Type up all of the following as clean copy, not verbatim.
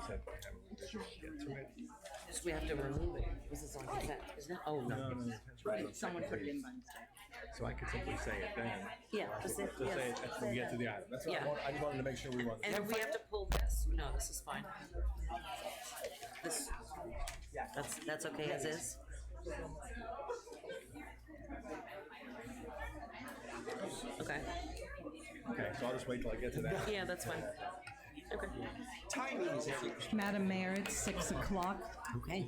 consent, I have a revision, we'll get to it. Just we have to remove it. This is on consent, isn't it? Oh, no. Right. Someone put it in by mistake. So I could simply say it then. Yeah, just say, Just say it when we get to the item. That's what Yeah. I just wanted to make sure we want. And if we have to pull this, no, this is fine. This, that's okay as is? Okay, Okay, so I'll just wait till I get to that. yeah, that's fine. Okay. Timings, if you. Madam Mayor, it's 6 o'clock. Okay.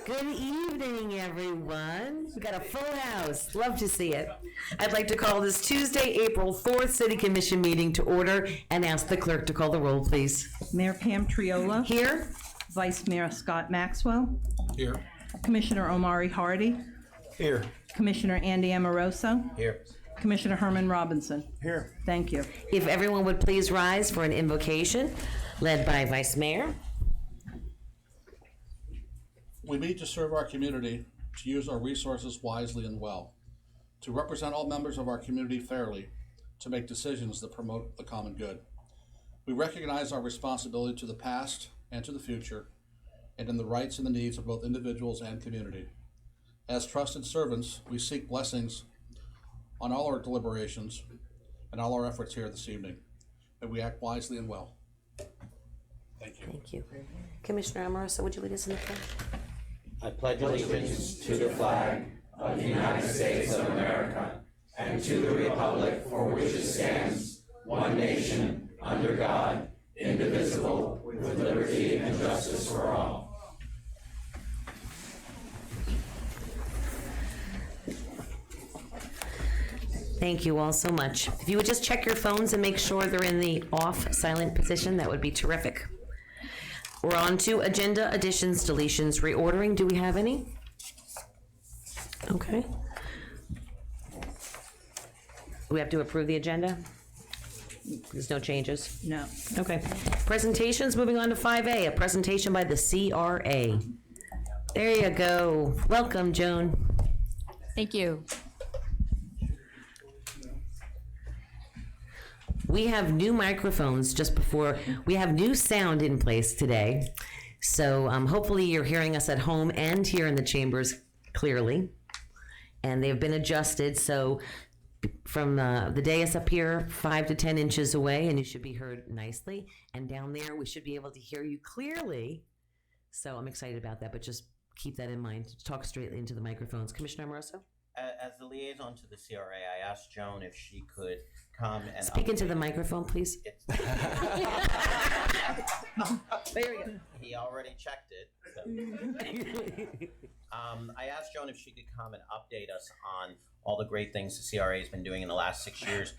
Good evening, everyone. We got a full house. Love to see it. I'd like to call this Tuesday, April 4th City Commission meeting to order and ask the clerk to call the roll, please. Mayor Pam Triola. Here? Vice Mayor Scott Maxwell. Here. Commissioner Omari Hardy. Here. Commissioner Andy Amoroso. Here. Commissioner Herman Robinson. Here. Thank you. If everyone would please rise for an invocation led by Vice Mayor. We meet to serve our community, to use our resources wisely and well, to represent all members of our community fairly, to make decisions that promote the common good. We recognize our responsibility to the past and to the future, and in the rights and the needs of both individuals and community. As trusted servants, we seek blessings on all our deliberations and all our efforts here this evening, that we act wisely and well. Thank you. Thank you. Commissioner Amoroso, would you lead us in the prayer? I pledge allegiance to the flag of the United States of America and to the republic for which it stands, one nation, under God, indivisible, with liberty and justice for all. Thank you all so much. If you would just check your phones and make sure they're in the off silent position, that would be terrific. We're on to agenda additions, deletions, reordering. Do we have any? Okay. We have to approve the agenda? There's no changes? No. Okay. Presentations, moving on to 5A, a presentation by the CRA. There you go. Welcome, Joan. Thank you. We have new microphones just before, we have new sound in place today. So hopefully you're hearing us at home and here in the chambers clearly. And they've been adjusted, so from the dais up here, 5 to 10 inches away, and you should be heard nicely. And down there, we should be able to hear you clearly. So I'm excited about that, but just keep that in mind. Talk straight into the microphones. Commissioner Amoroso? As the liaison to the CRA, I asked Joan if she could come and Speak into the microphone, please. There we go. He already checked it. So. I asked Joan if she could come and update us on all the great things the CRA has been doing in the last 6 years.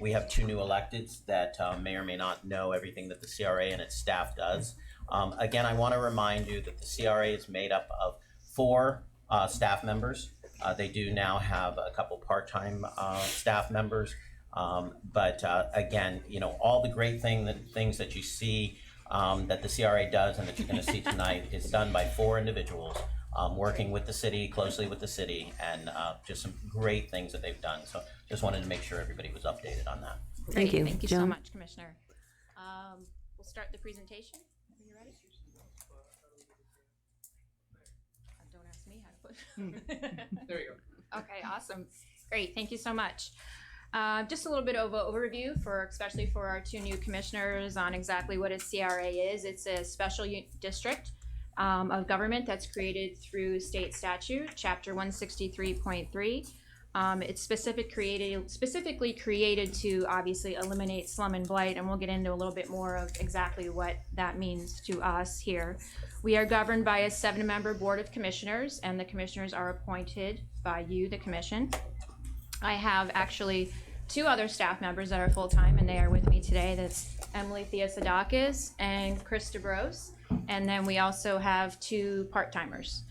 We have 2 new electeds that may or may not know everything that the CRA and its staff does. Again, I want to remind you that the CRA is made up of 4 staff members. They do now have a couple part-time staff members. But again, you know, all the great things that you see that the CRA does and that you're going to see tonight is done by 4 individuals working with the city, closely with the city, and just some great things that they've done. So just wanted to make sure everybody was updated on that. Thank you. Thank you Joan? so much, Commissioner. We'll start the presentation. Are you ready? Don't ask me how to put. There you go. Okay, awesome. Great, thank you so much. Just a little bit of an overview especially for our 2 new commissioners on exactly what a CRA is. It's a special district of government that's created through state statute, chapter 163.3. It's specifically created to obviously eliminate slum and blight, and we'll get into a little bit more of exactly what that means to us here. We are governed by a 7-member board of commissioners, and the commissioners are appointed by you, the commission. I have actually 2 other staff members that are full-time, and they are with me today. That's Emily Theosadakis and Chris DeBrose. And then we also have 2 part-timers.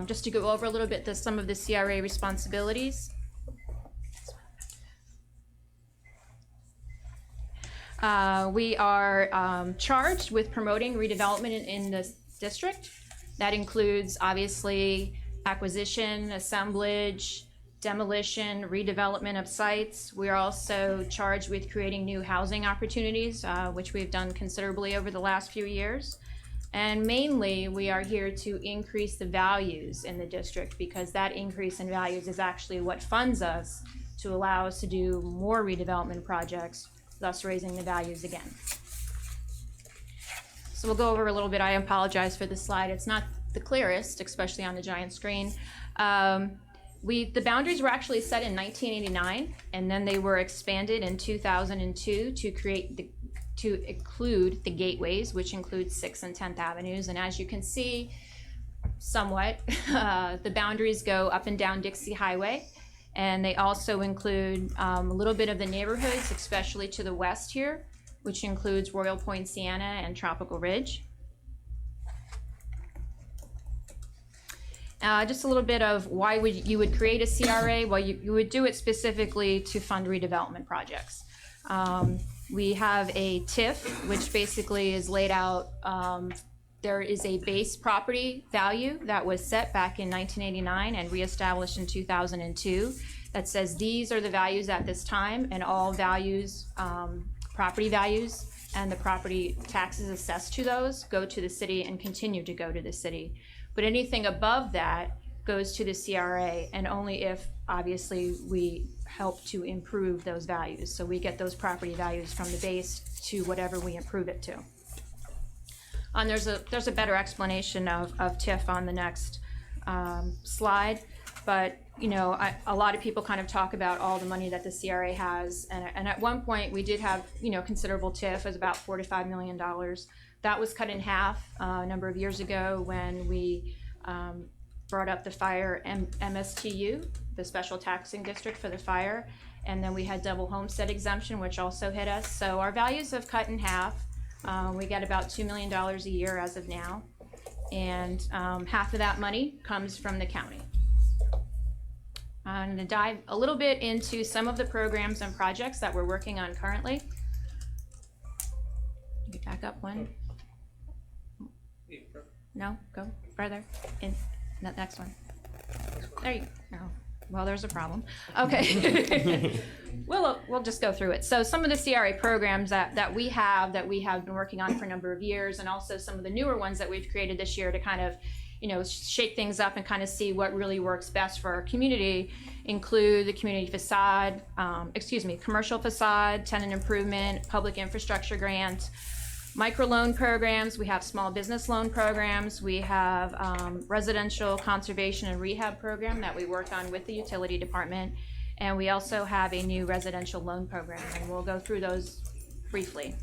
Just to go over a little bit some of the CRA responsibilities. We are charged with promoting redevelopment in this district. That includes obviously acquisition, assemblage, demolition, redevelopment of sites. We are also charged with creating new housing opportunities, which we've done considerably over the last few years. And mainly, we are here to increase the values in the district, because that increase in values is actually what funds us to allow us to do more redevelopment projects, thus raising the values again. So we'll go over a little bit. I apologize for this slide. It's not the clearest, especially on the giant screen. The boundaries were actually set in 1989, and then they were expanded in 2002 to include the gateways, which include 6th and 10th Avenues. And as you can see, somewhat, the boundaries go up and down Dixie Highway, and they also include a little bit of the neighborhoods, especially to the west here, which includes Royal Point Sienna and Tropical Ridge. Just a little bit of why you would create a CRA. Well, you would do it specifically to fund redevelopment projects. We have a TIF, which basically is laid out. There is a base property value that was set back in 1989 and reestablished in 2002 that says these are the values at this time, and all values, property values, and the property taxes assessed to those go to the city and continue to go to the city. But anything above that goes to the CRA, and only if, obviously, we help to improve those values. So we get those property values from the base to whatever we improve it to. And there's a better explanation of TIF on the next slide. But, you know, a lot of people kind of talk about all the money that the CRA has. And at one point, we did have, you know, considerable TIF. It was about $4 to $5 million. That was cut in half a number of years ago when we brought up the fire MSTU, the special taxing district for the fire, and then we had double homestead exemption, which also hit us. So our values have cut in half. We get about $2 million a year as of now, and half of that money comes from the county. I'm going to dive a little bit into some of the programs and projects that we're working on currently. Back up one. No, go further. In that next one. There you go. Oh, well, there's a problem. Okay. We'll just go through it. So some of the CRA programs that we have been working on for a number of years, and also some of the newer ones that we've created this year to kind of, you know, shake things up and kind of see what really works best for our community, include the community facade, commercial facade, tenant improvement, public infrastructure grant, microloan programs. We have small business loan programs. We have residential conservation and rehab program that we work on with the utility department. And we also have a new residential loan program, and we'll go through those briefly.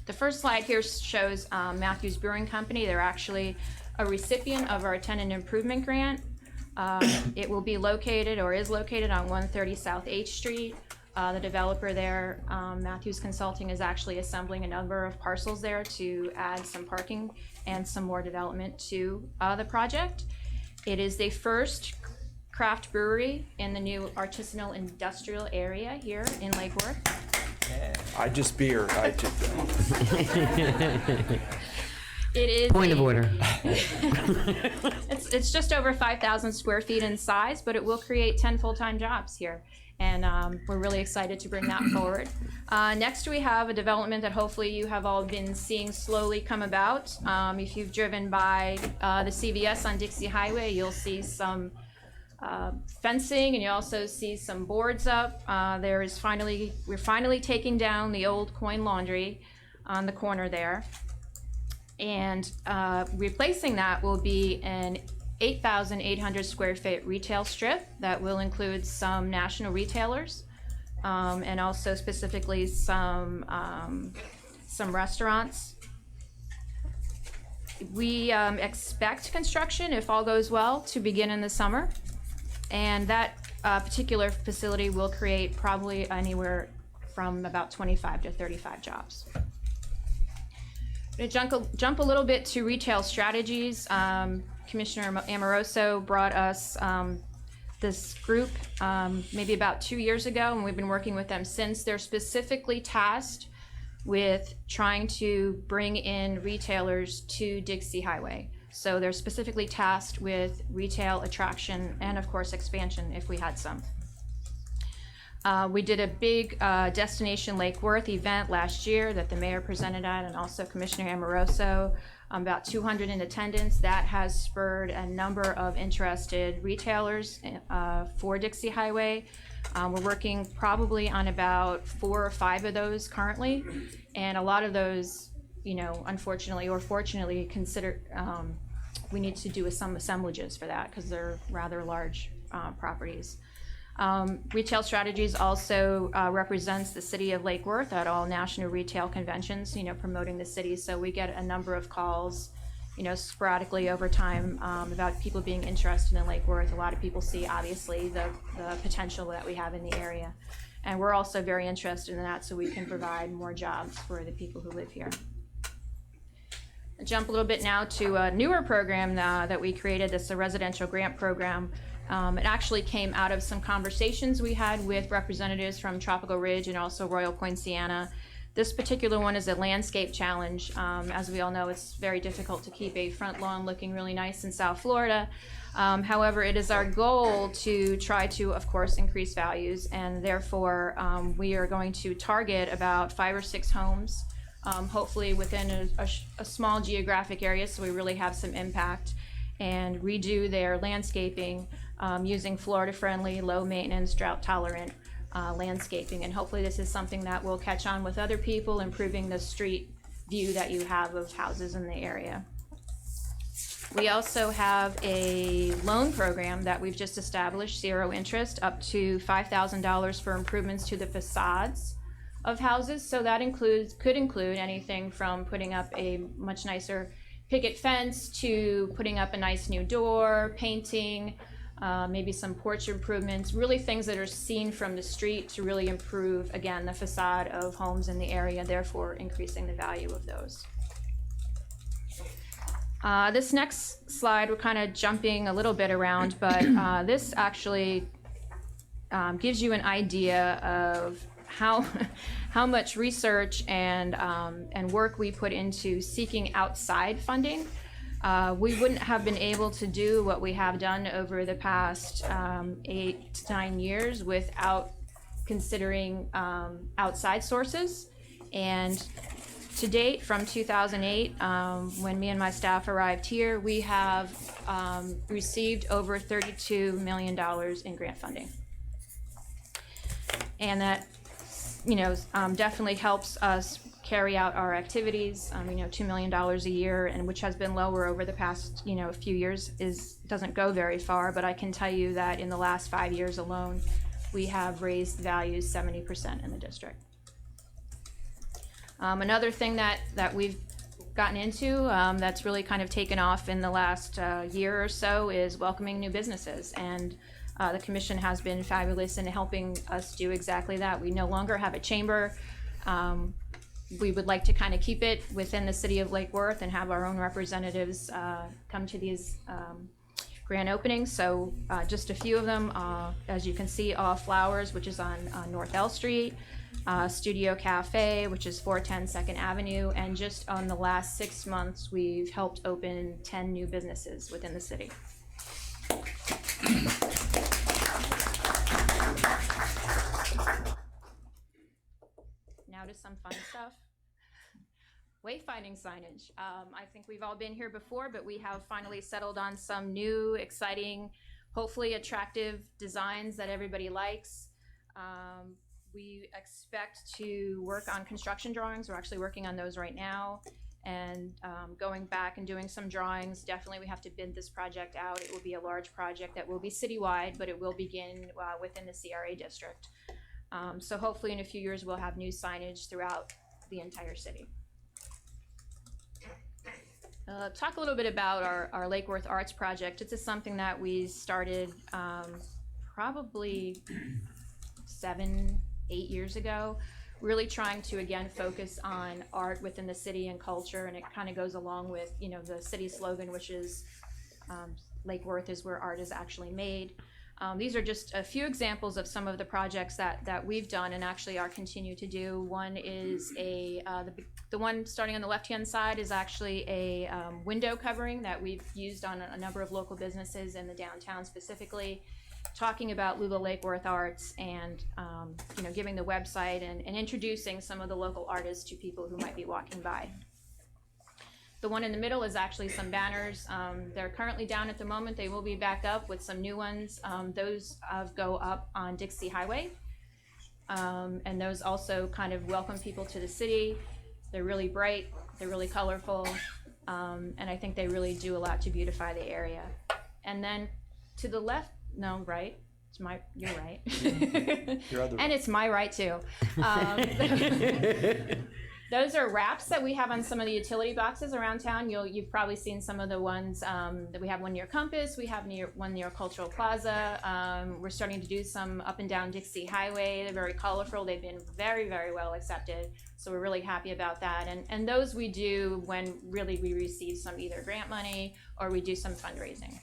The first slide here shows Matthews Brewing Company. They're actually a recipient of our tenant improvement grant. It will be located, or is located, on 130 South H Street. The developer there, Matthews Consulting, is actually assembling a number of parcels there to add some parking and some more development to the project. It is the first craft brewery in the new artisanal industrial area here in Lake Worth. I just beer. It is Point of order. It's just over 5,000 square feet in size, but it will create 10 full-time jobs here. And we're really excited to bring that forward. Next, we have a development that hopefully you have all been seeing slowly come about. If you've driven by the CVS on Dixie Highway, you'll see some fencing, and you also see some boards up. We're finally taking down the old Coin Laundry on the corner there. And replacing that will be an 8,800 square foot retail strip that will include some national retailers, and also specifically some restaurants. We expect construction, if all goes well, to begin in the summer, and that particular facility will create probably anywhere from about 25 to 35 jobs. I'm going to jump a little bit to retail strategies. Commissioner Amoroso brought us this group maybe about 2 years ago, and we've been working with them since. They're specifically tasked with trying to bring in retailers to Dixie Highway. So they're specifically tasked with retail, attraction, and of course expansion if we had some. We did a big Destination Lake Worth event last year that the mayor presented at, and also Commissioner Amoroso. About 200 in attendance. That has spurred a number of interested retailers for Dixie Highway. We're working probably on about 4 or 5 of those currently, and a lot of those, you know, unfortunately or fortunately, we need to do some assemblages for that because they're rather large properties. Retail Strategies also represents the city of Lake Worth at all national retail conventions, you know, promoting the city. So we get a number of calls, you know, sporadically over time about people being interested in Lake Worth. A lot of people see, obviously, the potential that we have in the area. And we're also very interested in that so we can provide more jobs for the people who live here. I'll jump a little bit now to a newer program that we created. This is a residential grant program. It actually came out of some conversations we had with representatives from Tropical Ridge and also Royal Poinciana. This particular one is a landscape challenge. As we all know, it's very difficult to keep a front lawn looking really nice in South Florida. However, it is our goal to try to, of course, increase values, and therefore we are going to target about 5 or 6 homes, hopefully within a small geographic area, so we really have some impact, and redo their landscaping using Florida-friendly, low-maintenance, drought-tolerant landscaping. And hopefully this is something that will catch on with other people, improving the street view that you have of houses in the area. We also have a loan program that we've just established, 0 interest, up to $5,000 for improvements to the facades of houses. So that could include anything from putting up a much nicer picket fence to putting up a nice new door, painting, maybe some porch improvements, really things that are seen from the street to really improve, again, the facade of homes in the area, therefore increasing the value of those. This next slide, we're kind of jumping a little bit around, but this actually gives you an idea of how much research and work we put into seeking outside funding. We wouldn't have been able to do what we have done over the past 8 to 9 years without considering outside sources. And to date, from 2008, when me and my staff arrived here, we have received over $32 million in grant funding. And that, you know, definitely helps us carry out our activities. You know, $2 million a year, and which has been lower over the past, you know, few years, doesn't go very far. But I can tell you that in the last 5 years alone, we have raised values 70% in the district. Another thing that we've gotten into that's really kind of taken off in the last year or so is welcoming new businesses, and the commission has been fabulous in helping us do exactly that. We no longer have a chamber. We would like to kind of keep it within the city of Lake Worth and have our own representatives come to these grand openings. So just a few of them, as you can see, All Flowers, which is on North L Street, Studio Cafe, which is 410 2nd Avenue, and just on the last 6 months, we've helped open 10 new businesses within the city. Now to some fun stuff. Wayfinding signage. I think we've all been here before, but we have finally settled on some new, exciting, hopefully attractive designs that everybody likes. We expect to work on construction drawings. We're actually working on those right now, and going back and doing some drawings. Definitely we have to bid this project out. It will be a large project that will be citywide, but it will begin within the CRA district. So hopefully in a few years we'll have new signage throughout the entire city. Talk a little bit about our Lake Worth Arts project. This is something that we started probably 7-8 years ago, really trying to again focus on art within the city and culture, and it kind of goes along with, you know, the city slogan, which is Lake Worth is where art is actually made. These are just a few examples of some of the projects that we've done and actually are continue to do. One is the one starting on the left-hand side is actually a window covering that we've used on a number of local businesses in the downtown specifically, talking about Lula Lake Worth Arts and giving the website and introducing some of the local artists to people who might be walking by. The one in the middle is actually some banners. They're currently down at the moment. They will be back up with some new ones. Those go up on Dixie Highway. And those also kind of welcome people to the city. They're really bright, they're really colorful, and I think they really do a lot to beautify the area. And then to the left, no, right, you're right. Your other And it's my right too. Those are wraps that we have on some of the utility boxes around town. You've probably seen some of the ones that we have one near Compass. We have one near Cultural Plaza. We're starting to do some up and down Dixie Highway. They're very colorful. They've been very, very well accepted. So we're really happy about that. And those we do when really we receive some either grant money or we do some fundraising.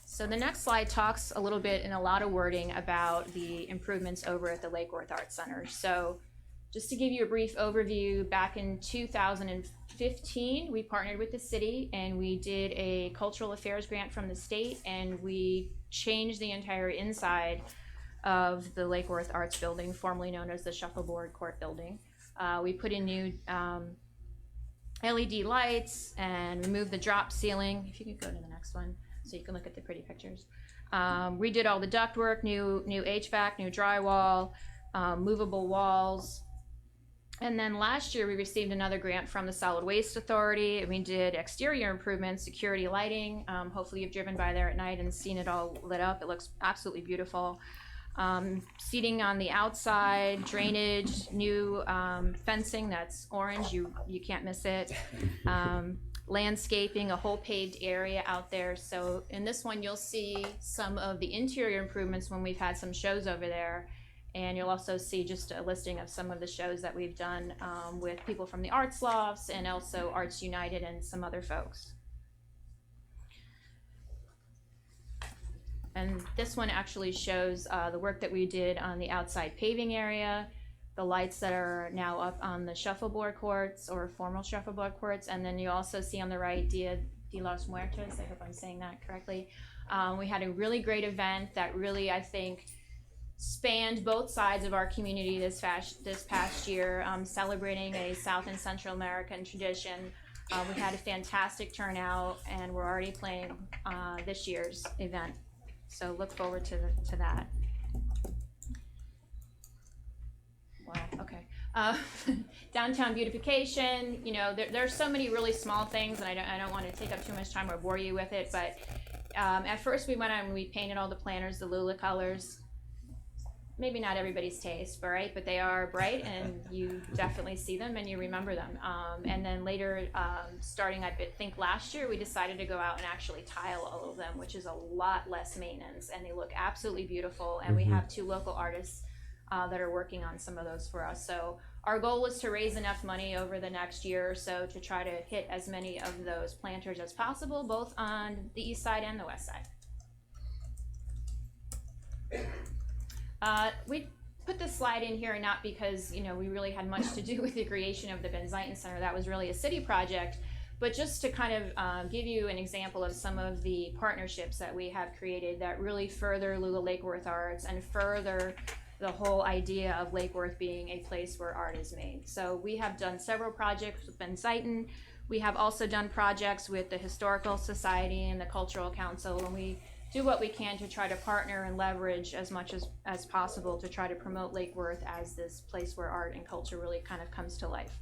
So the next slide talks a little bit in a lot of wording about the improvements over at the Lake Worth Arts Center. So just to give you a brief overview, back in 2015, we partnered with the city and we did a cultural affairs grant from the state, and we changed the entire inside of the Lake Worth Arts Building, formerly known as the Shuffleboard Court Building. We put in new LED lights and removed the drop ceiling. If you could go to the next one so you can look at the pretty pictures. Redid all the ductwork, new HVAC, new drywall, movable walls. And then last year we received another grant from the Solid Waste Authority. We did exterior improvements, security lighting. Hopefully you've driven by there at night and seen it all lit up. It looks absolutely beautiful. Seating on the outside, drainage, new fencing that's orange, you can't miss it. Landscaping, a whole paved area out there. So in this one you'll see some of the interior improvements when we've had some shows over there. And you'll also see just a listing of some of the shows that we've done with people from the Arts Lofts and also Arts United and some other folks. And this one actually shows the work that we did on the outside paving area, the lights that are now up on the shuffleboard courts or formal shuffleboard courts. And then you also see on the right, Dia de los Muertos, I hope I'm saying that correctly. We had a really great event that really, I think, spanned both sides of our community this past year, celebrating a South and Central American tradition. We had a fantastic turnout, and we're already planning this year's event. So look forward to that. Wow, okay. Downtown beautification, there's so many really small things, and I don't want to take up too much time or bore you with it, but at first we went out and we painted all the planters the Lula colors. Maybe not everybody's taste, right? But they are bright, and you definitely see them and you remember them. And then later, starting I think last year, we decided to go out and actually tile all of them, which is a lot less maintenance, and they look absolutely beautiful. And we have 2 local artists that are working on some of those for us. So our goal is to raise enough money over the next year or so to try to hit as many of those planters as possible, both on the east side and the west side. We put this slide in here not because we really had much to do with the creation of the Ben Zeiton Center. That was really a city project, but just to kind of give you an example of some of the partnerships that we have created that really further Lula Lake Worth Arts and further the whole idea of Lake Worth being a place where art is made. So we have done several projects with Ben Zeiton. We have also done projects with the Historical Society and the Cultural Council, and we do what we can to try to partner and leverage as much as possible to try to promote Lake Worth as this place where art and culture really kind of comes to life.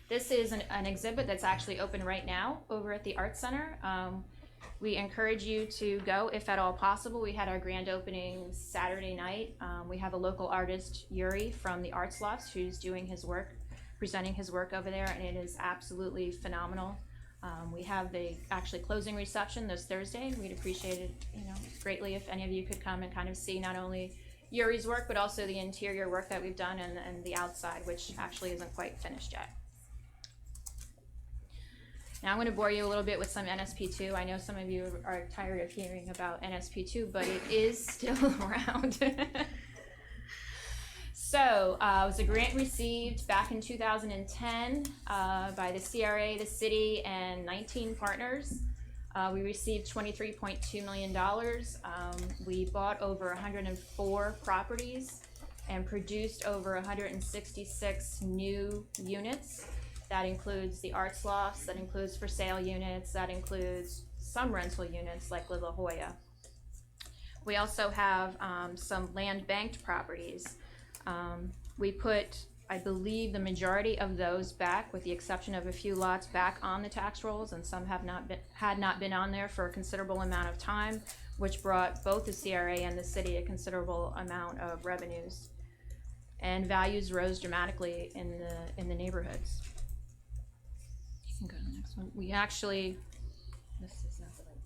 This is an exhibit that's actually open right now over at the Arts Center. We encourage you to go if at all possible. We had our grand opening Saturday night. We have a local artist, Yuri, from the Arts Lofts, who's doing his work, presenting his work over there, and it is absolutely phenomenal. We have the actually closing reception this Thursday. We'd appreciate it, greatly if any of you could come and kind of see not only Yuri's work, but also the interior work that we've done and the outside, which actually isn't quite finished yet. Now I'm going to bore you a little bit with some NSP2. I know some of you are tired of hearing about NSP2, but it is still around. So it was a grant received back in 2010 by the CRA, the city, and 19 partners. We received $23.2 million. We bought over 104 properties and produced over 166 new units. That includes the arts lofts, that includes for sale units, that includes some rental units like La Jolla. We also have some land banked properties. We put, I believe, the majority of those back, with the exception of a few lots, back on the tax rolls, and some had not been on there for a considerable amount of time, which brought both the CRA and the city a considerable amount of revenues. And values rose dramatically in the neighborhoods. You can go to the next one. We actually, this is not the right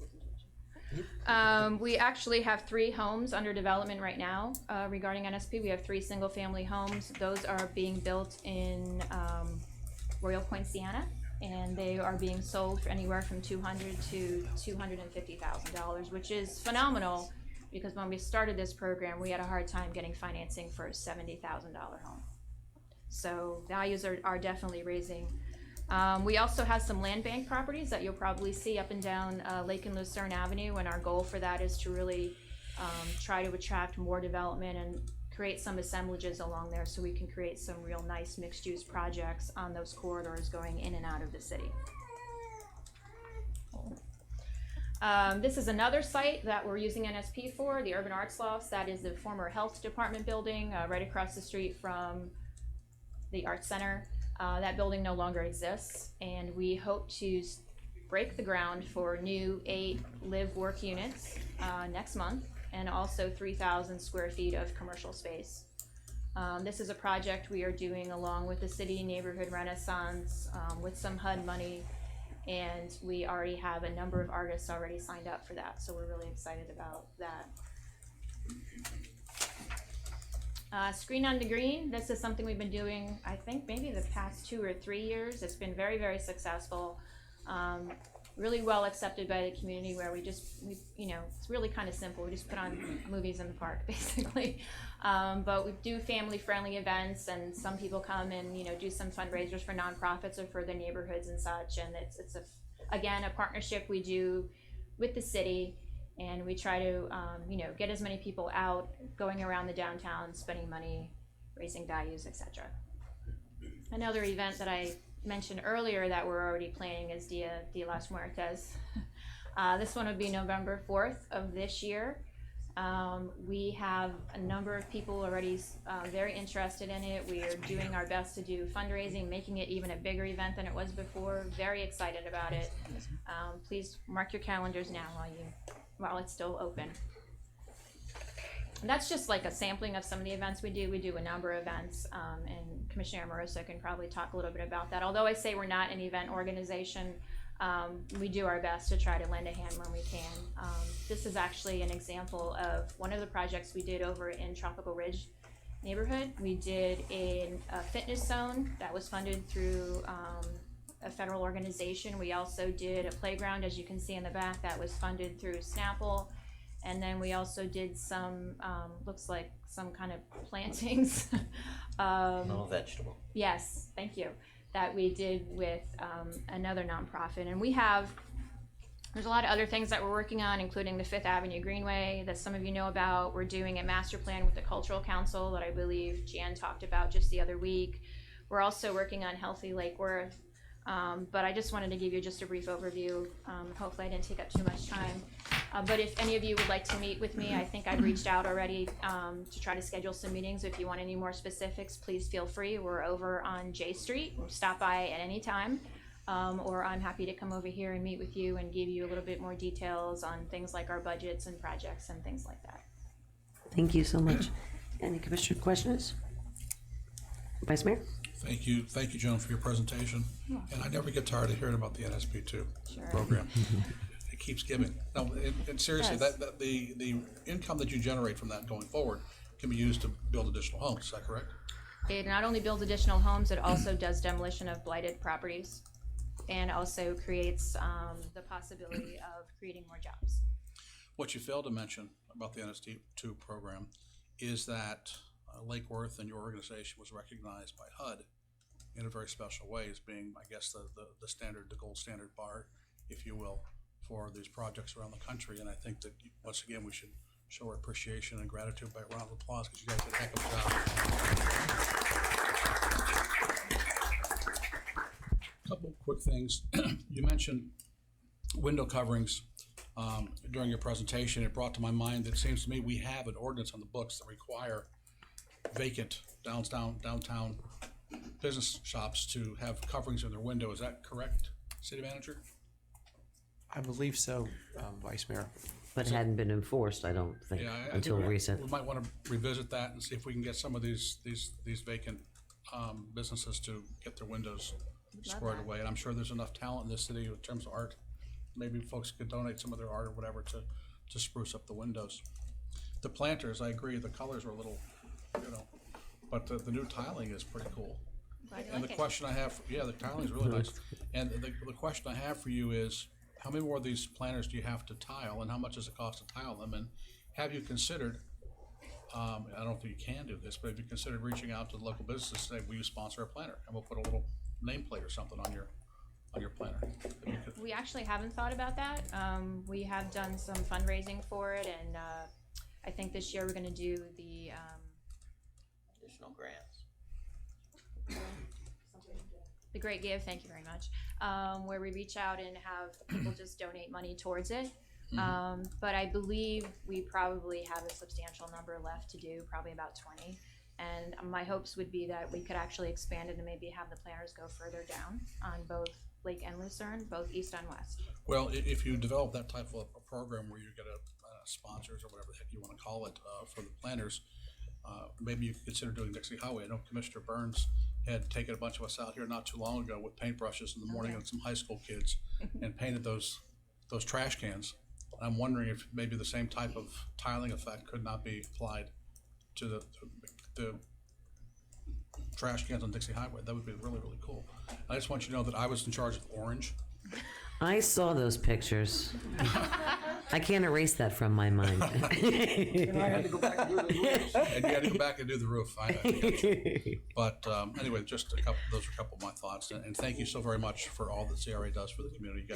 presentation. We actually have 3 homes under development right now regarding NSP. We have 3 single-family homes. Those are being built in Royal Point, Sienna, and they are being sold for anywhere from $200,000 to $250,000, which is phenomenal, because when we started this program, we had a hard time getting financing for a $70,000 home. So values are definitely raising. We also have some land bank properties that you'll probably see up and down Lake and Lucerne Avenue, and our goal for that is to really try to attract more development and create some assemblages along there, so we can create some real nice mixed-use projects on those corridors going in and out of the city. This is another site that we're using NSP for, the Urban Arts Lofts. That is the former health department building right across the street from the Art Center. That building no longer exists, and we hope to break the ground for new 8 live-work units next month, and also 3,000 square feet of commercial space. This is a project we are doing along with the City Neighborhood Renaissance with some HUD money, and we already have a number of artists already signed up for that, so we're really excited about that. Screen on the Green, this is something we've been doing, I think, maybe the past 2 or 3 years. It's been very, very successful. Really well accepted by the community, where we you know, it's really kind of simple. We just put on movies in the park, basically. But we do family-friendly events, and some people come and, you know, do some fundraisers for nonprofits or for their neighborhoods and such. And it's again, a partnership we do with the city. And we try to, you know, get as many people out, going around the downtown, spending money, raising values, etc. Another event that I mentioned earlier that we're already planning is Dia de las Muertes. This one would be November 4th of this year. We have a number of people already very interested in it. We are doing our best to do fundraising, making it even a bigger event than it was before. Very excited about it. Please mark your calendars now while it's still open. And that's just like a sampling of some of the events we do. We do a number of events, and Commissioner Amoroso can probably talk a little bit about that. Although I say we're not an event organization, we do our best to try to lend a hand when we can. This is actually an example of one of the projects we did over in Tropical Ridge neighborhood. We did a fitness zone that was funded through a federal organization. We also did a playground, as you can see in the back, that was funded through Snapple. And then we also did some, looks like some kind of plantings. No vegetable. Yes, thank you. That we did with another nonprofit. And there's a lot of other things that we're working on, including the 5th Avenue Greenway that some of you know about. We're doing a master plan with the Cultural Council that I believe Jan talked about just the other week. We're also working on Healthy Lake Worth. But I just wanted to give you just a brief overview. Hopefully I didn't take up too much time. But if any of you would like to meet with me, I think I've reached out already to try to schedule some meetings. If you want any more specifics, please feel free. We're over on J Street. Stop by at any time. Or I'm happy to come over here and meet with you and give you a little bit more details on things like our budgets and projects and things like that. Thank you so much. Any commissioner questions? Vice Mayor? Thank you, Joan, for your presentation. And I never get tired of hearing about the NSP2 program. It keeps giving. No, and seriously, Yes. that the income that you generate from that going forward can be used to build additional homes. Is that correct? It not only builds additional homes, it also does demolition of blighted properties. and also creates the possibility of creating more jobs. What you failed to mention about the NST2 program is that Lake Worth and your organization was recognized by HUD in a very special way as being, I guess, the standard, the gold standard bar, if you will, for these projects around the country. And I think that, once again, we should show our appreciation and gratitude by a round of applause, because you guys did a heck of a job. Couple quick things. You mentioned window coverings during your presentation. It brought to my mind that it seems to me we have an ordinance on the books that require vacant downtown business shops to have coverings in their window. Is that correct, City Manager? I believe so, Vice Mayor. But it hadn't been enforced, I don't think, Yeah, I until think recent. we might want to revisit that and see if we can get some of these vacant businesses to get their windows squared that. away. And I'm sure there's enough talent in this city in terms of art. Maybe folks could donate some of their art or whatever to spruce up the windows. The planters, I agree, the colors are a little, but the new tiling is pretty cool. Glad you And like the it. question I have, yeah, the tiling is really nice. And the question I have for you is, how many more of these planters do you have to tile, and how much does it cost to tile them? And have you considered, I don't think you can do this, but have you considered reaching out to the local businesses and say, will you sponsor a planter? And we'll put a little nameplate or something on your planter. We actually haven't thought about that. We have done some fundraising for it, and I think this year we're going to do the Additional grants. Great Give, thank you very much, where we reach out and have people just donate money towards it. But I believe we probably have a substantial number left to do, probably about 20. And my hopes would be that we could actually expand it and maybe have the planners go further down on both Lake and Lucerne, both east and west. Well, if you develop that type of a program where you get sponsors or whatever the heck you want to call it for the planners, maybe you could consider doing Dixie Highway. I know Commissioner Burns had taken a bunch of us out here not too long ago with paintbrushes in the morning and some high school kids and painted those trash cans. And I'm wondering if maybe the same type of tiling effect could not be applied to the trash cans on Dixie Highway. That would be really, really cool. I just want you to know that I was in charge of orange. I saw those pictures. I can't erase that from my mind. And I had to go back and do the rules. And you had to go back and do the roof. I get you. But anyway, just those are a couple of my thoughts. And thank you so very much for all that CRA does for the community.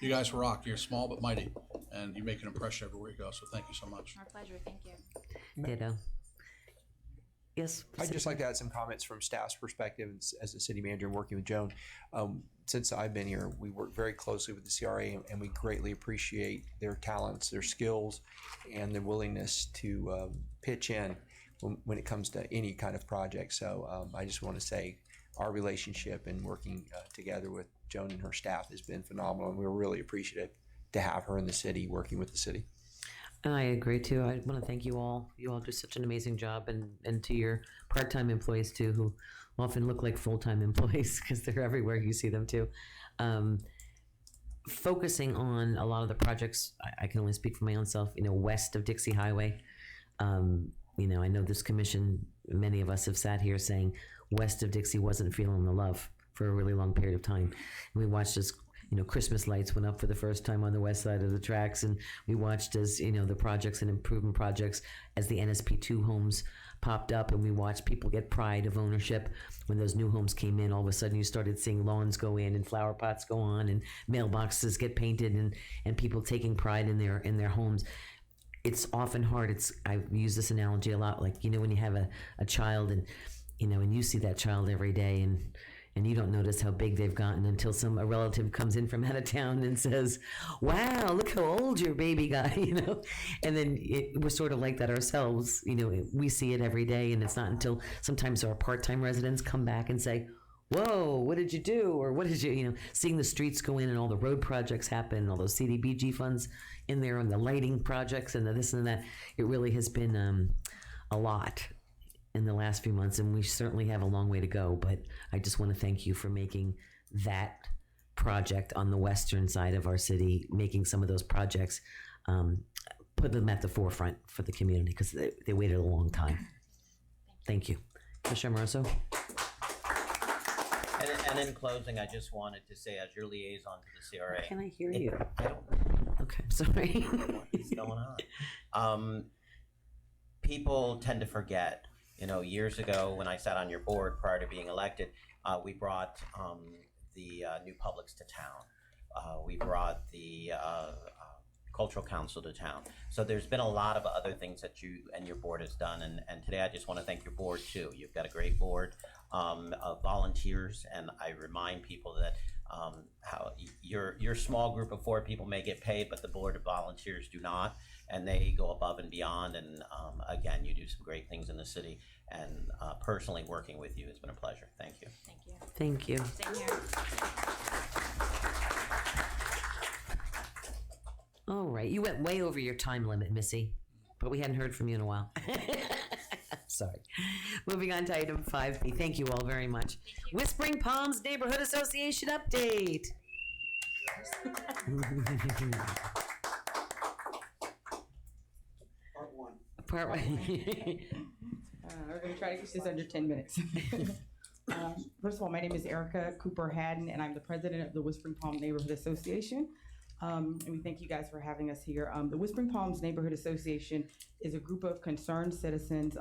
You guys rock. You're small but mighty, and you make an impression everywhere you go. So thank you so much. Our pleasure, thank you. Ditto. Yes. I'd just like to add some comments from staff's perspective as a city manager and working with Joan. Since I've been here, we work very closely with the CRA, and we greatly appreciate their talents, their skills, and their willingness to pitch in when it comes to any kind of project. So I just want to say our relationship and working together with Joan and her staff has been phenomenal, and we're really appreciative to have her in the city, working with the city. I agree too. I want to thank you all. You all do such an amazing job, and to your part-time employees too, who often look like full-time employees because they're everywhere. You see them too. Focusing on a lot of the projects, I can only speak for my own self. West of Dixie Highway. I know this commission. Many of us have sat here saying west of Dixie wasn't feeling the love for a really long period of time, and we watched as Christmas lights went up for the first time on the west side of the tracks, and we watched as the projects and improvement projects as the NSP2 homes popped up, and we watched people get pride of ownership when those new homes came in. All of a sudden, you started seeing lawns go in and flower pots go on, and mailboxes get painted, and people taking pride in their homes. It's often hard. I use this analogy a lot, like when you have a child and you see that child every day, and you don't notice how big they've gotten until a relative comes in from out of town and says, wow, look how old your baby got, And then we're sort of like that ourselves. We see it every day, and it's not until sometimes our part-time residents come back and say, whoa, what did you do? Or what did you, seeing the streets go in and all the road projects happen, and all those CDBG funds in there, and the lighting projects and the this and that. It really has been a lot in the last few months, and we certainly have a long way to go, but I just want to thank you for making that project on the western side of our city, making some of those projects, put them at the forefront for the community, because they waited a long time. Thank you. Commissioner Moroso? And in closing, I just wanted to say, as your liaison to the CRA, Can I hear you? I don't know Okay, sorry. what's going on. People tend to forget. You know, years ago when I sat on your board prior to being elected, we brought the new Publix to town. We brought the Cultural Council to town. So there's been a lot of other things that you and your board has done. And today I just want to thank your board too. You've got a great board of volunteers. And I remind people that how your small group of 4 people may get paid, but the board of volunteers do not. And they go above and beyond. And again, you do some great things in the city. And personally working with you has been a pleasure. Thank you. Thank you. Thank you. Same here. All right, you went way over your time limit, Missy, but we hadn't heard from you in a while. Sorry. Moving on to item 5B. Thank you all very much. Whispering Palms Neighborhood Association update. Part one. We're going to try to keep this under 10 minutes. First of all, my name is Erica Cooper Haddon, and I'm the president of the Whispering Palm Neighborhood Association. And we thank you guys for having us here. The Whispering Palms Neighborhood Association is a group of concerned citizens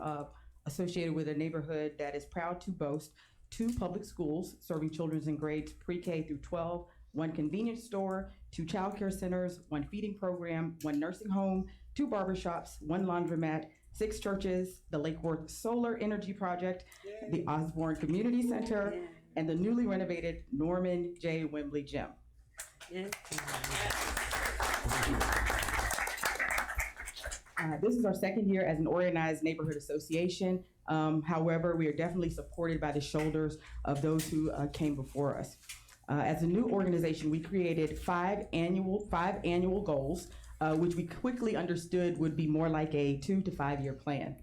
associated with a neighborhood that is proud to boast 2 public schools serving children in grades pre-K through 12, 1 convenience store, 2 child care centers, 1 feeding program, 1 nursing home, 2 barbershops, 1 laundromat, 6 churches, the Lake Worth Solar Energy Project, the Osborne Community Center, and the newly renovated Norman J. Wembley Gym. This is our 2nd year as an organized neighborhood association. However, we are definitely supported by the shoulders of those who came before us. As a new organization, we created 5 annual goals, which we quickly understood would be more like a 2 to 5 year plan.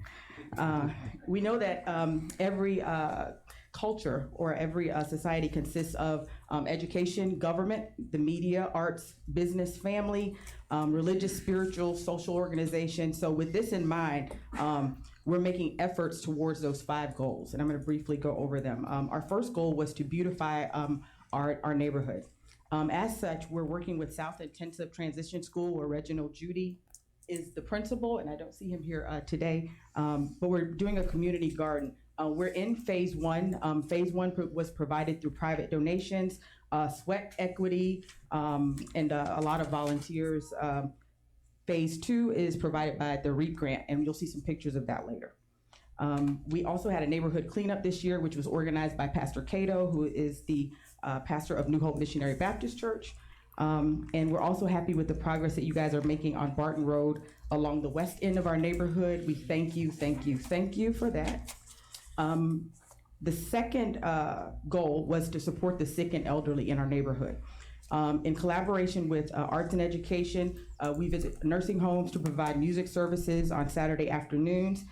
We know that every culture or every society consists of education, government, the media, arts, business, family, religious, spiritual, social organization. So with this in mind, we're making efforts towards those 5 goals, and I'm going to briefly go over them. Our first goal was to beautify our neighborhood. As such, we're working with South Intensive Transition School, where Reginald Judy is the principal, and I don't see him here today, but we're doing a community garden. We're in phase 1. Phase 1 was provided through private donations, sweat equity, and a lot of volunteers. Phase 2 is provided by the REAP grant, and you'll see some pictures of that later. We also had a neighborhood cleanup this year, which was organized by Pastor Cato, who is the pastor of New Hope Missionary Baptist Church. And we're also happy with the progress that you guys are making on Barton Road along the west end of our neighborhood. We thank you for that. The second goal was to support the sick and elderly in our neighborhood. In collaboration with Arts and Education, we visit nursing homes to provide music services on Saturday afternoons.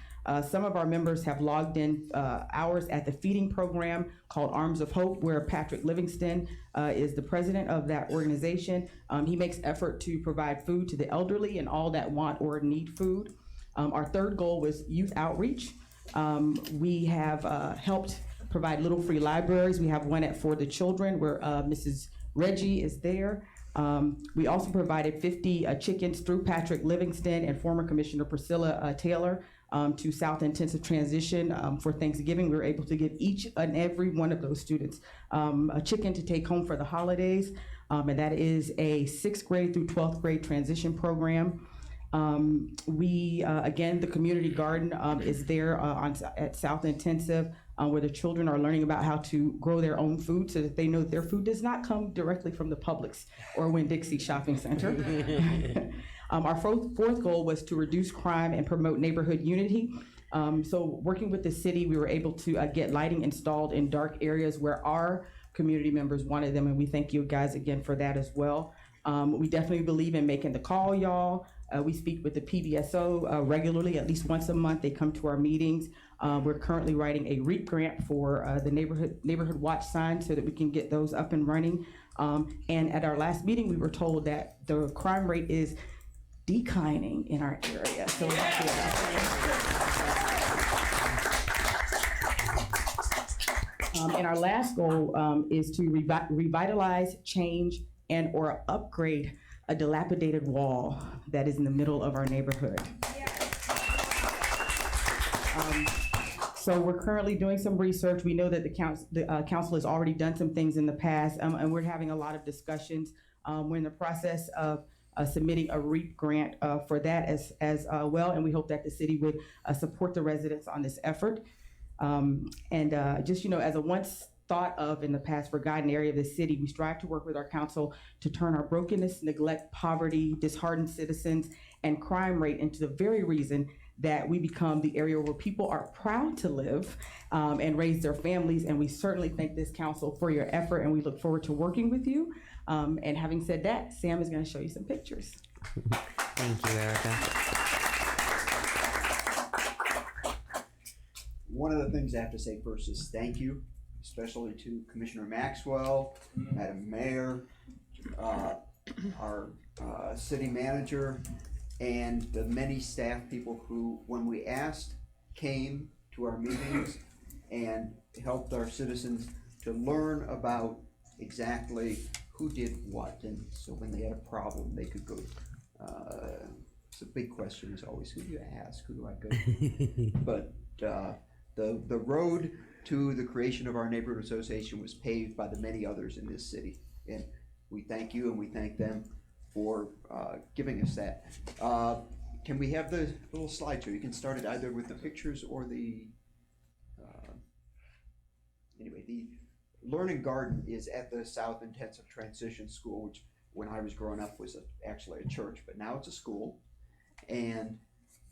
Some of our members have logged in hours at the feeding program called Arms of Hope, where Patrick Livingston is the president of that organization. He makes effort to provide food to the elderly and all that want or need food. Our third goal was youth outreach. We have helped provide little free libraries. We have one For the Children, where Mrs. Reggie is there. We also provided 50 chickens through Patrick Livingston and former Commissioner Priscilla Taylor to South Intensive Transition for Thanksgiving. We were able to give each and every one of those students a chicken to take home for the holidays. And that is a 6th grade through 12th grade transition program. Again, the community garden is there at South Intensive, where the children are learning about how to grow their own food so that they know that their food does not come directly from the Publix or Winn-Dixie Shopping Center. Our fourth goal was to reduce crime and promote neighborhood unity. So working with the city, we were able to get lighting installed in dark areas where our community members wanted them, and we thank you guys again for that as well. We definitely believe in making the call, y'all. We speak with the PBSO regularly, at least once a month. They come to our meetings. We're currently writing a REAP grant for the neighborhood watch signs so that we can get those up and running. And at our last meeting, we were told that the crime rate is declining in our area. So we're happy about And our last goal is to revitalize, change, and or upgrade a dilapidated wall that is in the middle of our neighborhood. So we're currently doing some research. We know that the council has already done some things in the past, and we're having a lot of discussions. We're in the process of submitting a REAP grant for that as well, and we hope that the city would support the residents on this effort. Just, as a once thought of in the past forgotten area of the city, we strive to work with our council to turn our brokenness, neglect, poverty, disheartened citizens, and crime rate into the very reason that we become the area where people are proud to live and raise their families. And we certainly thank this council for your effort, and we look forward to working with you. And having said that, Sam is going to show you some pictures. Thank you, Erica. One of the things I have to say first is thank you, especially to Commissioner Maxwell, Madam Mayor, our city manager, and the many staff people who, when we asked, came to our meetings and helped our citizens to learn about exactly who did what. And so when they had a problem, they could go. It's a big question is always, who do you ask? Who do I go to? But the road to the creation of our neighborhood association was paved by the many others in this city. And we thank you and we thank them for giving us that. Can we have the little slideshow? You can start it either with the pictures or the, anyway, the Learning Garden is at the South Intensive Transition School, which when I was growing up was actually a church, but now it's a school. And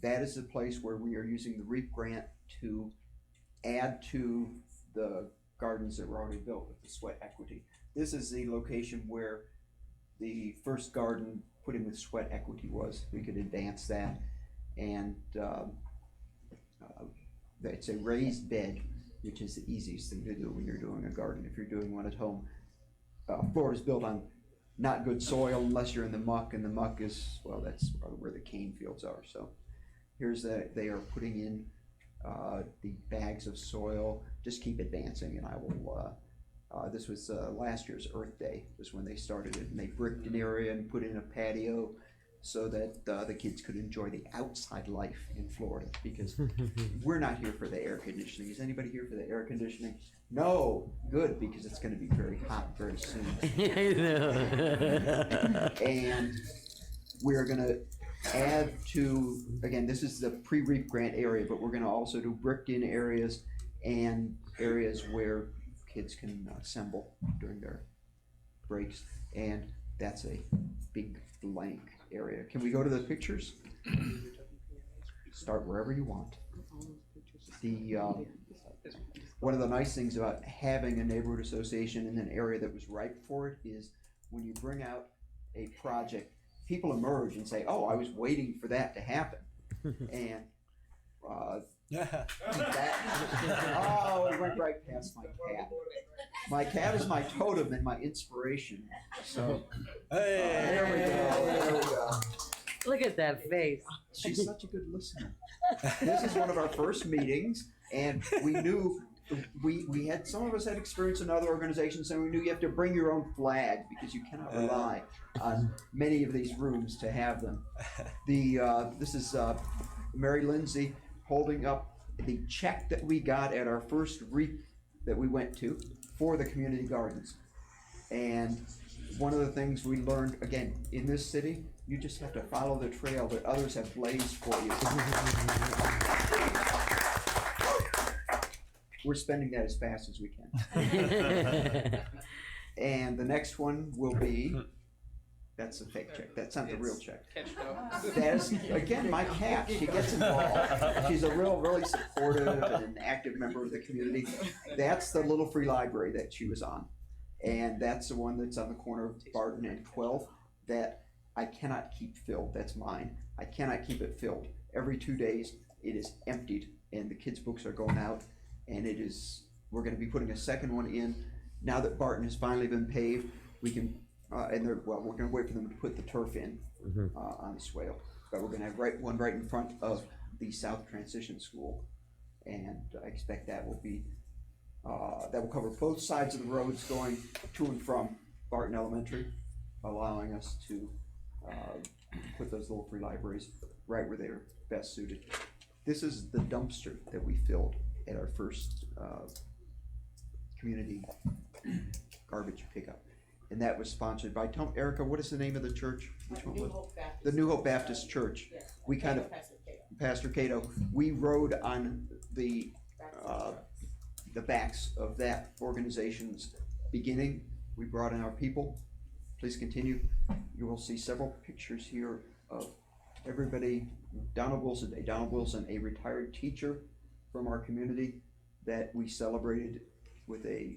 that is the place where we are using the REAP grant to add to the gardens that were already built with the sweat equity. This is the location where the first garden put in with sweat equity was. We could advance that, and it's a raised bed, which is the easiest thing to do when you're doing a garden. If you're doing one at home, floor is built on not good soil unless you're in the muck, and the muck is, well, that's where the cane fields are. So here's they are putting in the bags of soil. Just keep advancing, and I will. This was last year's Earth Day was when they started it, and they bricked an area and put in a patio so that the kids could enjoy the outside life in Florida, because we're not here for the air conditioning. Is anybody here for the air conditioning? No, good, because it's going to be very hot very soon. I know. And we're going to add to, again, this is the pre-REAP grant area, but we're going to also do bricked in areas and areas where kids can assemble during their breaks, and that's a big blank area. Can we go to the pictures? Start wherever you want. The one of the nice things about having a neighborhood association in an area that was ripe for it is when you bring out a project, people emerge and say, "Oh, I was waiting for that to happen," and oh, it went right past my cat. My cat is my totem and my inspiration. So there we go. There we go. Look at that face. She's such a good listener. This is one of our first meetings, and we knew we had, some of us had experience in other organizations, and we knew you have to bring your own flag because you cannot rely on many of these rooms to have them. This is Mary Lindsay holding up the check that we got at our first REAP that we went to for the community gardens. And one of the things we learned, again, in this city, you just have to follow the trail that others have blazed for you. We're spending that as fast as we can. And the next one will be, that's a fake check. That's not the real check. That's, again, my cat. She gets involved. She's a really supportive and an active member of the community. That's the Little Free Library that she was on. And that's the one that's on the corner of Barton and 12th that I cannot keep filled. That's mine. I cannot keep it filled. Every 2 days, it is emptied, and the kids' books are going out, and it is, we're going to be putting a second one in. Now that Barton has finally been paved, we can, we're going to wait for them to put the turf in on the swale. But we're going to have one right in front of the South Transition School, and I expect that will be that will cover both sides of the roads going to and from Barton Elementary, allowing us to put those little free libraries right where they're best suited. This is the dumpster that we filled at our first community garbage pickup. And that was sponsored by, Erica, what is the name of the church? Which one was it? The New Hope Baptist Church. We kind of, Pastor Cato, we rode on the backs of that organization's beginning. We brought in our people. Please continue. You will see several pictures here of everybody. Donald Wilson, a retired teacher from our community that we celebrated with a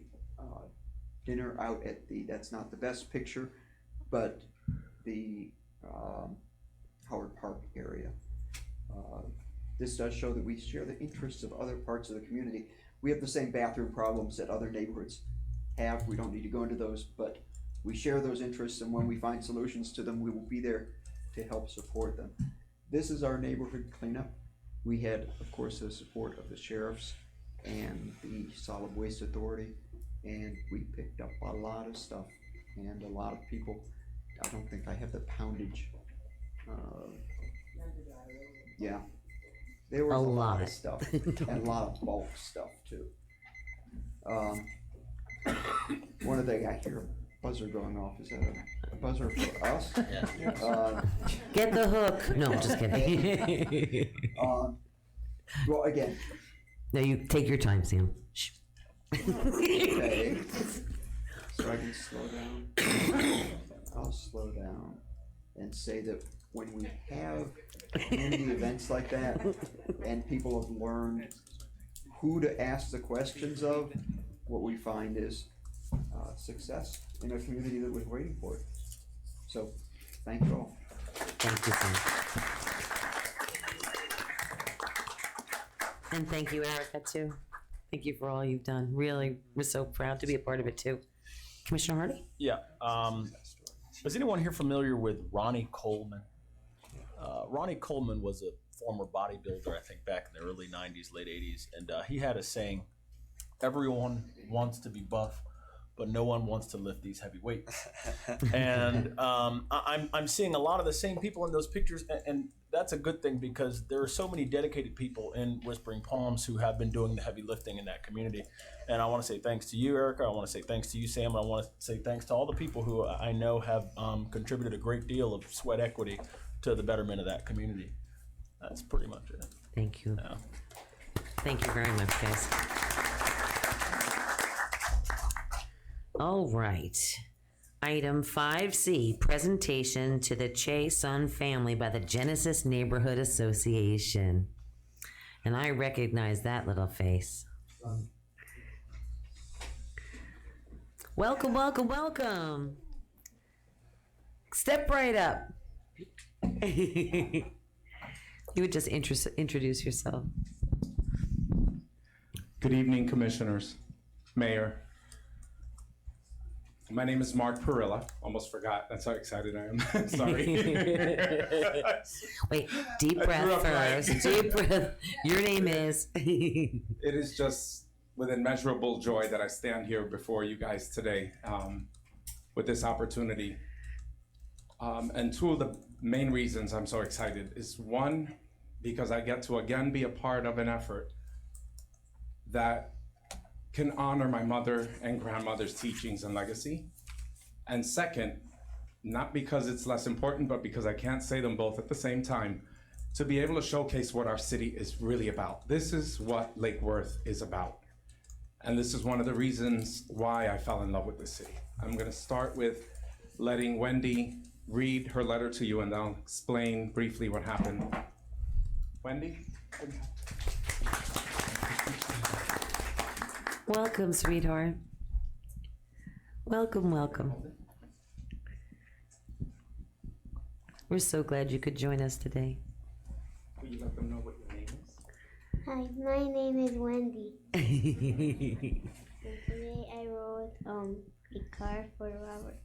dinner out at that's not the best picture, but the Howard Park area. This does show that we share the interests of other parts of the community. We have the same bathroom problems that other neighborhoods have. We don't need to go into those, but we share those interests, and when we find solutions to them, we will be there to help support them. This is our neighborhood cleanup. We had, of course, the support of the sheriffs and the Solid Waste Authority, and we picked up a lot of stuff, and a lot of people, I don't think I have the poundage. Yeah, there was a lot of stuff, and a lot of bulk stuff too. One of the, I hear a buzzer going off. Is that a buzzer for us? Yeah. Get the hook. No, I'm just kidding. Well, again, No, you take your time, Sam. Shh. okay, so I can slow down. I'll slow down and say that when we have community events like that and people have learned who to ask the questions of, what we find is success in a community that was waiting for it. So, thank you all. Thank you, Sam. And thank you, Erica, too. Thank you for all you've done. Really, we're so proud to be a part of it, too. Commissioner Hardy? Yeah. Is anyone here familiar with Ronnie Coleman? Ronnie Coleman was a former bodybuilder, I think, back in the early 90s, late 80s. And he had a saying, everyone wants to be buff, but no one wants to lift these heavy weights. And I'm seeing a lot of the same people in those pictures, and that's a good thing because there are so many dedicated people in Whispering Palms who have been doing the heavy lifting in that community. And I want to say thanks to you, Erica. I want to say thanks to you, Sam. And I want to say thanks to all the people who I know have contributed a great deal of sweat equity to the betterment of that community. That's pretty much it. Thank you. Yeah. Thank you very much, guys. All right. Item 5C, presentation to the Che Sun family by the Genesis Neighborhood Association. And I recognize that little face. Welcome, welcome, welcome. Step right up. You would just introduce yourself. Good evening, Commissioners, Mayor. My name is Mark Perilla. Almost forgot. That's how excited I am. Sorry. Wait, deep breath first. Deep breath. Your name is. It is just with immeasurable joy that I stand here before you guys today with this opportunity. And two of the main reasons I'm so excited is one, because I get to again be a part of an effort that can honor my mother and grandmother's teachings and legacy. And second, not because it's less important, but because I can't say them both at the same time, to be able to showcase what our city is really about. This is what Lake Worth is about. And this is one of the reasons why I fell in love with this city. I'm gonna start with letting Wendy read her letter to you, and I'll explain briefly what happened. Wendy? Welcome, sweetheart. Welcome, welcome. We're so glad you could join us today. Will you let them know what your name is? Hi, my name is Wendy. And today I wrote a card for Robert.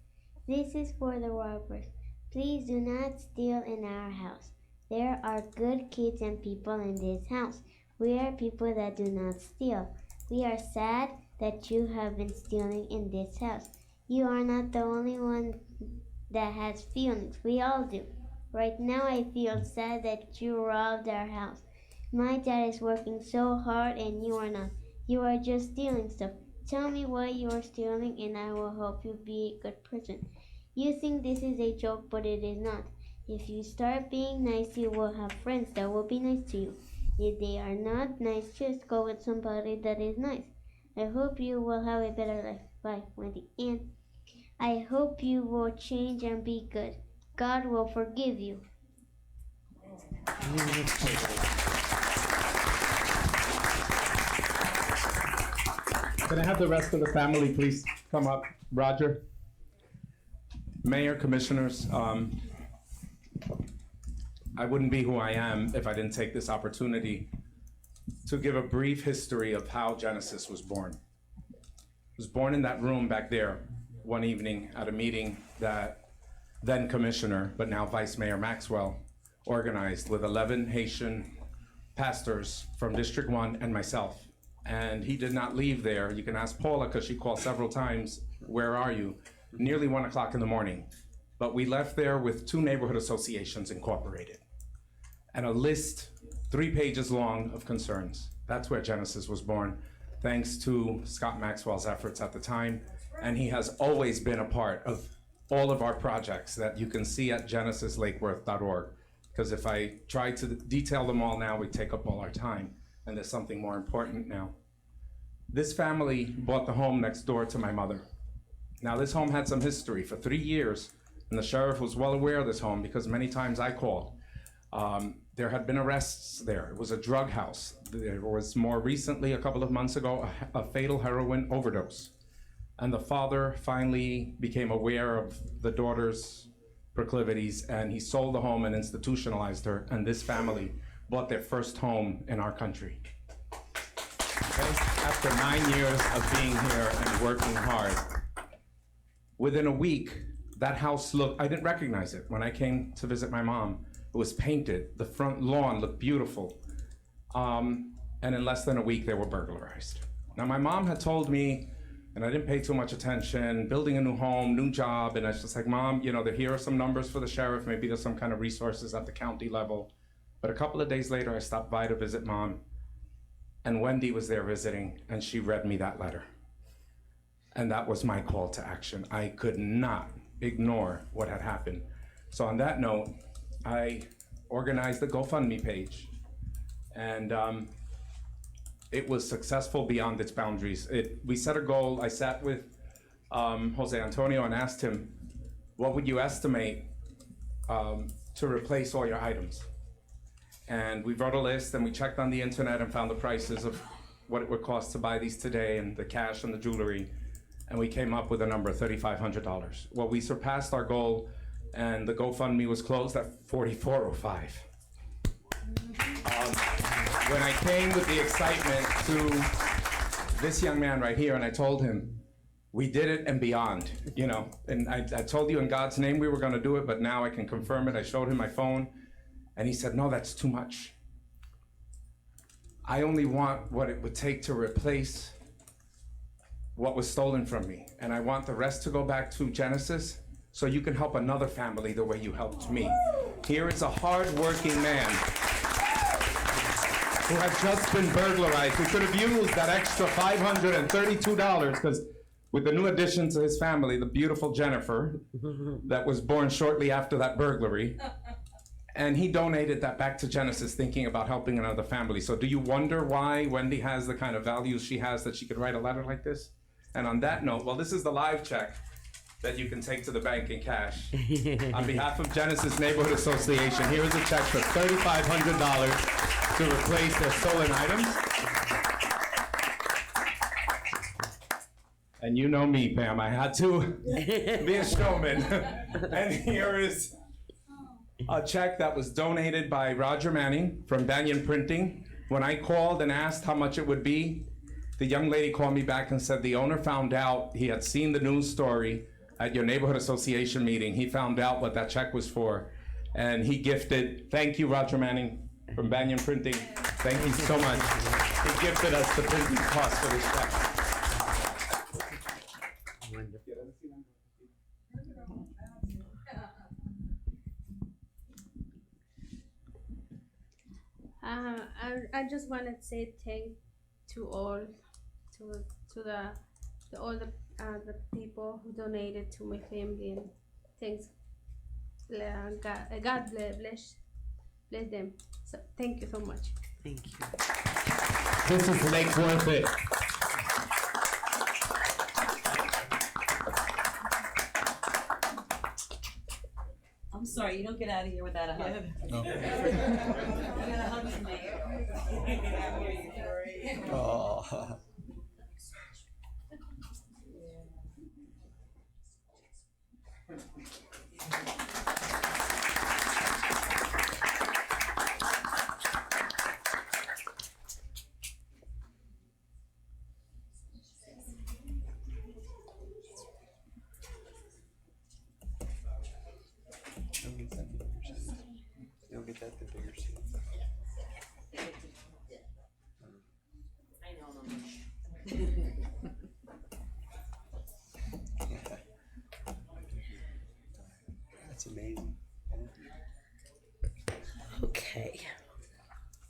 This is for the robbers. Please do not steal in our house. There are good kids and people in this house. We are people that do not steal. We are sad that you have been stealing in this house. You are not the only one that has feelings. We all do. Right now I feel sad that you robbed our house. My dad is working so hard and you are not. You are just stealing stuff. Tell me what you are stealing and I will help you be a good person. You think this is a joke, but it is not. If you start being nice, you will have friends that will be nice to you. If they are not nice, just go with somebody that is nice. I hope you will have a better life. Bye, Wendy. And I hope you will change and be good. God will forgive you. Can I have the rest of the family please come up? Roger? Mayor, commissioners, I wouldn't be who I am if I didn't take this opportunity to give a brief history of how Genesis was born. It was born in that room back there one evening at a meeting that then Commissioner, but now Vice Mayor Maxwell, organized with 11 Haitian pastors from District 1 and myself. And he did not leave there. You can ask Paula, because she called several times, where are you? Nearly 1 o'clock in the morning. But we left there with 2 neighborhood associations incorporated and a list 3 pages long of concerns. That's where Genesis was born, thanks to Scott Maxwell's efforts at the time. And he has always been a part of all of our projects that you can see at genesislakeworth.org. Because if I try to detail them all now, we take up all our time. And there's something more important now. This family bought the home next door to my mother. Now, this home had some history for 3 years, and the sheriff was well aware of this home because many times I called. There had been arrests there. It was a drug house. There was more recently, a couple of months ago, a fatal heroin overdose. And the father finally became aware of the daughter's proclivities, and he sold the home and institutionalized her, and this family bought their first home in our country. Okay? After 9 years of being here and working hard, within a week, that house looked, I didn't recognize it. When I came to visit my mom, it was painted. The front lawn looked beautiful. And in less than a week, they were burglarized. Now, my mom had told me, and I didn't pay too much attention, building a new home, new job, and I was just like, Mom, you know, here are some numbers for the sheriff. Maybe there's some kind of resources at the county level. But a couple of days later, I stopped by to visit Mom, and Wendy was there visiting, and she read me that letter. And that was my call to action. I could not ignore what had happened. So on that note, I organized the GoFundMe page, and it was successful beyond its boundaries. We set a goal. I sat with Jose Antonio and asked him, what would you estimate to replace all your items? And we wrote a list, and we checked on the internet and found the prices of what it would cost to buy these today, and the cash and the jewelry, and we came up with a number, $3,500. Well, we surpassed our goal, and the GoFundMe was closed at $4,405. When I came with the excitement to this young man right here, and I told him, we did it and beyond, you know, and I told you in God's name we were gonna do it, but now I can confirm it. I showed him my phone, and he said, no, that's too much. I only want what it would take to replace what was stolen from me. And I want the rest to go back to Genesis so you can help another family the way you helped me. Here is a hard-working man who has just been burglarized. We could have used that extra $532 because with the new addition to his family, the beautiful Jennifer that was born shortly after that burglary, and he donated that back to Genesis thinking about helping another family. So do you wonder why Wendy has the kind of values she has that she could write a letter like this? And on that note, well, this is the live check that you can take to the bank in cash. On behalf of Genesis Neighborhood Association, here is a check for $3,500 to replace their stolen items. And you know me, Pam, I had to be a showman. And here is a check that was donated by Roger Manning from Banyan Printing. When I called and asked how much it would be, the young lady called me back and said the owner found out, he had seen the news story at your neighborhood association meeting. He found out what that check was for, and he gifted, thank you, Roger Manning from Banyan Printing. Thank you so much. He gifted us the printing cost for this check. I just want to say thank to all, to all the people who donated to my family, and thanks. God bless them. So thank you so much. Thank you. This is Lake Worth It. I'm sorry, you don't get out of here without a hug. No. You gotta hug the mayor. Oh. You'll get that the bigger seat. That's amazing. Okay.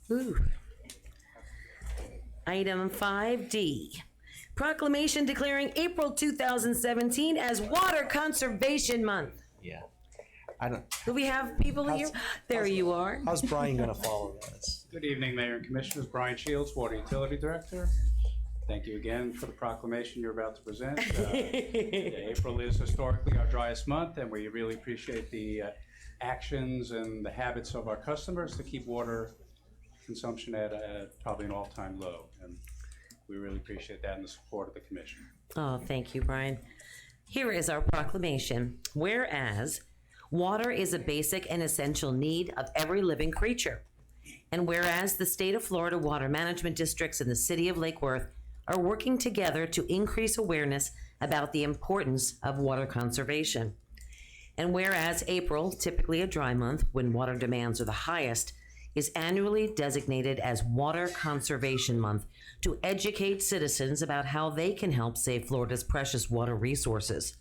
Ooh. Item 5D. Proclamation declaring April 2017 as Water Conservation Month. Yeah. I don't. Do we have people here? There you are. How's Brian gonna follow this? Good evening, Mayor and Commissioners. Brian Shields, Water Utility Director. Thank you again for the proclamation you're about to present. April is historically our driest month, and we really appreciate the actions and the habits of our customers to keep water consumption at probably an all-time low. And we really appreciate that and the support of the Commission. Oh, thank you, Brian. Here is our proclamation. Whereas water is a basic and essential need of every living creature. And whereas the state of Florida water management districts and the city of Lake Worth are working together to increase awareness about the importance of water conservation. And whereas April, typically a dry month when water demands are the highest, is annually designated as Water Conservation Month to educate citizens about how they can help save Florida's precious water resources.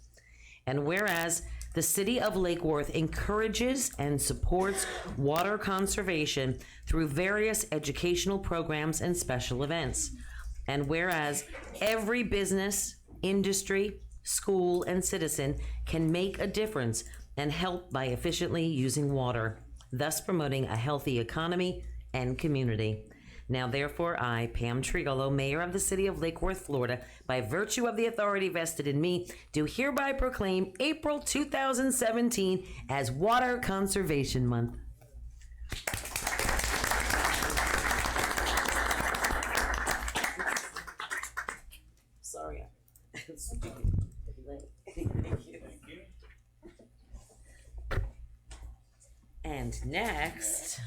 And whereas the city of Lake Worth encourages and supports water conservation through various educational programs and special events. And whereas every business, industry, school, and citizen can make a difference and help by efficiently using water, thus promoting a healthy economy and community. Now, therefore, I, Pam Triolo, Mayor of the City of Lake Worth, Florida, by virtue of the authority vested in me, do hereby proclaim April 2017 as Water Conservation Month. Sorry. And next,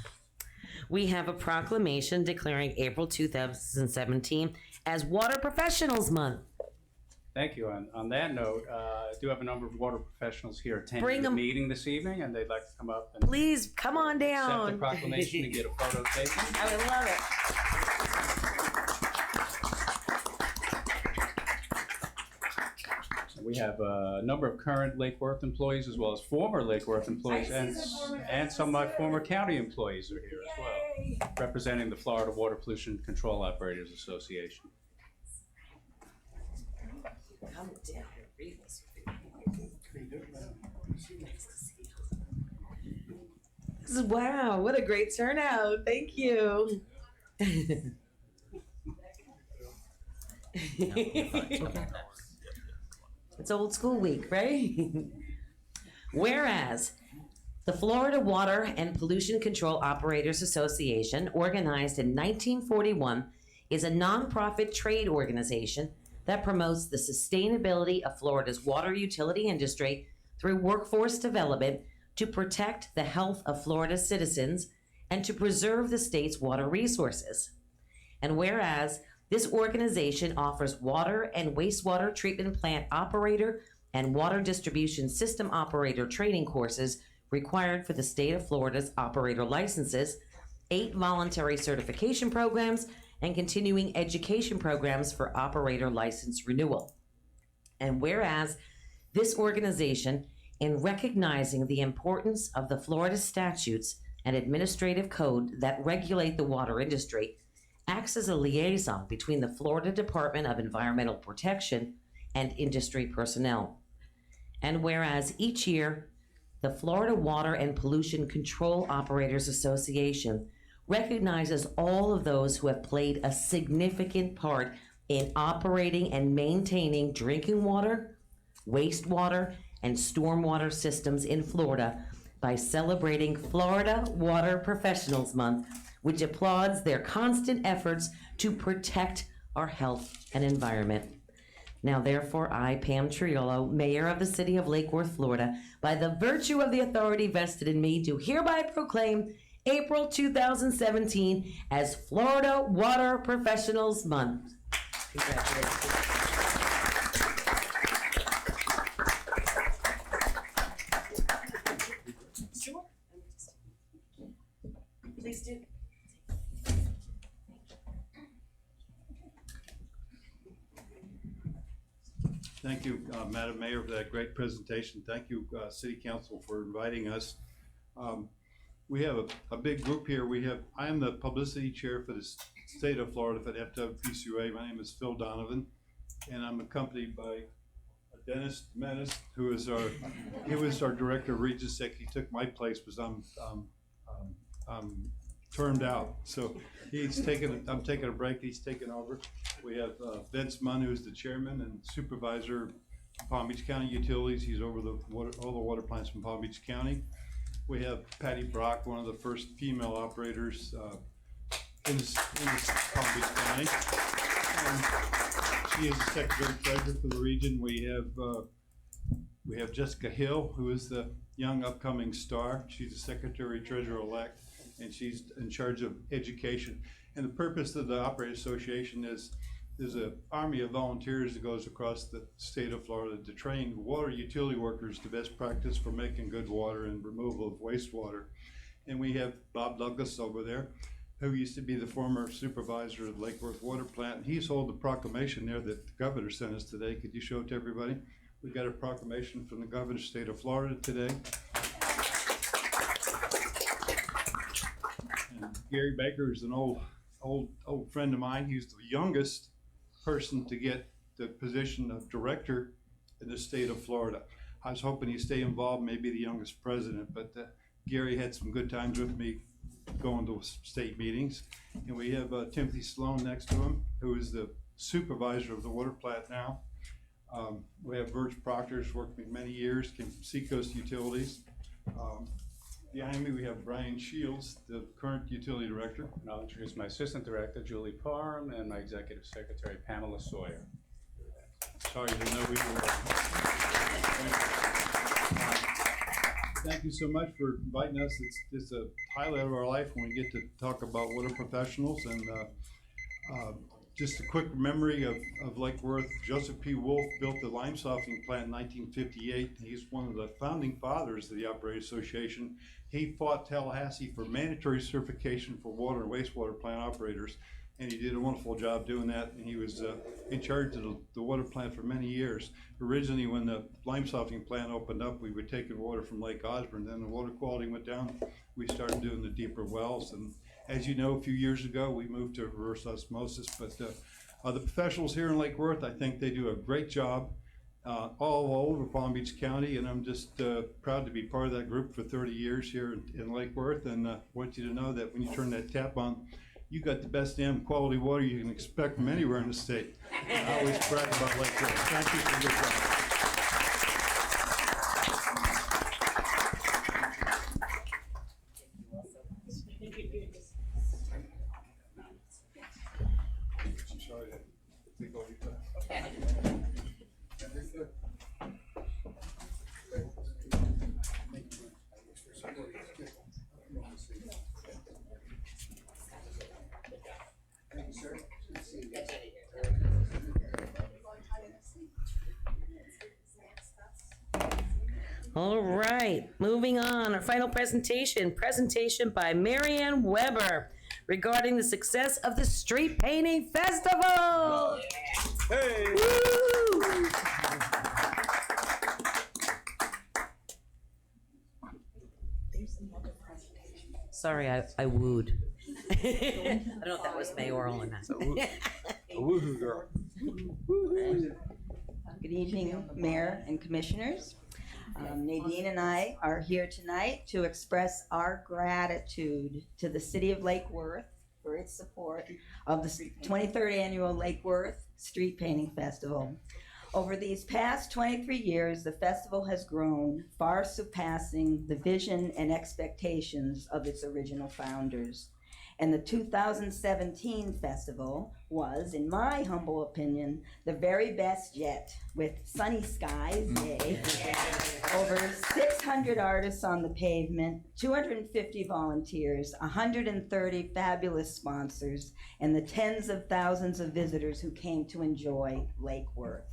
we have a proclamation declaring April 2017 as Water Professionals Month. Thank you. On that note, I do have a number of water professionals here Bring attending the 'em. meeting this evening, and they'd like to come up and Please come on accept down. the proclamation and get a photo taken. I would love it. We have a number of current Lake Worth employees as well as former Lake Worth employees, and some of my former county employees are here as well, representing the Florida Water Pollution Control Operators Association. Come down and read this. Wow, what a great turnout. Thank you. It's old school week, right? Whereas the Florida Water and Pollution Control Operators Association, organized in 1941, is a nonprofit trade organization that promotes the sustainability of Florida's water utility industry through workforce development to protect the health of Florida's citizens and to preserve the state's water resources. And whereas this organization offers water and wastewater treatment plant operator and water distribution system operator training courses required for the state of Florida's operator licenses, 8 voluntary certification programs, and continuing education programs for operator license renewal. And whereas This organization, in recognizing the importance of the Florida statutes and administrative code that regulate the water industry, acts as a liaison between the Florida Department of Environmental Protection and industry personnel. And whereas each year, the Florida Water and Pollution Control Operators Association recognizes all of those who have played a significant part in operating and maintaining drinking water, wastewater, and stormwater systems in Florida by celebrating Florida Water Professionals Month, which applauds their constant efforts to protect our health and environment. Now, therefore, I, Pam Triolo, Mayor of the City of Lake Worth, Florida, by the virtue of the authority vested in me, do hereby proclaim April 2017 as Florida Water Professionals Month. Congratulations. Sure. Please do. Thank you, Madam Mayor, for that great presentation. Thank you, City Council, for inviting us. We have a big group here. I am the publicity chair for the state of Florida for the FWPCUA. My name is Phil Donovan, and I'm accompanied by Dennis Menace, who is our director of RegionSec. He took my place because I'm termed out. So I'm taking a break. He's taking over. We have Vince Munn, who's the chairman and supervisor of Palm Beach County Utilities. He's over all the water plants from Palm Beach County. We have Patty Brock, one of the first female operators in Palm Beach County. And she is the secretary treasurer for the region. We have Jessica Hill, who is the young upcoming star. She's the secretary treasurer elect, and she's in charge of education. And the purpose of the Operator Association is there's an army of volunteers that goes across the state of Florida to train water utility workers to best practice for making good water and removal of wastewater. And we have Bob Douglas over there, who used to be the former supervisor of Lake Worth Water Plant. He's holding the proclamation there that the governor sent us today. Could you show it to everybody? We got a proclamation from the governor of the state of Florida today. And Gary Baker is an old friend of mine. He's the youngest person to get the position of director in the state of Florida. I was hoping he'd stay involved, maybe the youngest president, but Gary had some good times with me going to state meetings. And we have Timothy Sloan next to him, who is the supervisor of the water plant now. We have Virg Proctor, who's worked with me many years, came from Seacoast Utilities. Behind me, we have Brian Shields, the current utility director. And I'll introduce my assistant director, Julie Parham, and my executive secretary, Pamela Sawyer. Sorry, I didn't know we were. Thank you so much for inviting us. It's a highlight of our life when we get to talk about water professionals. And just a quick memory of Lake Worth. Joseph P. Wolf built the lime softening plant in 1958. He's one of the founding fathers of the Operator Association. He fought Tallahassee for mandatory certification for water and wastewater plant operators, and he did a wonderful job doing that. And he was in charge of the water plant for many years. Originally, when the lime softening plant opened up, we were taking water from Lake Osborne. Then the water quality went down. We started doing the deeper wells, and as you know, a few years ago, we moved to reverse osmosis. But the professionals here in Lake Worth, I think they do a great job all over Palm Beach County, and I'm just proud to be part of that group for 30 years here in Lake Worth. And I want you to know that when you turn that tap on, you got the best damn quality water you can expect from anywhere in the state. I always brag about Lake Worth. Thank you for your time. All right, moving on. Our final presentation by Marianne Weber regarding the success of the Street Painting Festival. Hey! Woo! Sorry, I wooed. I don't know if that was mayoral or not. A woohoo girl. Good evening, Mayor and Commissioners. Nadine and I are here tonight to express our gratitude to the City of Lake Worth for its support of the 23rd Annual Lake Worth Street Painting Festival. Over these past 23 years, the festival has grown, far surpassing the vision and expectations of its original founders. And the 2017 festival was, in my humble opinion, the very best yet, with sunny skies, yay, over 600 artists on the pavement, 250 volunteers, 130 fabulous sponsors, and the tens of thousands of visitors who came to enjoy Lake Worth.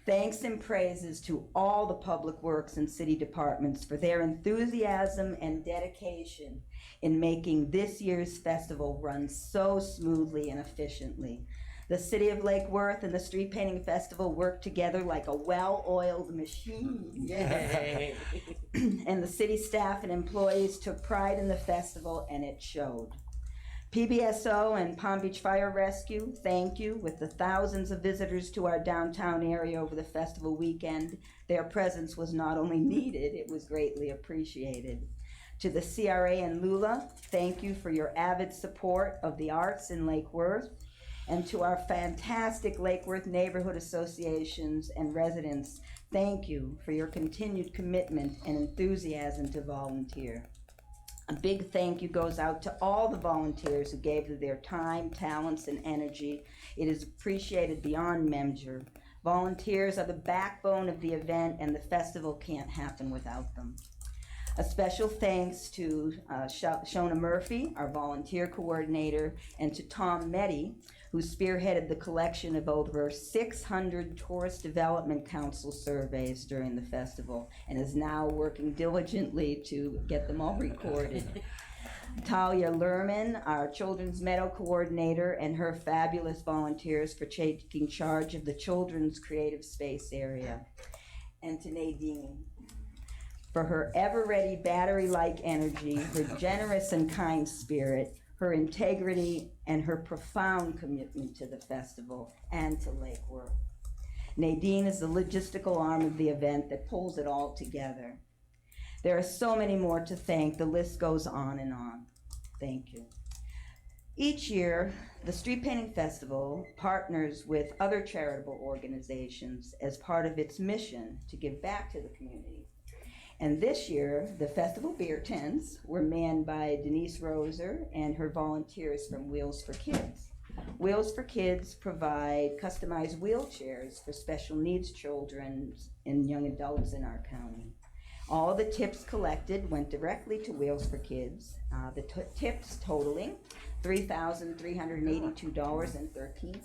Thanks and praises to all the public works and city departments for their enthusiasm and dedication in making this year's festival run so smoothly and efficiently. The City of Lake Worth and the Street Painting Festival work together like a well-oiled machine. Yay. And the city staff and employees took pride in the festival, and it showed. PBSO and Palm Beach Fire Rescue, thank you. With the thousands of visitors to our downtown area over the festival weekend, their presence was not only needed, it was greatly appreciated. To the CRA and Lula, thank you for your avid support of the arts in Lake Worth. And to our fantastic Lake Worth neighborhood associations and residents, thank you for your continued commitment and enthusiasm to volunteer. A big thank you goes out to all the volunteers who gave of their time, talents, and energy. It is appreciated beyond measure. Volunteers are the backbone of the event, and the festival can't happen without them. A special thanks to Shona Murphy, our volunteer coordinator, and to Tom Meddy, who spearheaded the collection of over 600 Tourist Development Council surveys during the festival and is now working diligently to get them all recorded. Talia Lerman, our Children's Meadow coordinator, and her fabulous volunteers for taking charge of the children's creative space area. And to Nadine, for her ever-ready battery-like energy, her generous and kind spirit, her integrity, and her profound commitment to the festival and to Lake Worth. Nadine is the logistical arm of the event that pulls it all together. There are so many more to thank. The list goes on and on. Thank you. Each year, the Street Painting Festival partners with other charitable organizations as part of its mission to give back to the community. And this year, the festival beer tents were manned by Denise Roser and her volunteers from Wheels for Kids. Wheels for Kids provide customized wheelchairs for special needs children and young adults in our county. All the tips collected went directly to Wheels for Kids, the tips totaling $3,382.13.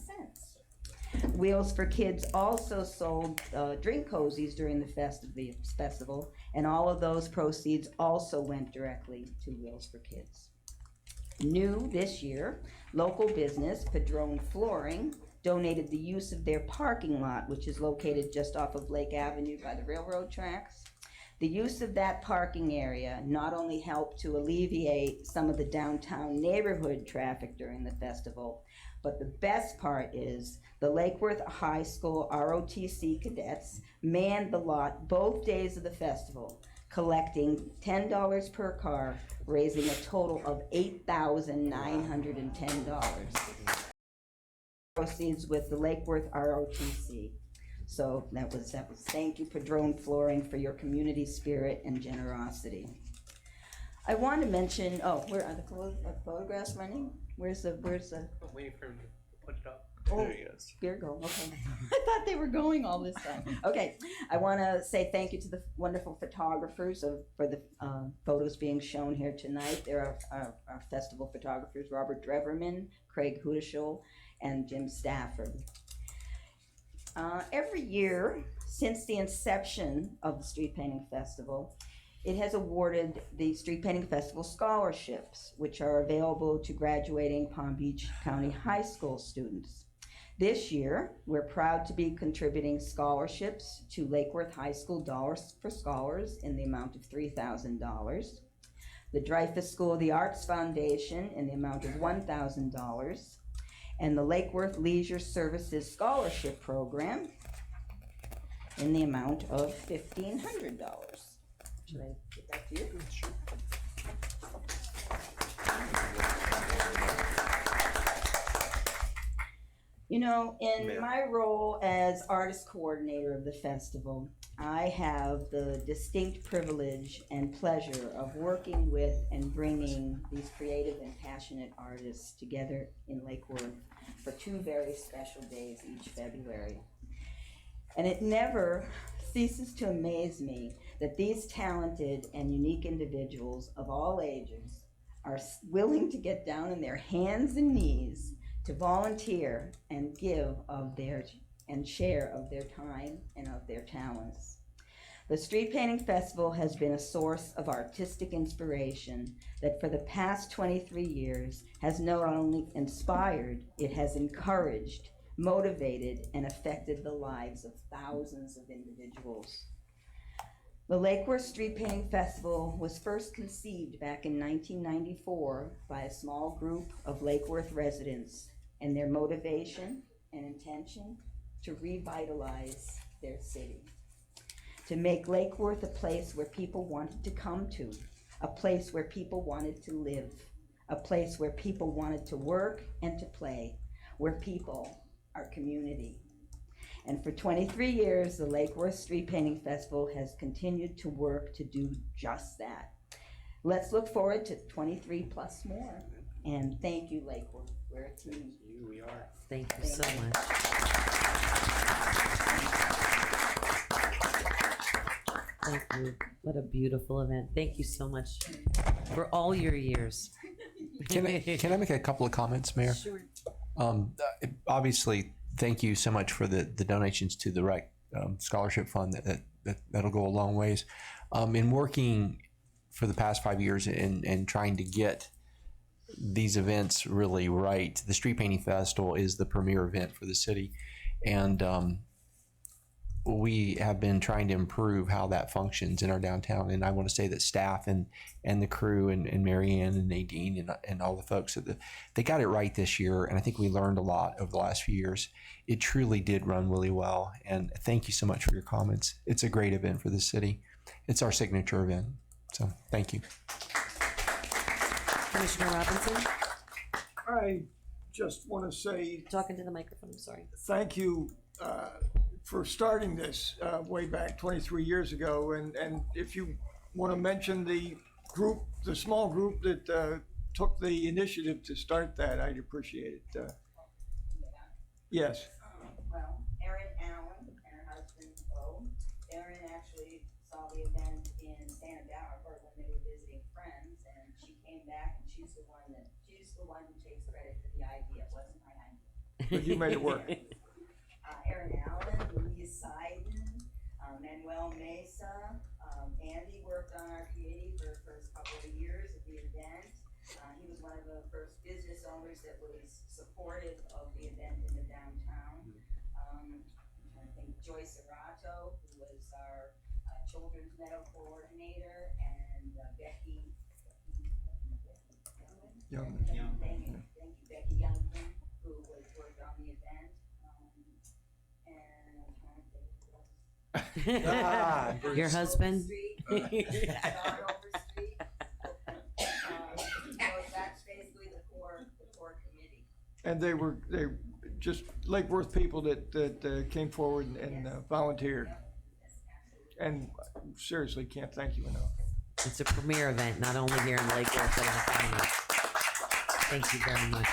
Wheels for Kids also sold drink cozies during the festival, and all of those proceeds also went directly to Wheels for Kids. New this year, local business Padrone Flooring donated the use of their parking lot, which is located just off of Lake Avenue by the railroad tracks. The use of that parking area not only helped to alleviate some of the downtown neighborhood traffic during the festival, but the best part is the Lake Worth High School ROTC cadets manned the lot both days of the festival, collecting $10 per car, raising a total of $8,910. Proceeds with the Lake Worth ROTC. So that was thank you, Padrone Flooring, for your community spirit and generosity. I want to mention, where are the photographs running? Where's the? I'm waiting for him to put it up. Oh, There he is. Here we go. Okay. I thought they were going all this time. Okay. I want to say thank you to the wonderful photographers for the photos being shown here tonight. There are our festival photographers, Robert Dreverman, Craig Hudashul, and Jim Stafford. Every year since the inception of the Street Painting Festival, it has awarded the Street Painting Festival scholarships, which are available to graduating Palm Beach County High School students. This year, we're proud to be contributing scholarships to Lake Worth High School Dollars for Scholars in the amount of $3,000. the Dreyfus School of the Arts Foundation in the amount of $1,000, and the Lake Worth Leisure Services Scholarship Program in the amount of $1,500. Should I get that to you? Sure. You know, in my role as artist coordinator of the festival, I have the distinct privilege and pleasure of working with and bringing these creative and passionate artists together in Lake Worth for 2 very special days each February. And it never ceases to amaze me that these talented and unique individuals of all ages are willing to get down on their hands and knees to volunteer and give of their and share of their time and of their talents. The Street Painting Festival has been a source of artistic inspiration that for the past 23 years has not only inspired, it has encouraged, motivated, and affected the lives of thousands of individuals. The Lake Worth Street Painting Festival was first conceived back in 1994 by a small group of Lake Worth residents and their motivation and intention to revitalize their city, to make Lake Worth a place where people wanted to come to, a place where people wanted to live, a place where people wanted to work and to play, where people are community. And for 23 years, the Lake Worth Street Painting Festival has continued to work to do just that. Let's look forward to 23 plus more. And thank you, Lake Worth. We're a team. We are. Thank you so much. Thank you. What a beautiful event. Thank you so much for all your years. Can I make a couple of comments, Mayor? Sure. Obviously, thank you so much for the donations to the REC Scholarship Fund. That'll go a long ways. In working for the past 5 years and trying to get these events really right, the Street Painting Festival is the premier event for the city, and we have been trying to improve how that functions in our downtown. And I want to say that staff and the crew and Marianne and Nadine and all the folks they got it right this year. And I think we learned a lot over the last few years. It truly did run really well. And thank you so much for your comments. It's a great event for the city. It's our signature event. So thank you. Commissioner Robinson? I just want to say Talking to the microphone, I'm sorry. thank you for starting this way back 23 years ago. And if you want to mention the group, the small group that took the initiative to start that, I'd appreciate it. Yes. Well, Erin Allen and her husband, Bo. Erin actually saw the event in Santa Barbara when they were visiting friends, and she came back, and she's the one who takes credit for the idea. It wasn't my idea. But you made it work. Erin Allen, Louise Seiden, Manuel Mesa, Andy worked on our committee for the first couple of years of the event. He was one of the first business owners that was supportive of the event in the downtown. I think Joyce Arato, who was our children's meadow coordinator, and Becky Youngman. Thank you, Becky Youngman, who was worked on the event. And I'm trying to think of who else. Your husband? That's basically the core committee. And they just Lake Worth people that came forward and volunteered. And seriously, can't thank you enough. It's a premier event, not only here in Lake Worth, but in the county. Thank you very much.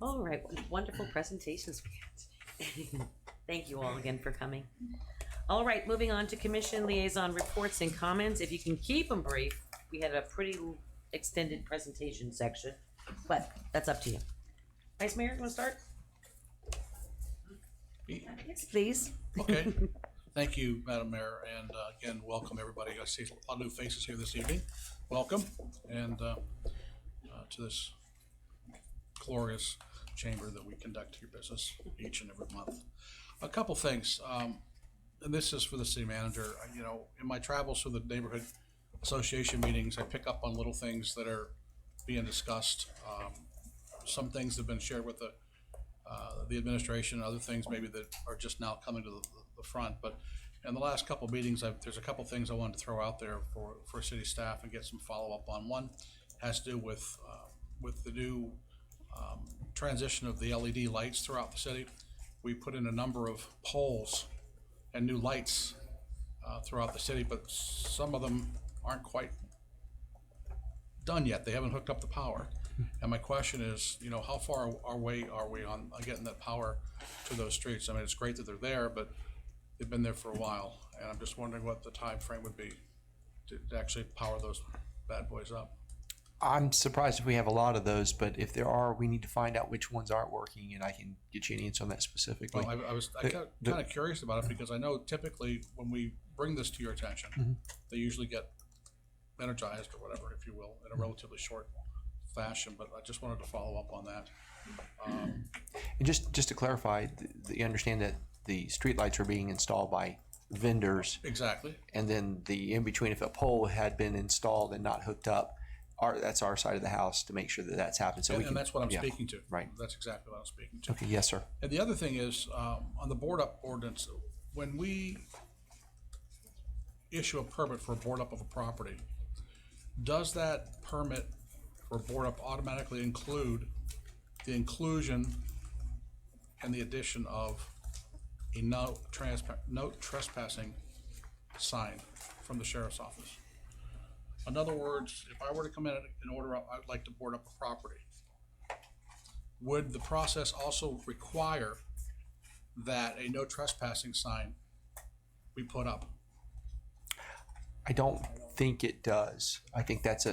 All right, wonderful presentations we had today. Thank you all again for coming. All right, moving on to commission liaison reports and comments. If you can keep them brief, we had a pretty extended presentation section, but that's up to you. Vice Mayor, you want to start? Yes, please. Okay. Thank you, Madam Mayor, and again, welcome everybody. I see a lot of new faces here this evening. Welcome, and to this glorious chamber that we conduct your business each and every month. A couple things, and this is for the city manager. You know, in my travels through the neighborhood, association meetings, I pick up on little things that are being discussed. Some things have been shared with the administration, other things maybe that are just now coming to the front. But in the last couple of meetings, there's a couple things I wanted to throw out there for city staff and get some follow-up on. One has to do with the new transition of the LED lights throughout the city. We put in a number of poles and new lights throughout the city, but some of them aren't quite done yet. They haven't hooked up the power. And my question is, how far away are we on getting that power to those streets? I mean, it's great that they're there, but they've been there for a while, and I'm just wondering what the time frame would be to actually power those bad boys up. I'm surprised if we have a lot of those, but if there are, we need to find out which ones aren't working, and I can get you an answer on that specifically. Well, I was kind of curious about it because I know typically when we bring this to your attention, they usually get energized or whatever, if you will, in a relatively short fashion, but I just wanted to follow up on that. And just to clarify, you understand that the streetlights are being installed by vendors. Exactly. And then the in-between, if a pole had been installed and not hooked up, that's our side of the house to make sure that that's happened. So and that's what I'm speaking to. Right. That's exactly what I'm speaking to. Okay, yes, sir. And the other thing is, on the board up ordinance, when we issue a permit for a board up of a property, does that permit for board up automatically include the inclusion and the addition of a no trespassing sign from the sheriff's office? In other words, if I were to come in and order up, I'd like to board up a property, would the process also require that a no trespassing sign be put up? I don't think it does. I think that's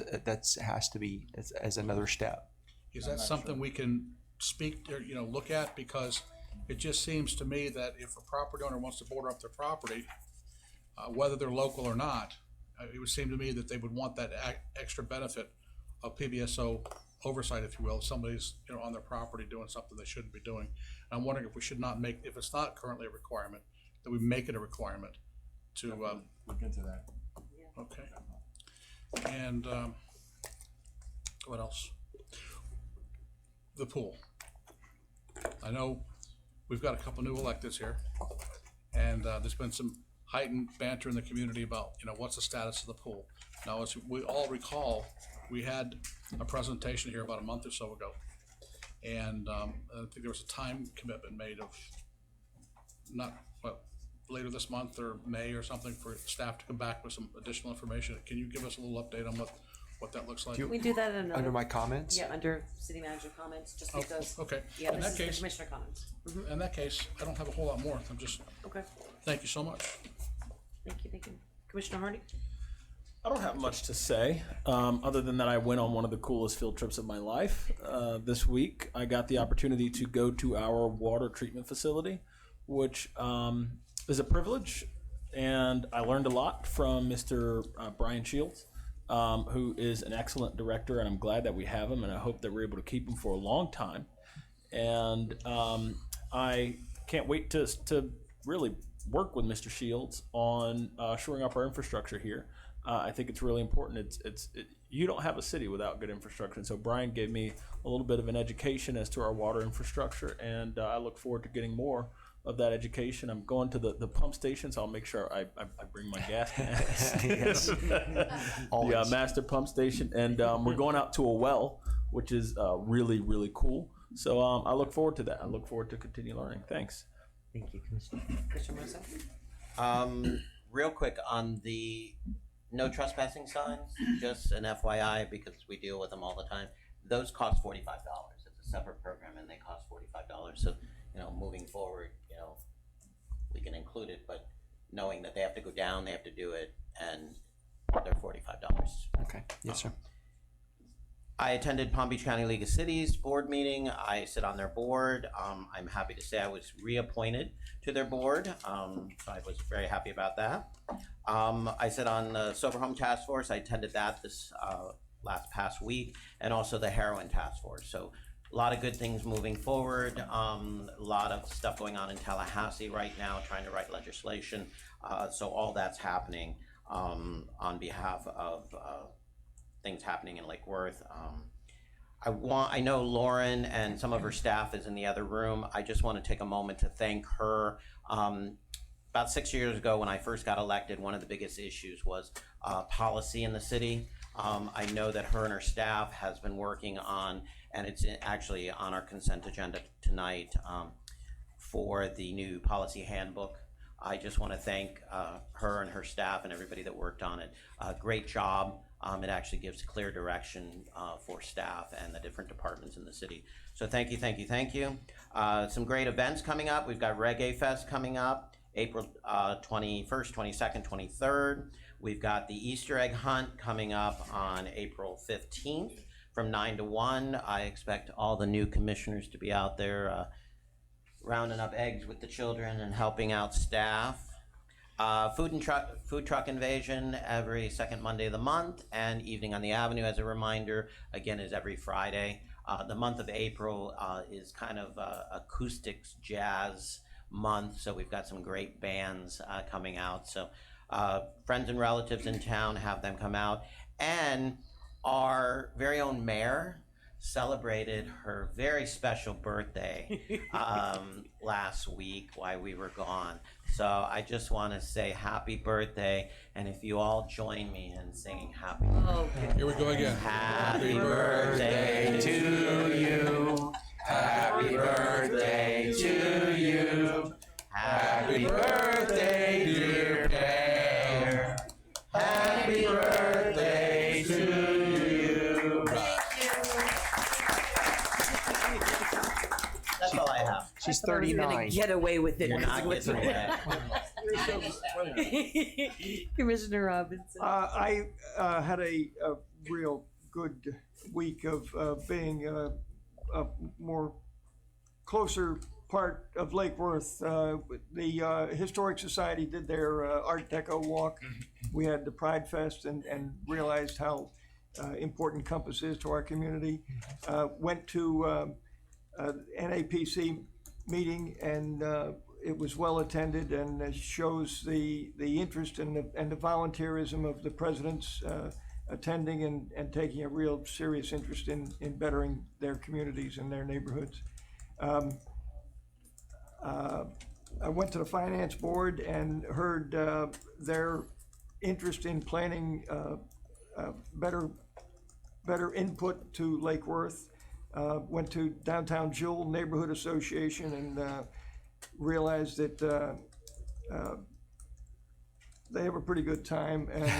has to be as another step. Is that something we can speak or look at? Because it just seems to me that if a property owner wants to border up their property, whether they're local or not, it would seem to me that they would want that extra benefit of PBSO oversight, if you will. If somebody's on their property doing something they shouldn't be doing. And I'm wondering if we should not make, if it's not currently a requirement, that we make it a requirement to look into that. Okay. And what else? The pool. I know we've got a couple new electeds here, and there's been some heightened banter in the community about what's the status of the pool. Now, as we all recall, we had a presentation here about a month or so ago, and I think there was a time commitment made of later this month or May or something for staff to come back with some additional information. Can you give us a little update on what that looks like? We do that in under my comments? Yeah, under city manager comments, just because. Okay. Yeah, In this that is the case, commissioner comments. in that case, I don't have a whole lot more. I'm just. Okay. Thank you so much. Thank you. Commissioner Hardy? I don't have much to say, other than that I went on one of the coolest field trips of my life. This week, I got the opportunity to go to our water treatment facility, which is a privilege, and I learned a lot from Mr. Brian Shields, who is an excellent director, and I'm glad that we have him, and I hope that we're able to keep him for a long time. And I can't wait to really work with Mr. Shields on shoring up our infrastructure here. I think it's really important. You don't have a city without good infrastructure, and so Brian gave me a little bit of an education as to our water infrastructure, and I look forward to getting more of that education. I'm going to the pump stations. I'll make sure I bring my gas mask. Yes. Yeah, master pump station, and we're going out to a well, which is really, really cool. So I look forward to that. I look forward to continue learning. Thanks. Thank you, Commissioner. Commissioner Mercer? Real quick on the no trespassing signs, just an FYI, because we deal with them all the time. Those cost $45. It's a separate program and they cost $45. So, moving forward, we can include it, but knowing that they have to go down, they have to do it, and they're $45. Okay. Yes, sir. I attended Palm Beach County League of Cities board meeting. I sit on their board. I'm happy to say I was reappointed to their board. So I was very happy about that. I sit on the Sober Home Task Force. I attended that this past week, and also the Heroin Task Force. So a lot of good things moving forward. A lot of stuff going on in Tallahassee right now, trying to write legislation. So all that's happening. on behalf of things happening in Lake Worth. I know Lauren and some of her staff is in the other room. I just want to take a moment to thank her. About 6 years ago, when I first got elected, one of the biggest issues was policy in the city. I know that her and her staff has been working on, and it's actually on our consent agenda tonight, for the new policy handbook. I just want to thank her and her staff and everybody that worked on it. Great job. It actually gives clear direction for staff and the different departments in the city. So thank you, thank you, thank you. Some great events coming up. We've got Reggae Fest coming up, April 21st, 22nd, 23rd. We've got the Easter egg hunt coming up on April 15th from 9 to 1. I expect all the new commissioners to be out there rounding up eggs with the children and helping out staff. Food truck invasion every second Monday of the month, and Evening on the Avenue, as a reminder, again, is every Friday. The month of April is kind of acoustics jazz month, so we've got some great bands coming out. So friends and relatives in town, have them come out. And our very own mayor celebrated her very special birthday last week while we were gone. So I just want to say happy birthday, and if you all join me in singing happy birthday. Here we go again. Happy birthday to you. Happy birthday to you. Happy birthday, dear Mayor. Happy birthday to you. That's all I have. She's 39. Get away with it. You're not getting away. Commissioner Robinson. I had a real good week of being a more closer part of Lake Worth. The Historic Society did their Art Deco walk. We had the Pride Fest and realized how important Compass is to our community. Went to NAPC meeting, and it was well attended, and shows the interest and the volunteerism of the presidents attending and taking a real serious interest in bettering their communities and their neighborhoods. I went to the finance board and heard their interest in planning better input to Lake Worth. Went to Downtown Jewel Neighborhood Association and realized that they have a pretty good time, and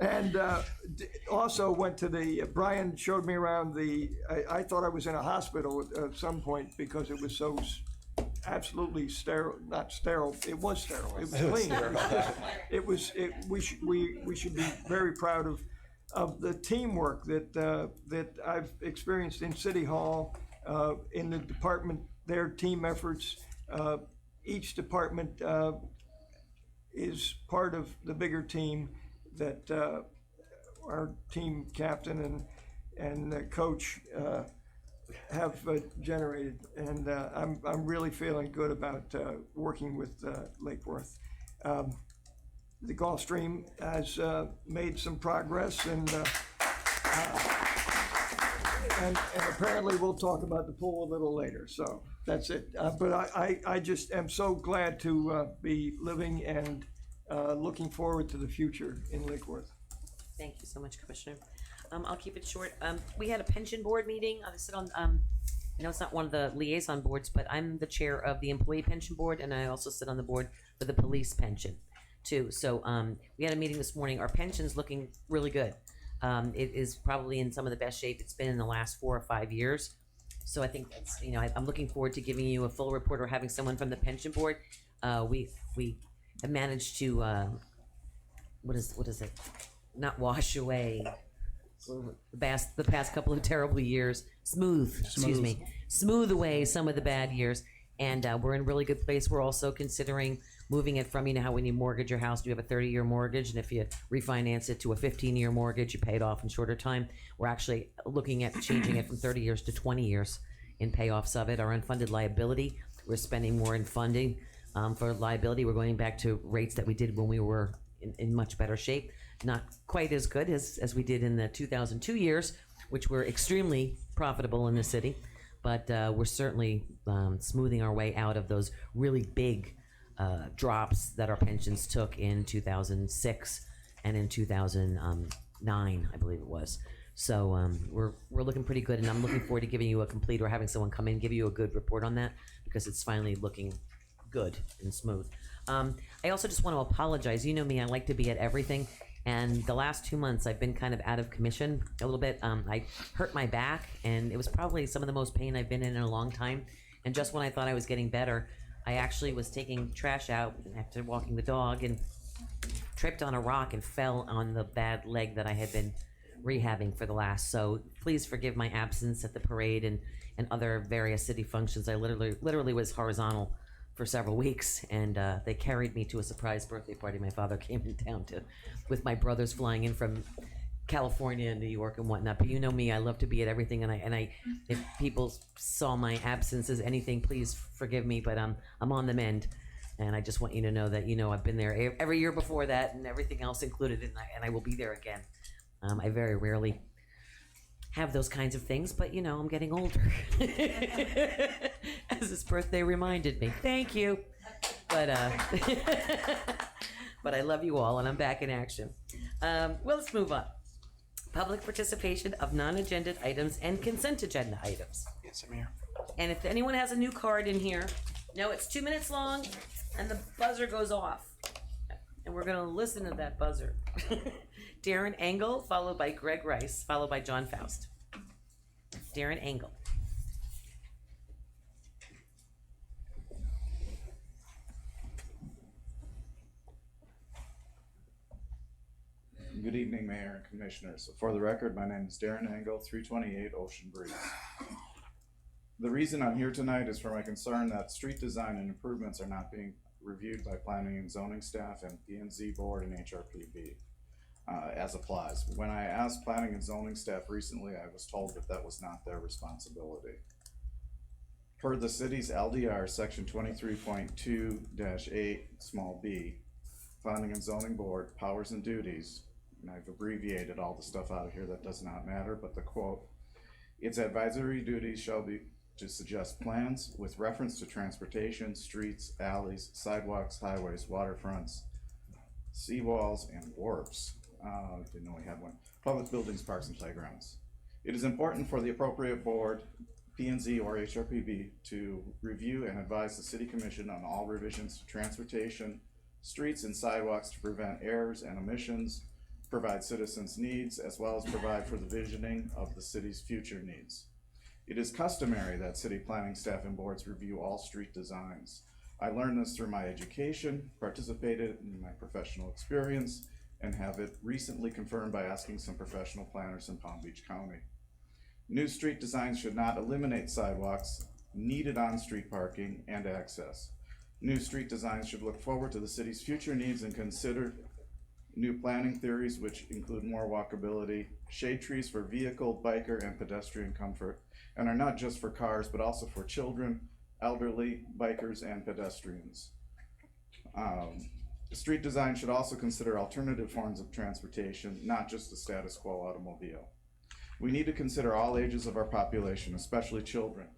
and also went to the, Brian showed me around I thought I was in a hospital at some point because it was so absolutely sterile, not sterile, it was sterile, it was clean. We should be very proud of the teamwork that I've experienced in City Hall, in the department, their team efforts. Each department is part of the bigger team that our team captain and coach have generated, and I'm really feeling good about working with Lake Worth. The Gulfstream has made some progress, and apparently we'll talk about the pool a little later. So that's it. But I just am so glad to be living and looking forward to the future in Lake Worth. Thank you so much, Commissioner. I'll keep it short. We had a pension board meeting. I sit on, I know it's not one of the liaison boards, but I'm the chair of the employee pension board, and I also sit on the board for the police pension too. So we had a meeting this morning. Our pension's looking really good. It is probably in some of the best shape it's been in the last 4 or 5 years. So I think that's, I'm looking forward to giving you a full report or having someone from the pension board. We have managed to, what is it? Not wash away the past couple of terrible years, smooth away some of the bad years, and we're in a really good place. We're also considering moving it from, how when you mortgage your house, you have a 30-year mortgage, and if you refinance it to a 15-year mortgage, you pay it off in shorter time. We're actually looking at changing it from 30 years to 20 years in payoffs of it. Our unfunded liability, We're spending more in funding for liability. We're going back to rates that we did when we were in much better shape. Not quite as good as we did in the 2002 years, which were extremely profitable in the city. But we're certainly smoothing our way out of those really big drops that our pensions took in 2006 and in 2009, I believe it was. So we're looking pretty good, and I'm looking forward to giving you a complete, or having someone come in and give you a good report on that, because it's finally looking good and smooth. I also just want to apologize. You know me, I like to be at everything. And the last 2 months, I've been kind of out of commission a little bit. I hurt my back, and it was probably some of the most pain I've been in a long time. And just when I thought I was getting better, I actually was taking trash out after walking the dog and tripped on a rock and fell on the bad leg that I had been rehabbing for the last. So please forgive my absence at the parade and other various city functions. I literally was horizontal for several weeks, and they carried me to a surprise birthday party my father came in town to, with my brothers flying in from California and New York and whatnot. But you know me, I love to be at everything, and I if people saw my absence as anything, please forgive me, but I'm on the mend. And I just want you to know that, you know, I've been there every year before that, and everything else included, and I will be there again. I very rarely have those kinds of things, but you know, I'm getting older. As this birthday reminded me. Thank you. But but I love you all, and I'm back in action. Well, let's move on. Public participation of non-agenda items and consent agenda items. Yes, Mayor. And if anyone has a new card in here, no, it's 2 minutes long, and the buzzer goes off. And we're gonna listen to that buzzer. Darren Engel, followed by Greg Rice, followed by John Faust. Darren Engel. Good evening, Mayor and Commissioners. For the record, my name is Darren Engel, 328 Ocean Breeze. The reason I'm here tonight is for my concern that street design and improvements are not being reviewed by planning and zoning staff and P&Z board and HRPB as applies. When I asked planning and zoning staff recently, I was told that that was not their responsibility. Per the city's LDR section 23.2-8 small b, planning and zoning board powers and duties, and I've abbreviated all the stuff out of here that does not matter, but the quote, its advisory duties shall be to suggest plans with reference to transportation, streets, alleys, sidewalks, highways, waterfronts, seawalls, and wharfs. Didn't know we had one. Public buildings, parks, and playgrounds. It is important for the appropriate board, P&Z or HRPB, to review and advise the City Commission on all revisions to transportation, streets, and sidewalks to prevent errors and omissions, provide citizens' needs, as well as provide for the visioning of the city's future needs. It is customary that city planning staff and boards review all street designs. I learned this through my education, participated in my professional experience, and have it recently confirmed by asking some professional planners in Palm Beach County. New street designs should not eliminate sidewalks, needed on-street parking, and access. New street designs should look forward to the city's future needs and consider new planning theories, which include more walkability, shade trees for vehicle, biker, and pedestrian comfort, and are not just for cars, but also for children, elderly, bikers, and pedestrians. Street design should also consider alternative forms of transportation, not just the status quo automobile. We need to consider all ages of our population, especially children.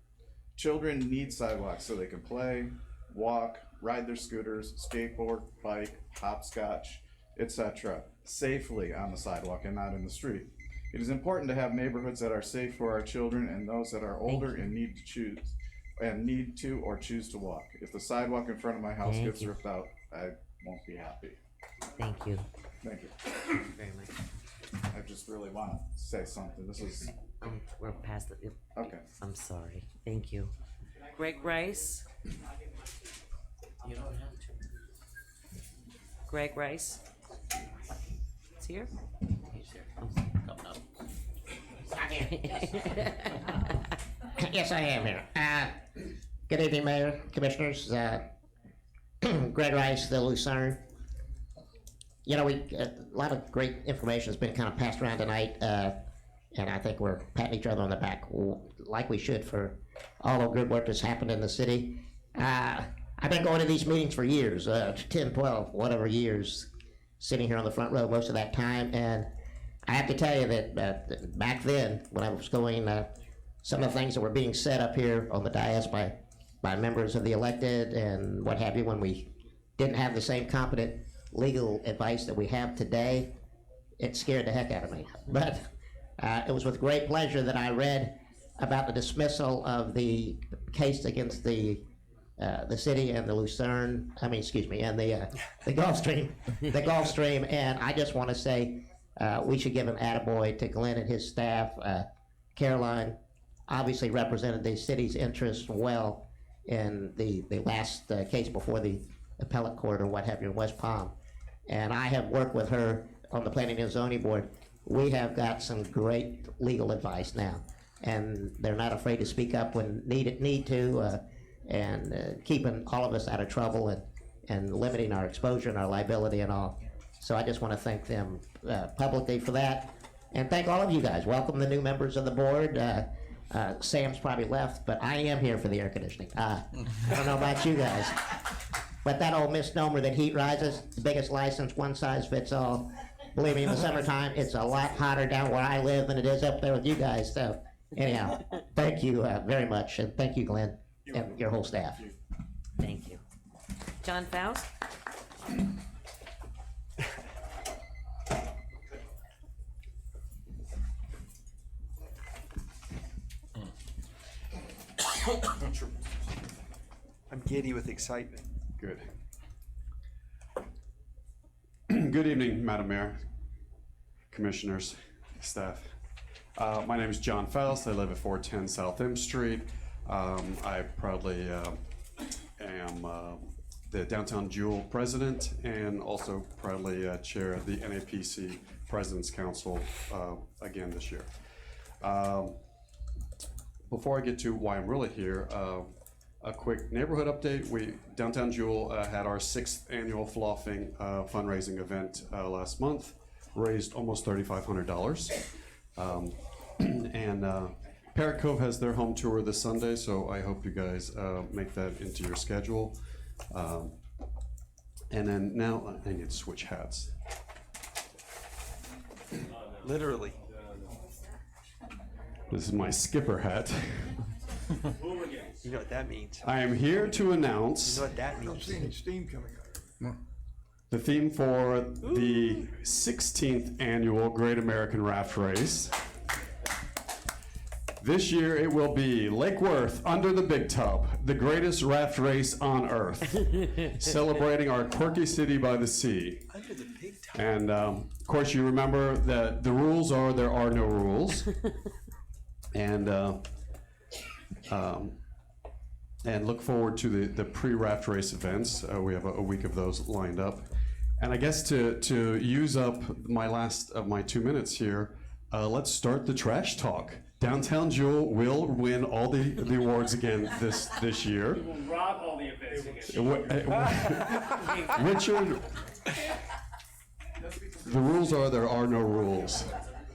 Children need sidewalks so they can play, walk, ride their scooters, skateboard, bike, hopscotch, etc., safely on the sidewalk and not in the street. It is important to have neighborhoods that are safe for our children and those that are older and need to or choose to walk. If the sidewalk in front of my house gets ripped out, I won't be happy. Thank you. Thank you. Very much. I just really want to say something. This is... we're past it. Okay. I'm sorry. Thank you. Greg Rice. You don't have to. Greg Rice. It's here? He's here. Coming up. Yes, I am here. Good evening, Mayor, Commissioners. Greg Rice, the Lucerne. You know, a lot of great information has been kind of passed around tonight, and I think we're patting each other on the back like we should for all the good work that's happened in the city. I've been going to these meetings for years, 10, 12, whatever years, sitting here on the front row most of that time. And I have to tell you that back then, when I was going, some of the things that were being said up here on the dais by members of the elected and what have you, when we didn't have the same competent legal advice that we have today, it scared the heck out of me. But it was with great pleasure that I read about the dismissal of the case against the city and the Lucerne, and the Gulfstream, and I just want to say we should give an attaboy to Glenn and his staff. Caroline obviously represented the city's interests well in the last case before the appellate court or what have you in West Palm, and I have worked with her on the Planning and Zoning Board. We have got some great legal advice now, and they're not afraid to speak up when need to. And keeping all of us out of trouble and limiting our exposure and our liability and all. So I just want to thank them publicly for that. And thank all of you guys. Welcome the new members of the board. Sam's probably left, but I am here for the air conditioning. I don't know about you guys. But that old misnomer that heat rises, the biggest license, one size fits all. Believe me, in the summertime, it's a lot hotter down where I live than it is up there with you guys. So anyhow, thank you very much. And thank you, Glenn. And your whole staff. Thank you. John Faust? I'm giddy with excitement. Good. Good evening, Madam Mayor, commissioners, staff. My name is John Faust. I live at 410 South M Street. I proudly am the Downtown Jewel president and also proudly chair the NAPC President's Council again this year. Before I get to why I'm really here, a quick neighborhood update. Downtown Jewel had our 6th annual Floffing fundraising event last month, raised almost $3,500. And Parrot Cove has their home tour this Sunday, so I hope you guys make that into your schedule. And then now I need to switch hats. Literally. This is my skipper hat. You know what that means. I am here to announce You know what that I don't means. see any steam coming out. the theme for the 16th annual Great American Raft Race. This year it will be Lake Worth Under the Big Tub, the greatest raft race on earth, celebrating our quirky city by the sea. Under the big tub. And of course, you remember that the rules are there are no rules. And look forward to the pre-raft race events. We have a week of those lined up. And I guess to use up my last of my 2 minutes here, let's start the trash talk. Downtown Jewel will win all the awards again this year. We will rob all the events again. Richard, the rules are there are no rules.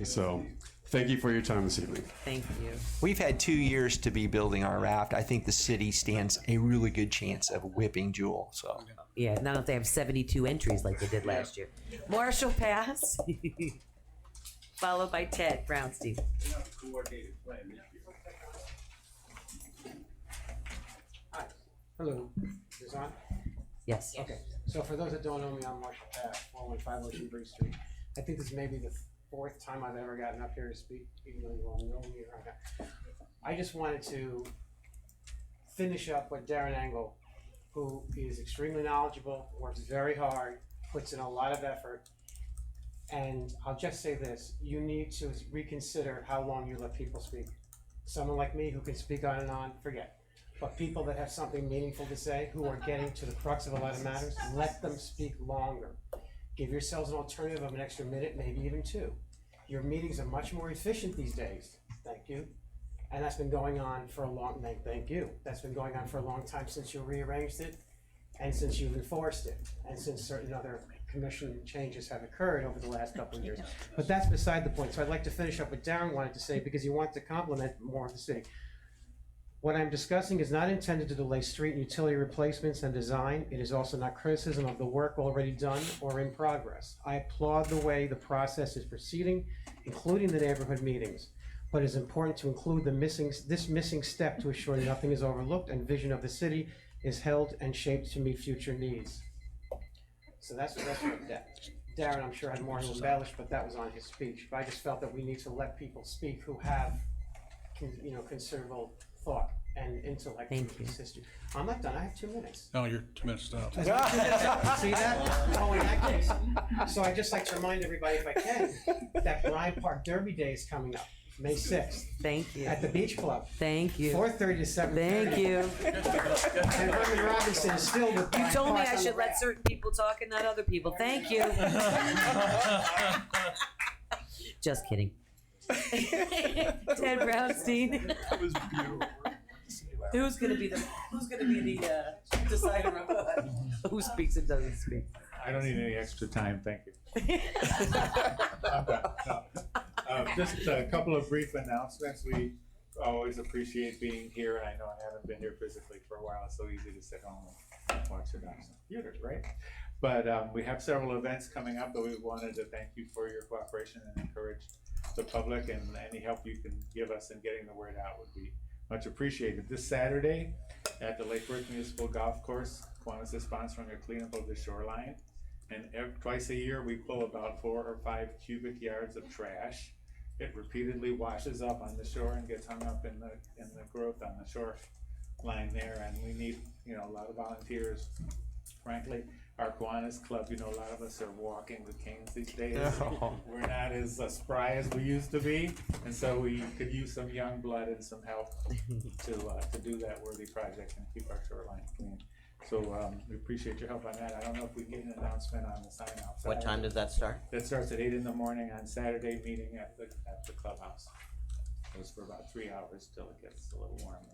So thank you for your time this evening. Thank you. We've had 2 years to be building our raft. I think the city stands a really good chance of whipping Jewel. So Yeah, now that they have 72 entries like they did last year. Marshall Pass, followed by Ted Brownstein. Hi. Hello. Is this on? Yes. Okay. So for those that don't know me, I'm Marshall Pass, 415 Ocean Breeze Street. I think this may be the 4th time I've ever gotten up here to speak, even though you all know me right now. I just wanted to finish up with Darren Engel, who is extremely knowledgeable, works very hard, puts in a lot of effort. And I'll just say this, you need to reconsider how long you let people speak. Someone like me who can speak on and on, forget. But people that have something meaningful to say, who are getting to the crux of a lot of matters, let them speak longer. Give yourselves an alternative of an extra minute, maybe even 2. Your meetings are much more efficient these days. Thank you. And that's been going on for a long, thank you. That's been going on for a long time since you rearranged it, and since you've enforced it, and since certain other commission changes have occurred over the last couple of years. But that's beside the point. So I'd like to finish up what Darren wanted to say, because he wanted to compliment more of the city. What I'm discussing is not intended to delay street and utility replacements and design. It is also not criticism of the work already done or in progress. I applaud the way the process is proceeding, including the neighborhood meetings. But it's important to include this missing step to assure nothing is overlooked and vision of the city is held and shaped to meet future needs. So that's what Darren, I'm sure, had more to embellish, but that was on his speech. But I just felt that we need to let people speak who have, considerable thought and intellect. Thank you. I'm not done. I have 2 minutes. No, you're 2 minutes up. See that? Oh, in that case. So I'd just like to remind everybody, if I can, that Bryant Park Derby Day is coming up, May 6th. Thank you. At the Beach Club. Thank you. 4:30 to 7:30. Thank you. And Herman Robinson is still with You Bryant told me Park I on the should let rack. certain people talk and not other people. Thank you. Just kidding. Ted Brownstein. That was beautiful. Who's gonna be the decider of who speaks and doesn't speak? I don't need any extra time, thank you. I'm done. No. Just a couple of brief announcements. We always appreciate being here, and I know I haven't been here physically for a while. It's so easy to sit home and watch it on the computers, right? But we have several events coming up that we wanted to thank you for your cooperation and encourage the public, and any help you can give us in getting the word out would be much appreciated. This Saturday at the Lake Worth Municipal Golf Course, Kiwanis is sponsoring a cleanup of the shoreline. And twice a year, we pull about 4 or 5 cubic yards of trash. It repeatedly washes up on the shore and gets hung up in the growth on the shoreline there. And we need, a lot of volunteers. Frankly, our Kiwanis Club, a lot of us are walking the canes these days. We're not as spry as we used to be, and so we could use some young blood and some help to do that worthy project and keep our shoreline clean. So we appreciate your help on that. I don't know if we can get an announcement on the sign outside. What time does that start? That starts at 8 in the morning on Saturday, meeting at the clubhouse. It goes for about 3 hours till it gets a little warm.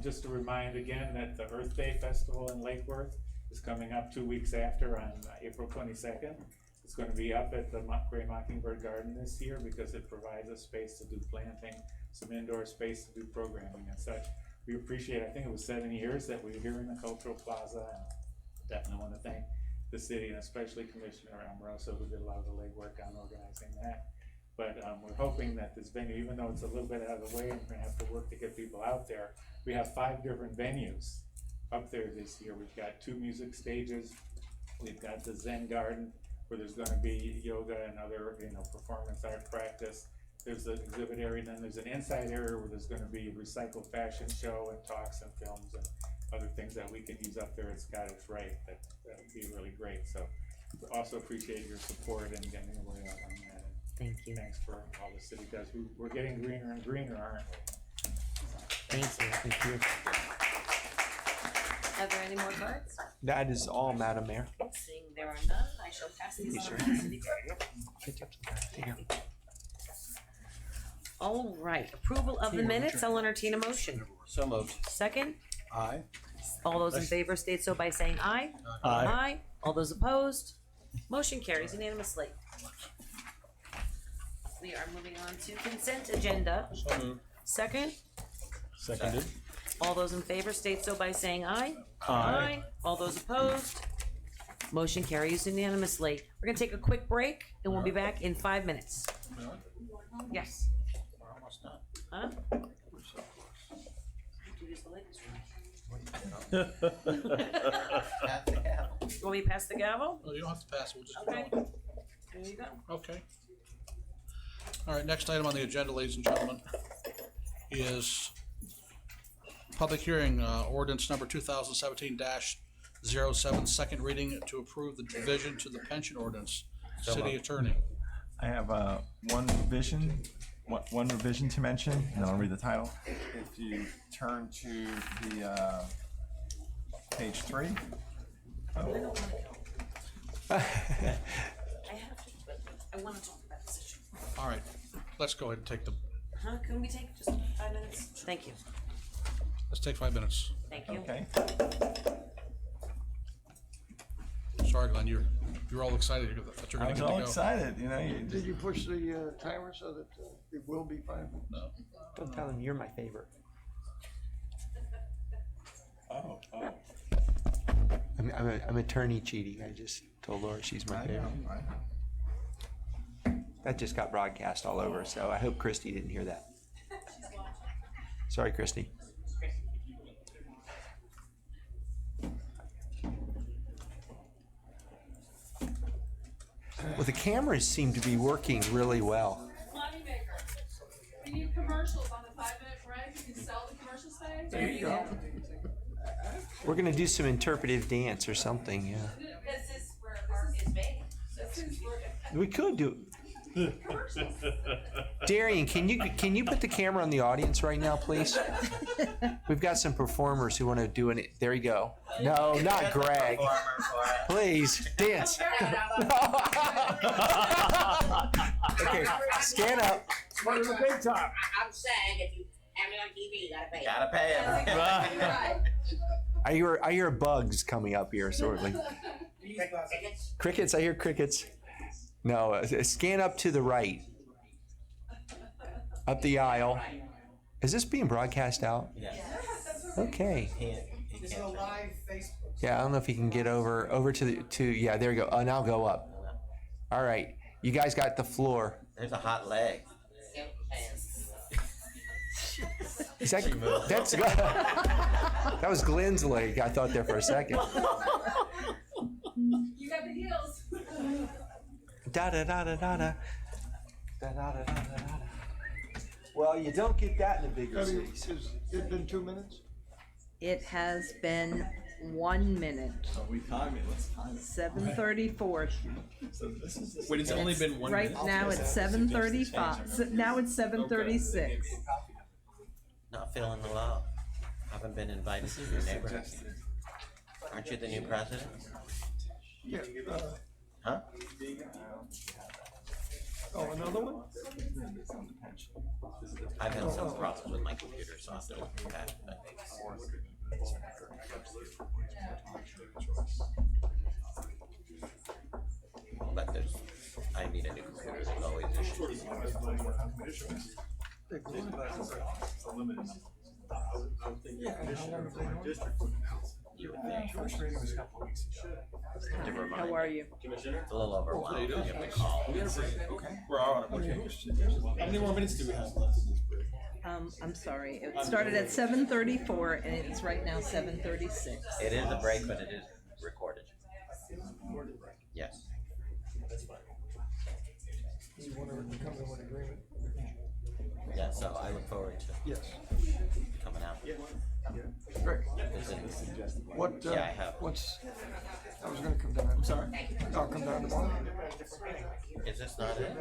Just to remind again that the Earth Day Festival in Lake Worth is coming up 2 weeks after on April 22nd. It's going to be up at the Gray Mockingbird Garden this year because it provides a space to do planting, some indoor space to do programming and such. We appreciate, I think it was 7 years that we were here in the Cultural Plaza, and definitely want to thank the city and especially Commissioner Amoroso, who did a lot of the legwork on organizing that. But we're hoping that this venue, even though it's a little bit out of the way and we're going to have to work to get people out there, we have 5 different venues up there this year. We've got 2 music stages. We've got the Zen Garden, where there's going to be yoga and other, performance art practice. There's the exhibit area, then there's an inside area where there's going to be a recycled fashion show and talks and films and other things that we can use up there at Scottish Rite. That would be really great. So we also appreciate your support and getting the word out on that. Thank you. Thanks for all the city does. We're getting greener and greener, aren't we? Thank you. Thank you. Are there any more cards? That is all, Madam Mayor. Seeing there are none, I shall pass these on to the city clerk. All right, approval of the minutes, I'll entertain a motion. So moved. Second, Aye. all those in favor state so by saying aye. Aye. All those opposed, motion carries unanimously. We are moving on to consent agenda. So moved. Second, Seconded. all those in favor state so by saying aye. Aye. All those opposed, motion carries unanimously. We're gonna take a quick break and we'll be back in 5 minutes. Yes. We're almost done. Huh? Will we pass the gavel? No, you don't have to pass, we'll just. Okay. There you go. Okay. All right, next item on the agenda, ladies and gentlemen, is public hearing, ordinance number 2017-07, second reading to approve the revision to the pension ordinance. So City moved. Attorney. I have one revision to mention, and I'll read the title. If you turn to the page 3. I want to talk about this issue. All right, let's go ahead and take Can we take just 5 minutes? Thank you. let's take 5 minutes. Thank you. Okay. Sorry, Glenn, you're You're all excited that you're I going was to get all to go. excited, you know. You Did you push the timer so that it will be 5 minutes? No. Don't tell them you're my favorite. Oh. I'm attorney cheating. I just told Laura she's my favorite. That just got broadcast all over, so I hope Christy didn't hear that. Sorry, Christy. Well, the cameras seem to be working really well. Moneymaker. We need commercials on the 5-minute break. You can sell the commercial space. There you go. We're gonna do some interpretive dance or something, yeah. This is where art is made. This is where. We could do. Darian, can you put the camera on the audience right now, please? We've got some performers who want to do it. There you go. No, not Greg. Please dance. Okay, stand up. One of the big time. I'm saying if you have it on TV, you gotta pay. Gotta pay him. I hear bugs coming up here, sort of like crickets. I hear crickets. No, scan up to the right, up the aisle. Is this being broadcast out? Yes. Okay. This is a live Facebook. Yeah, I don't know if you can get over to yeah. There you go. Now go up. All right, you guys got the floor. There's a hot leg. Is that's that was Glenn's leg. I thought there for a second. You got the heels. Da da da da da da. Da da da da da da. Well, you don't get that in the bigger cities. Has it been 2 minutes? It has been 1 minute. So we time it. Let's time it. 7:34. So this is Wait, it's only been 1 Right minute? now it's 7:35. Now it's 7:36. Not feeling the love. Haven't been invited to your neighborhood. Aren't you the new president? Yeah. Huh? Oh, another one? I've had some problems with my computer, so I'll have to look at that. But there's, I need a new computer. There's always issues. You would think. To remind How are you? It's a little overwhelming. You have to call. Okay. We're all on it. How many more minutes do we have left in this break? I'm sorry. It started at 7:34 and it's right now 7:36. It is a break, but it is recorded. Yes. You want to come to an agreement? Yeah, so I look forward to Yes. coming out. Great. Visit. What, Yeah, I have. I was gonna come down. I'm sorry. I'll come down tomorrow. Is this not it?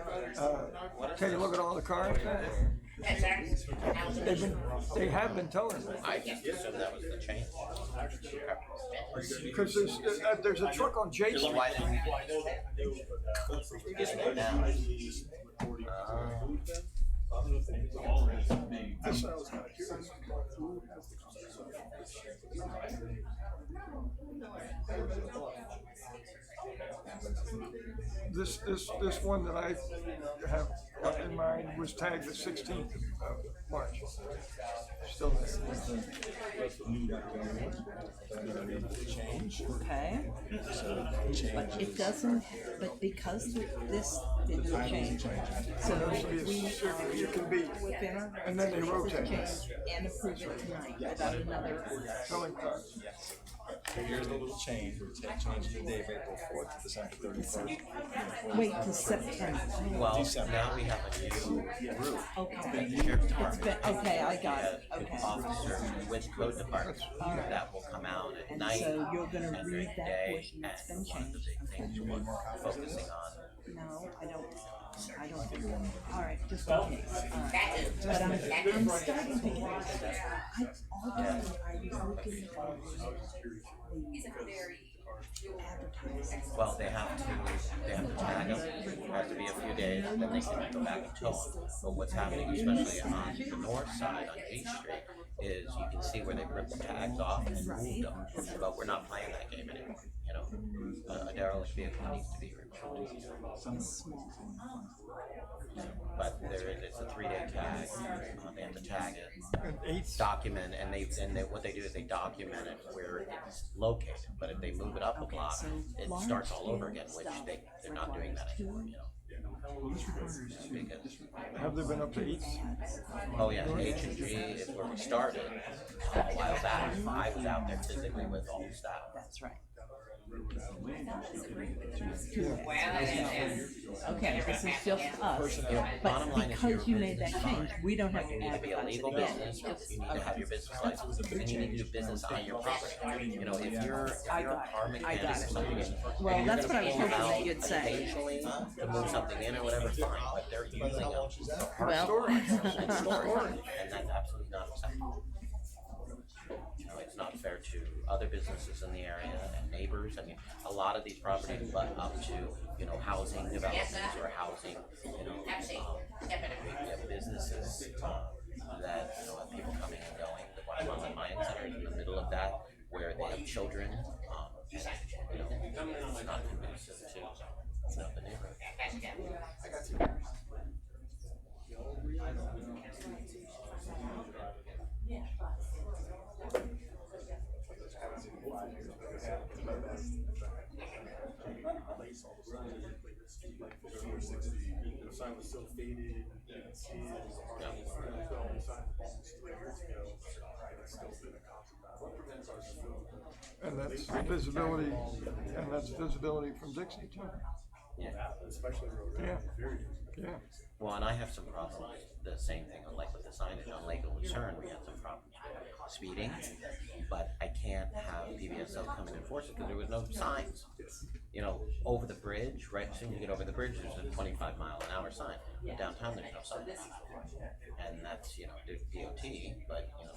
Can you look at all the cards? They have been telling me. I just assumed that was the change. Because there's a truck on J Street. Why didn't we get it now? This one that I have in mind was tagged the 16th of March. Still there. Okay. But it doesn't, but because this didn't change. So we You can be, within our and then they rotate. change and approve it tonight without another. Selling cards. So here's the little change. We're changing the date of April 4th to December 31st. Wait till September. Well, now we have a new group. Okay. The sheriff's department. Okay, I got it. An Okay. officer with code department that will come out at And night so you're gonna and read during the that day. portion that's been And one of the changed. big things we're focusing on. No, I don't. All right, just in case. But I'm starting to get stuff. All the time I was looking for advertising. Well, they have to tag them. It has to be a few days, then they can go back and tow them. But what's happening, especially on the north side on 8th Street, is you can see where they ripped the tags off and moved them. But we're not playing that game anymore. you know, a derelict vehicle needs to be removed. But it's a 3-day tag. They have to tag it, document, and what they do is they document it where it's located. But if they move it up a block, it starts all over again, which they're not doing that anymore. You know. Because, Have they been up to 8? oh yeah, H&G is where we started a while back. I was out there physically with all the staff. That's right. Okay, this is just us, Bottom but line is because you made that change, we don't have you to need to be a advertise it legal again. business, you need to have your business license, and you need to do business on your property. You know, if you're a car mechanic or something, Well, and you're that's what I was gonna pull hoping that out you'd say. occasionally to move something in or whatever, fine, but they're using a car Well- storage, and that's absolutely not acceptable. You know, it's not fair to other businesses in the area and neighbors. I mean, a lot of these properties butt up to, you know, housing developments or housing, you know, we have businesses that, you know, have people coming and going. The Guatemalan Mayan Center is in the middle of that, where they have children, and, you know, it's not conducive to, you know, the neighborhood. The sign was so faded, you didn't see it. The sign almost 3 years ago, it's still been a constant battle. And that's visibility, from Dixie too. Yeah. Especially road. Yeah. Very Yeah. Well, and I have some problems, the same thing, like with the signage on Lake of Lucerne, we had some problems with speeding, but I can't have PBSO come and enforce it because there was no signs. You know, over the bridge, right as soon as you get over the bridge, there's a 25-mile-an-hour sign. Downtown, there's no sign. And that's, you know, DOT, but, you know,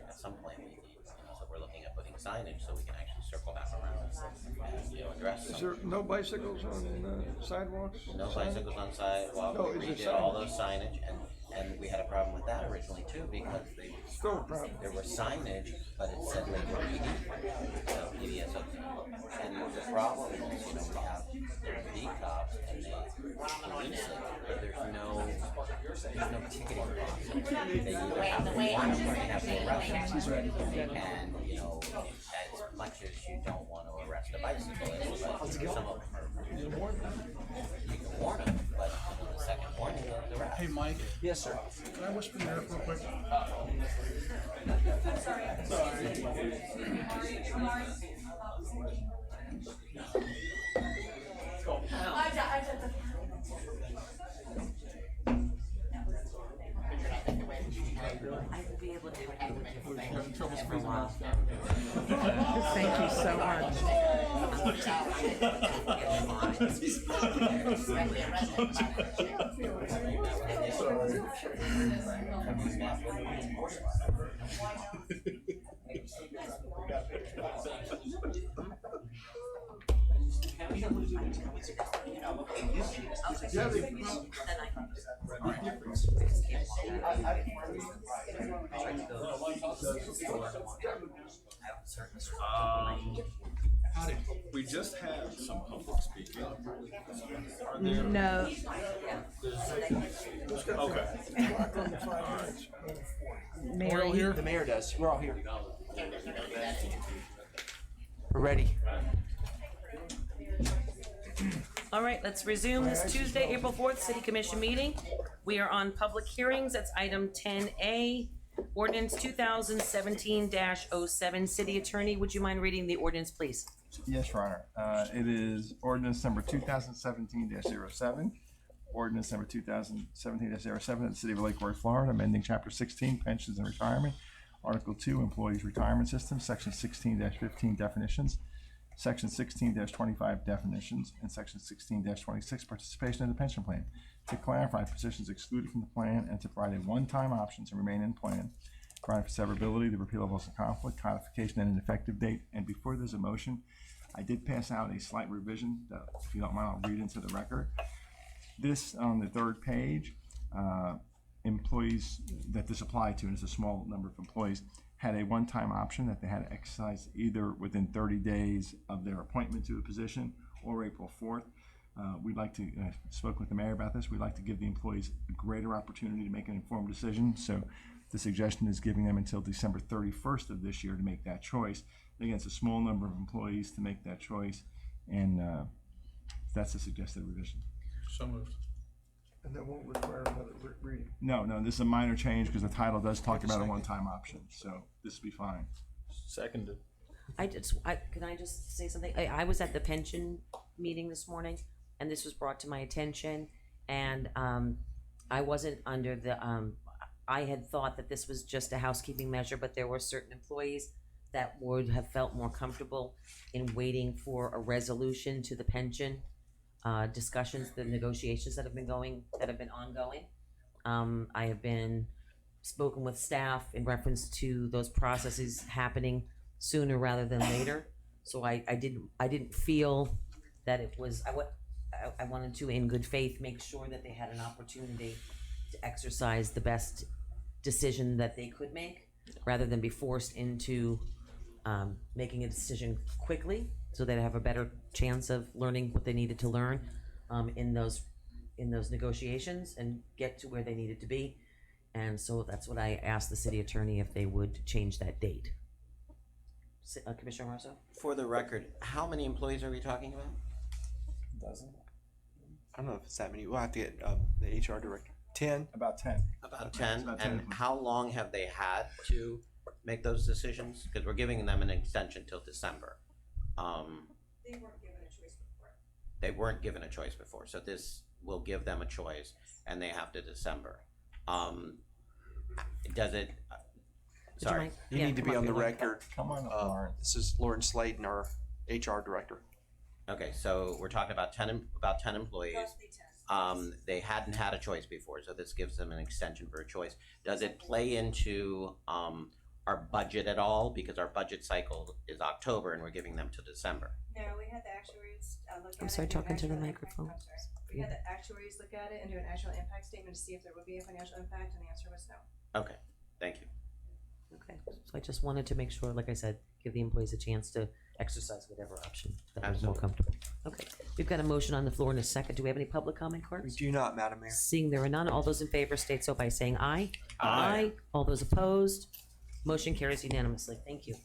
at some point we need, you know, so we're looking at putting signage so we can actually circle back around and, you know, address Is there no bicycles on sidewalks? no bicycles on sidewalk. No, We is it redid all signage? those signage, and we had a problem with that originally too, because there was signage, but it said Lake PD, so PDSO. And the problem is, you know, we have B cops and they police it, but there's no ticketing process. They either have to warn them or they have to arrest them. And, you know, as much as you don't want to arrest a bicyclist, but some of them are, you can warn them, but on the second warning, they're arrested. Hey, Mike. Yes, sir. Can I whisper in your ear real quick? I will be able to Thank you so We just had some public speaking. Are there? No. Okay. Mayor, We're all here. The mayor does. We're all here. We're ready. All right, let's resume this Tuesday, April 4th, City Commission meeting. We are on public hearings. That's item 10A, ordinance 2017-07. City Attorney, would you mind reading the ordinance, please? Yes, Your Honor. It is ordinance number 2017-07. Ordinance number 2017-07 of the City of Lake Worth, Florida, amending Chapter 16, Pensions and Retirement, Article 2, Employees Retirement System, Section 16-15, Definitions, Section 16-25, Definitions, and Section 16-26, Participation in the Pension Plan, to clarify positions excluded from the plan and to provide a one-time option to remain in plan, provide for severability, the repeal of loss of conflict, codification, and an effective date. And before there's a motion, I did pass out a slight revision that, if you don't mind, I'll read into the record. This, on the third page, employees that this applied to, and it's a small number of employees, had a one-time option that they had to exercise either within 30 days of their appointment to a position or April 4th. We'd like to, spoke with the mayor about this, we'd like to give the employees a greater opportunity to make an informed decision. So the suggestion is giving them until December 31st of this year to make that choice. Again, it's a small number of employees to make that choice, and that's the suggested revision. So moved. And that won't require another reading. No, this is a minor change because the title does talk about a one-time option, so this will be fine. Seconded. Can I just say something? I was at the pension meeting this morning, and this was brought to my attention, and I wasn't under the, I had thought that this was just a housekeeping measure, but there were certain employees that would have felt more comfortable in waiting for a resolution to the pension discussions, the negotiations that have been ongoing. I have been spoken with staff in reference to those processes happening sooner rather than later. So I didn't feel that it was, I wanted to, in good faith, make sure that they had an opportunity to exercise the best decision that they could make, rather than be forced into making a decision quickly, so they'd have a better chance of learning what they needed to learn in those negotiations and get to where they needed to be. And so that's what I asked the city attorney, if they would change that date. Commissioner Marceau? For the record, how many employees are we talking about? Dozen. I don't know if it's that many. We'll have to get the HR director. 10? About 10. About 10. And how long have they had to make those decisions? Because we're giving them an extension till December. They weren't given a choice before. They weren't given a choice before, so this will give them a choice, and they have to December. Does it? Sorry, You need to be on the record. Come on, Lauren. This is Lauren Slayton, our HR director. Okay, so we're talking about 10 employees. They hadn't had a choice before, so this gives them an extension for a choice. Does it play into our budget at all? Because our budget cycle is October, and we're giving them to December. No, we had the actuaries look at it. I'm sorry, and do an talking to the actual microphone. impact. I'm sorry. We had the actuaries look at it and do an actual impact statement to see if there would be a financial impact, and the answer was no. Okay, thank you. Okay, so I just wanted to make sure, like I said, give the employees a chance to exercise whatever option that was more comfortable. Okay, we've got a motion on the floor in a second. Do we have any public comment We cards? do not, Madam Mayor. Seeing there are none, all those in favor state so by saying aye. Aye. All those opposed, motion carries unanimously. Thank you.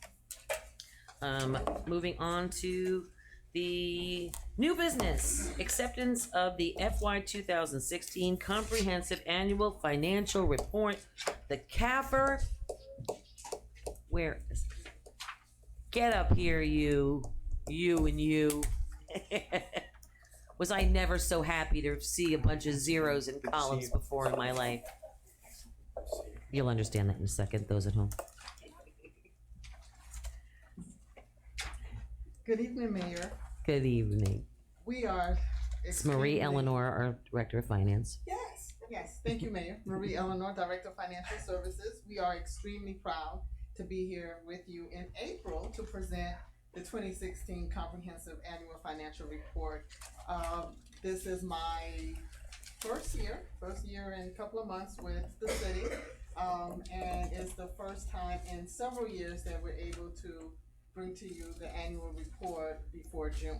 Moving on to the new business, acceptance of the FY 2016 Comprehensive Annual Financial Report, the CAFR. Where is it? Get up here, you and you. Was I never so happy to see a bunch of zeros and columns before in my life? You'll understand that in a second, those at home. Good evening, Mayor. Good evening. We are. It's Marie Eleanor, our Director of Finance. Yes, thank you, Mayor. Marie Eleanor, Director of Financial Services. We are extremely proud to be here with you in April to present the 2016 Comprehensive Annual Financial Report. This is my first year in a couple of months with the city, and it's the first time in several years that we're able to bring to you the annual report before June.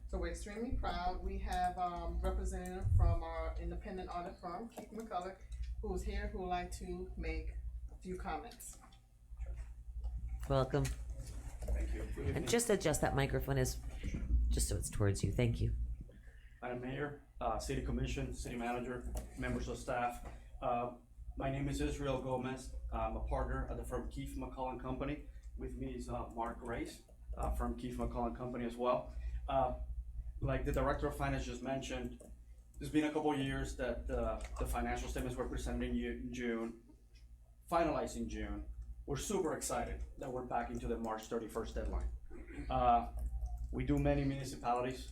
So we're extremely proud. We have representative from our independent audit firm, Keith McCulloch, who's here, who would like to make a few comments. Welcome. Thank you. Good And evening. just adjust that microphone just so it's towards you. Thank you. Madam Mayor, City Commission, City Manager, members of staff. My name is Israel Gomez. I'm a partner at the firm Keith McCulloch Company. With me is Mark Grace from Keith McCulloch Company as well. Like the Director of Finance just mentioned, it's been a couple of years that the financial statements were presented in June, finalized in June. We're super excited that we're back into the March 31st deadline. We do many municipalities,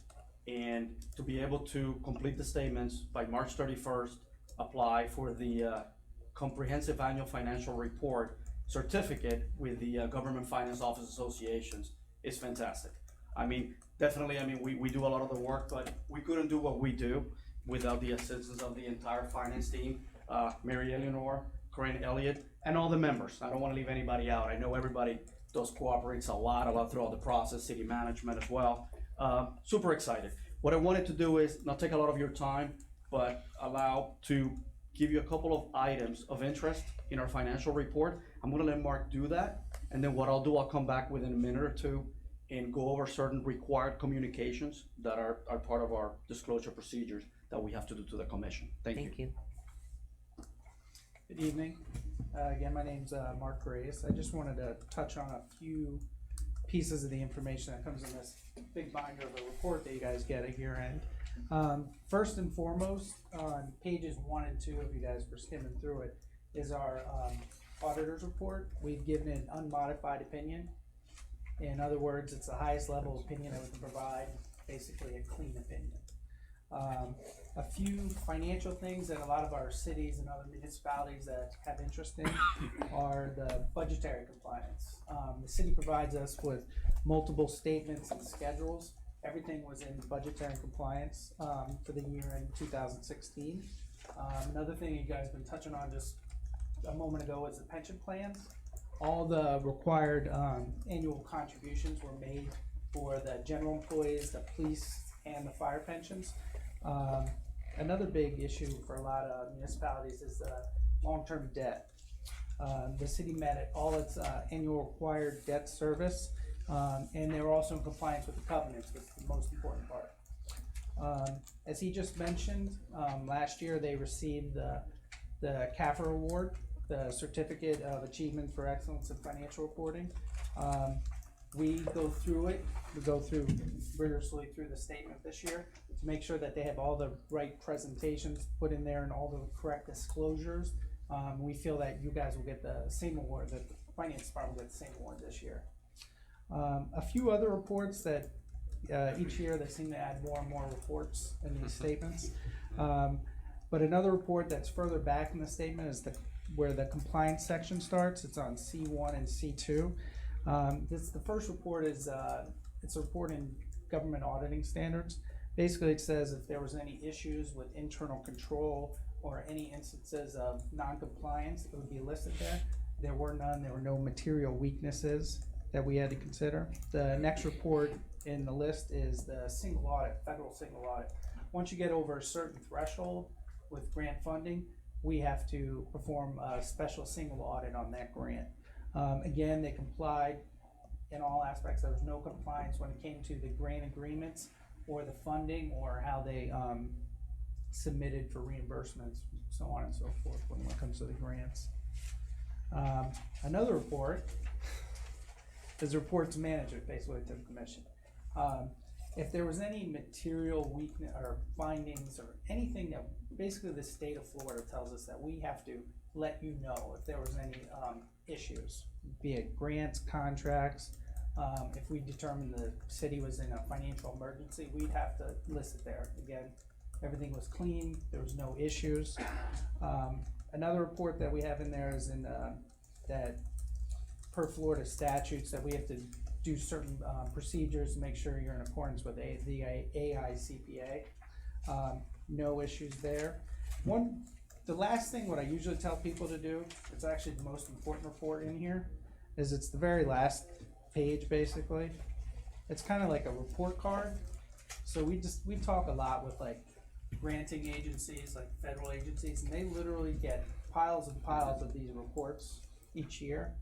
and to be able to complete the statements by March 31st, apply for the Comprehensive Annual Financial Report certificate with the Government Finance Office Associations is fantastic. Definitely, we do a lot of the work, but we couldn't do what we do without the assistance of the entire finance team. Mary Eleanor, Corinne Elliott, and all the members. I don't want to leave anybody out. I know everybody does cooperates a lot throughout the process, city management as well. Super excited. What I wanted to do is not take a lot of your time, but allow to give you a couple of items of interest in our financial report. I'm gonna let Mark do that, and then what I'll do, I'll come back within a minute or two and go over certain required communications that are part of our disclosure procedures that we have to do to the commission. Thank you. Good evening. Again, my name's Mark Reyes. I just wanted to touch on a few pieces of the information that comes in this big binder of a report that you guys get at year end. First and foremost, on pages 1 and 2, if you guys were skimming through it, is our auditor's report. We've given an unmodified opinion. In other words, it's the highest level opinion that we can provide, basically a clean opinion. A few financial things that a lot of our cities and other municipalities that have interest in are the budgetary compliance. The city provides us with multiple statements and schedules. Everything was in budgetary compliance for the year in 2016. Another thing you guys have been touching on just a moment ago is the pension plans. All the required annual contributions were made for the general employees, the police, and the fire pensions. Another big issue for a lot of municipalities is long-term debt. The city met all its annual required debt service, and they were also in compliance with the covenants, which is the most important part. As he just mentioned, last year they received the CAFR award, the Certificate of Achievement for Excellence in Financial Reporting. We go through it. We go through rigorously through the statement this year to make sure that they have all the right presentations put in there and all the correct disclosures. We feel that you guys will get the same award, that the finance department will get the same award this year. A few other reports that each year they seem to add more and more reports in these statements. But another report that's further back in the statement is where the compliance section starts. It's on C1 and C2. The first report is it's a report in government auditing standards. Basically, it says if there was any issues with internal control or any instances of non-compliance, it would be listed there. There were none. There were no material weaknesses that we had to consider. The next report in the list is the single audit, federal single audit. Once you get over a certain threshold with grant funding, we have to perform a special single audit on that grant. Again, they complied in all aspects. There was no compliance when it came to the grant agreements or the funding or how they submitted for reimbursements, so on and so forth when it comes to the grants. Another report is a report to management, basically to the commission. If there was any material weakness or findings or anything that basically the state of Florida tells us that we have to let you know if there was any issues, be it grants, contracts. If we determined the city was in a financial emergency, we'd have to list it there. Again, everything was clean, there was no issues. Another report that we have in there is that per Florida statutes that we have to do certain procedures to make sure you're in accordance with the AICPA. No issues there. The last thing, what I usually tell people to do, it's actually the most important report in here, is it's the very last page basically. It's kind of like a report card. So we talk a lot with like granting agencies, like federal agencies, and they literally get piles and piles of these reports each year.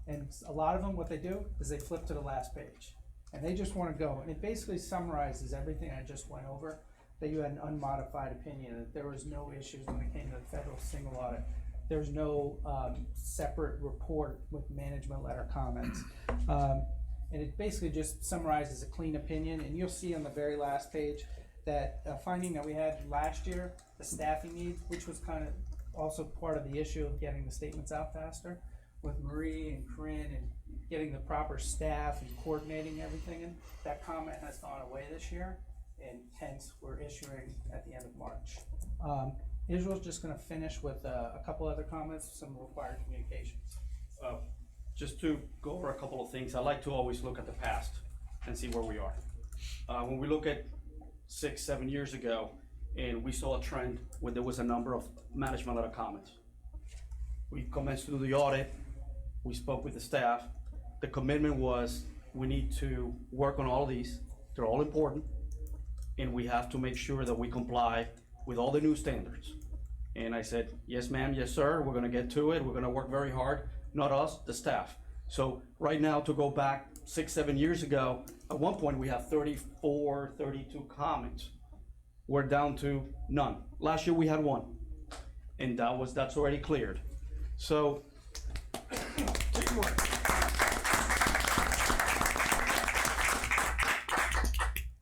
And a lot of them, what they do is they flip to the last page and they just want to go. And it basically summarizes everything I just went over, that you had an unmodified opinion, that there was no issues when it came to the federal single audit. There's no separate report with management letter comments. And it basically just summarizes a clean opinion. And you'll see on the very last page that finding that we had last year, the staffing needs, which was kind of also part of the issue of getting the statements out faster with Marie and Corinne and getting the proper staff and coordinating everything. And that comment has gone away this year, and hence we're issuing at the end of March. Israel's just going to finish with a couple other comments, some required communications. Just to go over a couple of things, I like to always look at the past and see where we are. When we look at 6-7 years ago, and we saw a trend where there was a number of management letter comments. We commenced to do the audit. We spoke with the staff. The commitment was we need to work on all of these. They're all important. And we have to make sure that we comply with all the new standards. And I said, yes, ma'am, yes, sir, we're gonna get to it. We're gonna work very hard, not us, the staff. So right now, to go back 6, 7 years ago, at one point we had 34, 32 comments. We're down to none. Last year we had 1, and that's already cleared. So,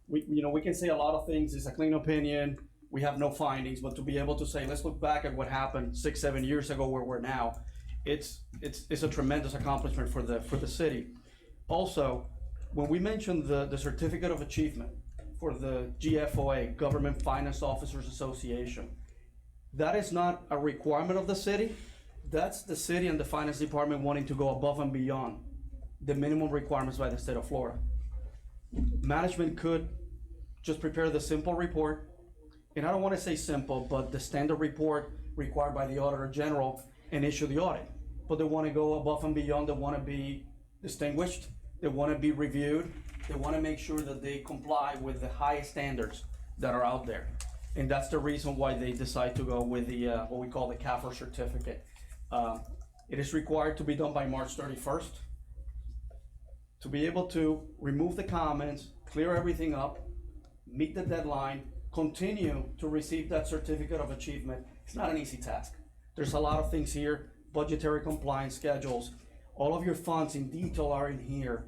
we can say a lot of things. It's a clean opinion. We have no findings, but to be able to say, let's look back at what happened 6, 7 years ago, where we're now, it's a tremendous accomplishment for the city. Also, when we mentioned the certificate of achievement for the GFOA, Government Finance Officers Association, that is not a requirement of the city. That's the city and the finance department wanting to go above and beyond the minimum requirements by the state of Florida. Management could just prepare the simple report, and I don't want to say simple, but the standard report required by the Auditor General, and issue the audit. But they want to go above and beyond. They want to be distinguished. They want to be reviewed. They want to make sure that they comply with the highest standards that are out there. And that's the reason why they decide to go with the what we call the CAFR certificate. It is required to be done by March 31st. To be able to remove the comments, clear everything up, meet the deadline, continue to receive that certificate of achievement, it's not an easy task. There's a lot of things here, budgetary compliance schedules, all of your funds in detail are in here.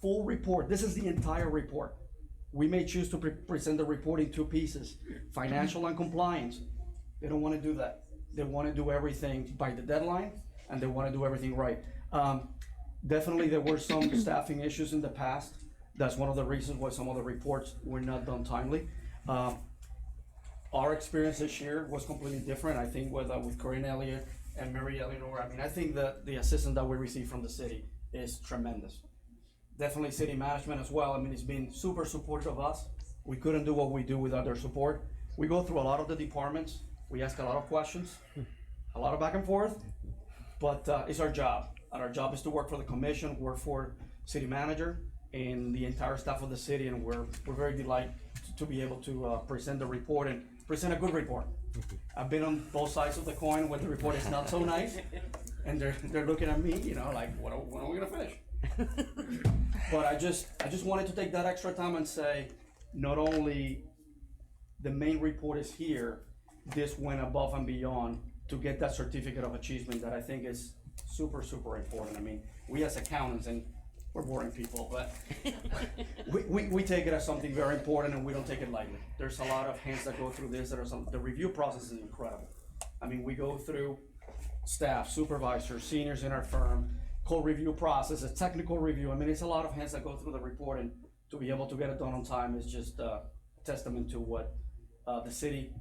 Full report, this is the entire report. We may choose to present the report in 2 pieces, financial and compliance. They don't want to do that. They want to do everything by the deadline, and they want to do everything right. Definitely there were some staffing issues in the past. That's one of the reasons why some of the reports were not done timely. Our experience this year was completely different. I think with Corinne Elliott and Mary Eleanor, I think that the assistance that we received from the city is tremendous. Definitely city management as well. It's been super supportive of us. We couldn't do what we do without their support. We go through a lot of the departments. We ask a lot of questions, a lot of back and forth, but it's our job. And our job is to work for the commission, work for city manager and the entire staff of the city, and we're very delighted to be able to present the report and present a good report. I've been on both sides of the coin when the report is not so nice, and they're looking at me, like, when are we gonna finish? But I just wanted to take that extra time and say, not only the main report is here, this went above and beyond to get that certificate of achievement that I think is super, super important. We as accountants, and we're boring people, but we take it as something very important, and we don't take it lightly. There's a lot of hands that go through this. The review process is incredible. We go through staff, supervisors, seniors in our firm, code review process, a technical review. It's a lot of hands that go through the report, and to be able to get it done on time is just a testament to what the city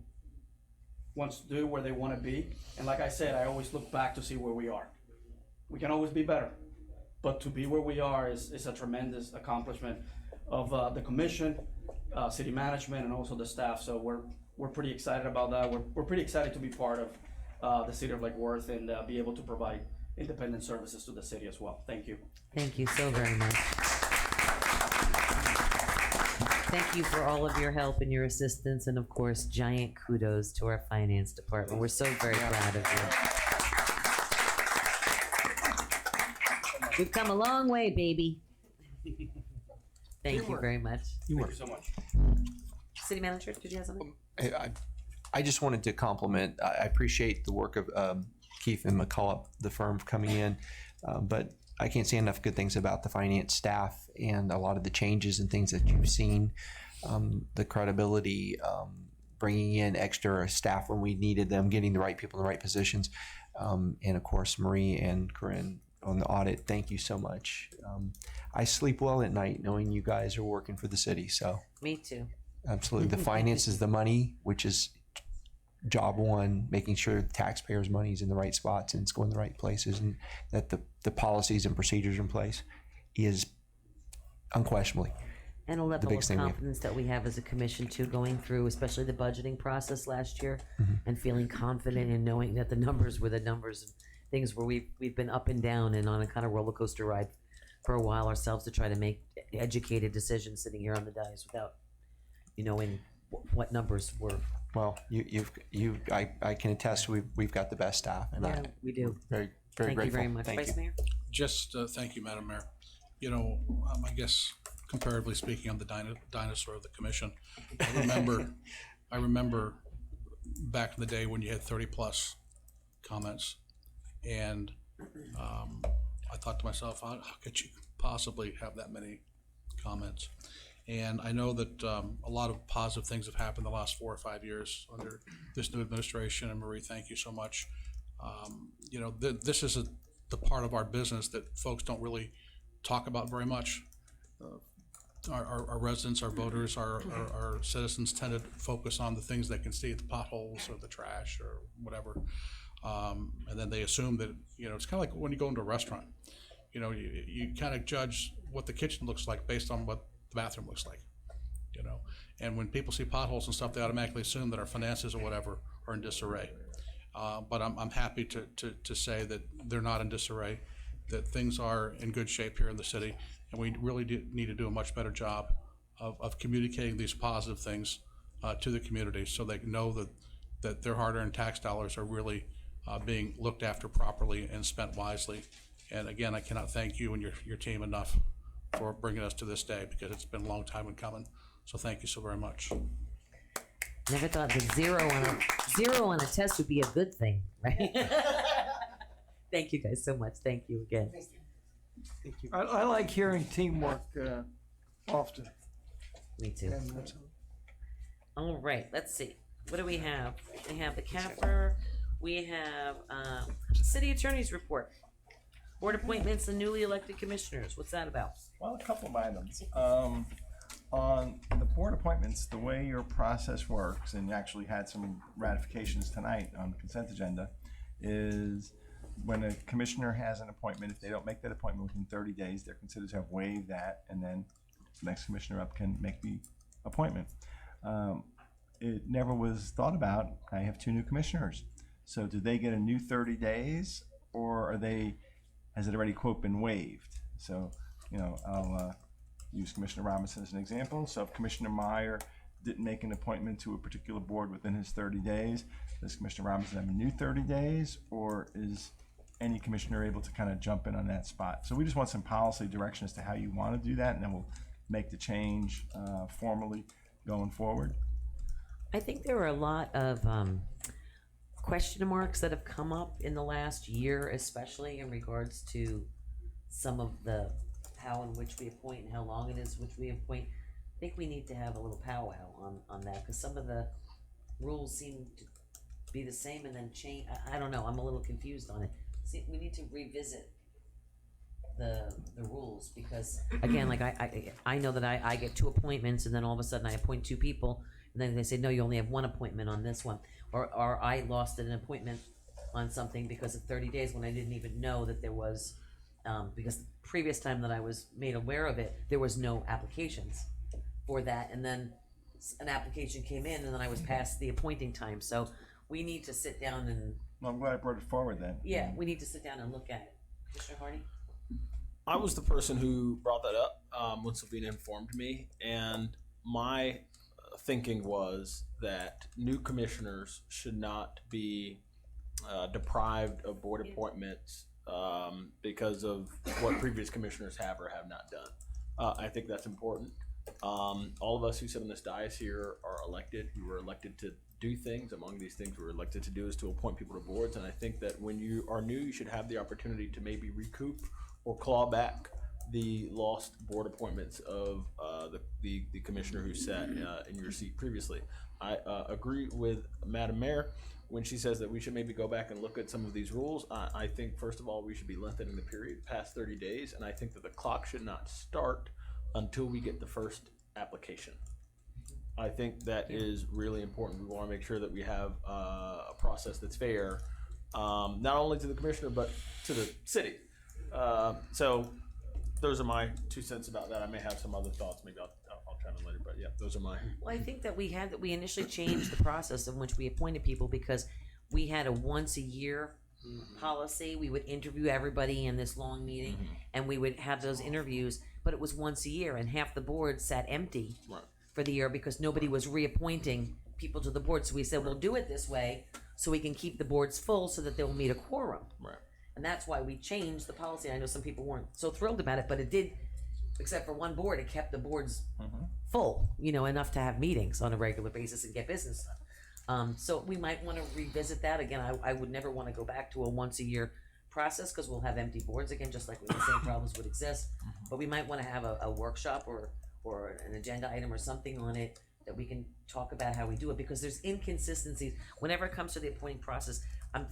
wants to do, where they want to be. And like I said, I always look back to see where we are. We can always be better, but to be where we are is a tremendous accomplishment of the commission, city management, and also the staff. So we're pretty excited about that. We're pretty excited to be part of the city of Lake Worth and be able to provide independent services to the city as well. Thank you. Thank you so very much. Thank you for all of your help and your assistance, and of course, giant kudos to our finance department. We're so very proud of you. We've come a long way, baby. Thank you very much. Thank you so much. City manager, did you have something? I just wanted to compliment, I appreciate the work of Keith and McCullough, the firm, coming in, but I can't say enough good things about the finance staff and a lot of the changes and things that you've seen, the credibility, bringing in extra staff when we needed them, getting the right people in the right positions, and of course Marie and Corinne on the audit. Thank you so much. I sleep well at night knowing you guys are working for the city. So me too. Absolutely. The finance is the money, which is job one, making sure the taxpayers' money is in the right spots and it's going to the right places, and that the policies and procedures in place is unquestionably And a level biggest of thing we have. confidence that we have as a commission too, going through, especially the budgeting process last year, and feeling confident in knowing that the numbers were the numbers, and things where we've been up and down and on a kind of roller coaster ride for a while ourselves to try to make educated decisions sitting here on the dais without, knowing what numbers were. Well, I can attest we've got the best staff, and Yeah, we do. Very Thank you grateful. very much. Thank Vice you. Mayor? Just thank you, Madam Mayor. I guess comparatively speaking, I'm the dinosaur of the commission. I remember back in the day when you had 30+ comments, and I thought to myself, how could you possibly have that many comments? And I know that a lot of positive things have happened the last 4 or 5 years under this new administration. And Marie, thank you so much. This is the part of our business that folks don't really talk about very much. Our residents, our voters, our citizens tend to focus on the things they can see, the potholes or the trash or whatever. And then they assume that, it's kind of like when you go into a restaurant, you kind of judge what the kitchen looks like based on what the bathroom looks like, and when people see potholes and stuff, they automatically assume that our finances or whatever are in disarray. But I'm happy to say that they're not in disarray, that things are in good shape here in the city, and we really need to do a much better job of communicating these positive things to the community, so they know that their hard-earned tax dollars are really being looked after properly and spent wisely. And again, I cannot thank you and your team enough for bringing us to this day, because it's been a long time in coming. So thank you so very much. Never thought that zero on a test would be a good thing, right? Thank you guys so much. Thank you again. Thank you. I like hearing teamwork often. Me too. All right, let's see. What do we have? We have the CAFR. We have City Attorney's Report. Board appointments and newly elected commissioners. What's that about? Well, a couple of items. On the board appointments, the way your process works, and you actually had some ratifications tonight on the consent agenda, is when a commissioner has an appointment, if they don't make that appointment within 30 days, they're considered to have waived that, and then the next commissioner up can make the appointment. It never was thought about. I have 2 new commissioners. So do they get a new 30 days, or has it already, quote, been waived? So, I'll use Commissioner Robinson as an example. So if Commissioner Meyer didn't make an appointment to a particular board within his 30 days, does Commissioner Robinson have a new 30 days, or is any commissioner able to kind of jump in on that spot? So we just want some policy direction as to how you want to do that, and then we'll make the change formally going forward. I think there were a lot of question marks that have come up in the last year, especially in regards to some of the how in which we appoint and how long it is which we appoint. I think we need to have a little powwow on that, because some of the rules seem to be the same and then change. I don't know. I'm a little confused on it. See, we need to revisit the rules, because again, like I know that I get 2 appointments, and then all of a sudden I appoint 2 people, and then they say, no, you only have 1 appointment on this one, or I lost an appointment on something because of 30 days when I didn't even know that there was, because the previous time that I was made aware of it, there was no applications for that, and then an application came in, and then I was past the appointing time. So we need to sit down and. Well, I'm glad I brought it forward then. Yeah, we need to sit down and look at it. Commissioner Hardy? I was the person who brought that up when Sylvina informed me, and my thinking was that new commissioners should not be deprived of board appointments because of what previous commissioners have or have not done. I think that's important. All of us who sit on this dais here are elected. We were elected to do things. Among these things we were elected to do is to appoint people to boards, and I think that when you are new, you should have the opportunity to maybe recoup or claw back the lost board appointments of the commissioner who sat in your seat previously. I agree with Madam Mayor when she says that we should maybe go back and look at some of these rules. I think, first of all, we should be lengthening the period past 30 days, and I think that the clock should not start until we get the first application. I think that is really important. We want to make sure that we have a process that's fair, not only to the commissioner, but to the city. So those are my 2 cents about that. I may have some other thoughts. Maybe I'll try them later. But yeah, those are mine. Well, I think that we initially changed the process in which we appointed people because we had a once a year policy. We would interview everybody in this long meeting, and we would have those interviews, but it was once a year, and half the board sat empty for the year because nobody was reappointing people to the board. So we said, we'll do it this way so we can keep the boards full so that they'll meet a quorum. Right. And that's why we changed the policy. I know some people weren't so thrilled about it, but it did, except for one board, it kept the boards full, enough to have meetings on a regular basis and get business done. So we might want to revisit that again. I would never want to go back to a once a year process because we'll have empty boards again, just like the same problems would exist. But we might want to have a workshop or an agenda item or something on it that we can talk about how we do it, because there's inconsistencies. Whenever it comes to the appointing process,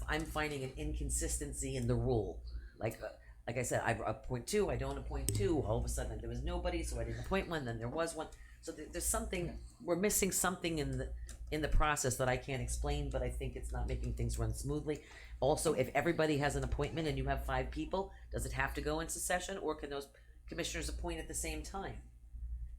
I'm finding an inconsistency in the rule. Like I said, I appoint two, I don't appoint two. All of a sudden there was nobody, so I didn't appoint one. Then there was one. So there's something, we're missing something in the process that I can't explain, but I think it's not making things run smoothly. Also, if everybody has an appointment and you have 5 people, does it have to go into session, or can those commissioners appoint at the same time?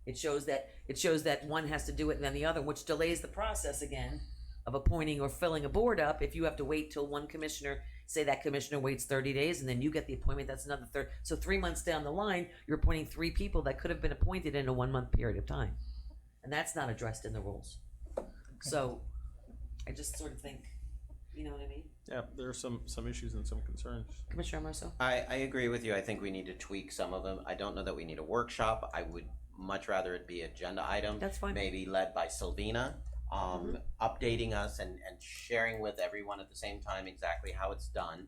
It shows that one has to do it and then the other, which delays the process again of appointing or filling a board up. If you have to wait till one commissioner, say that commissioner waits 30 days and then you get the appointment, that's another 30. So 3 months down the line, you're appointing 3 people that could have been appointed in a 1 month period of time. And that's not addressed in the rules. So I just sort of think, you know what I mean? Yeah, there are some issues and some concerns. Commissioner Amoso? I agree with you. I think we need to tweak some of them. I don't know that we need a workshop. I would much rather it be agenda item. That's fine. Maybe led by Sylvina, updating us and sharing with everyone at the same time exactly how it's done.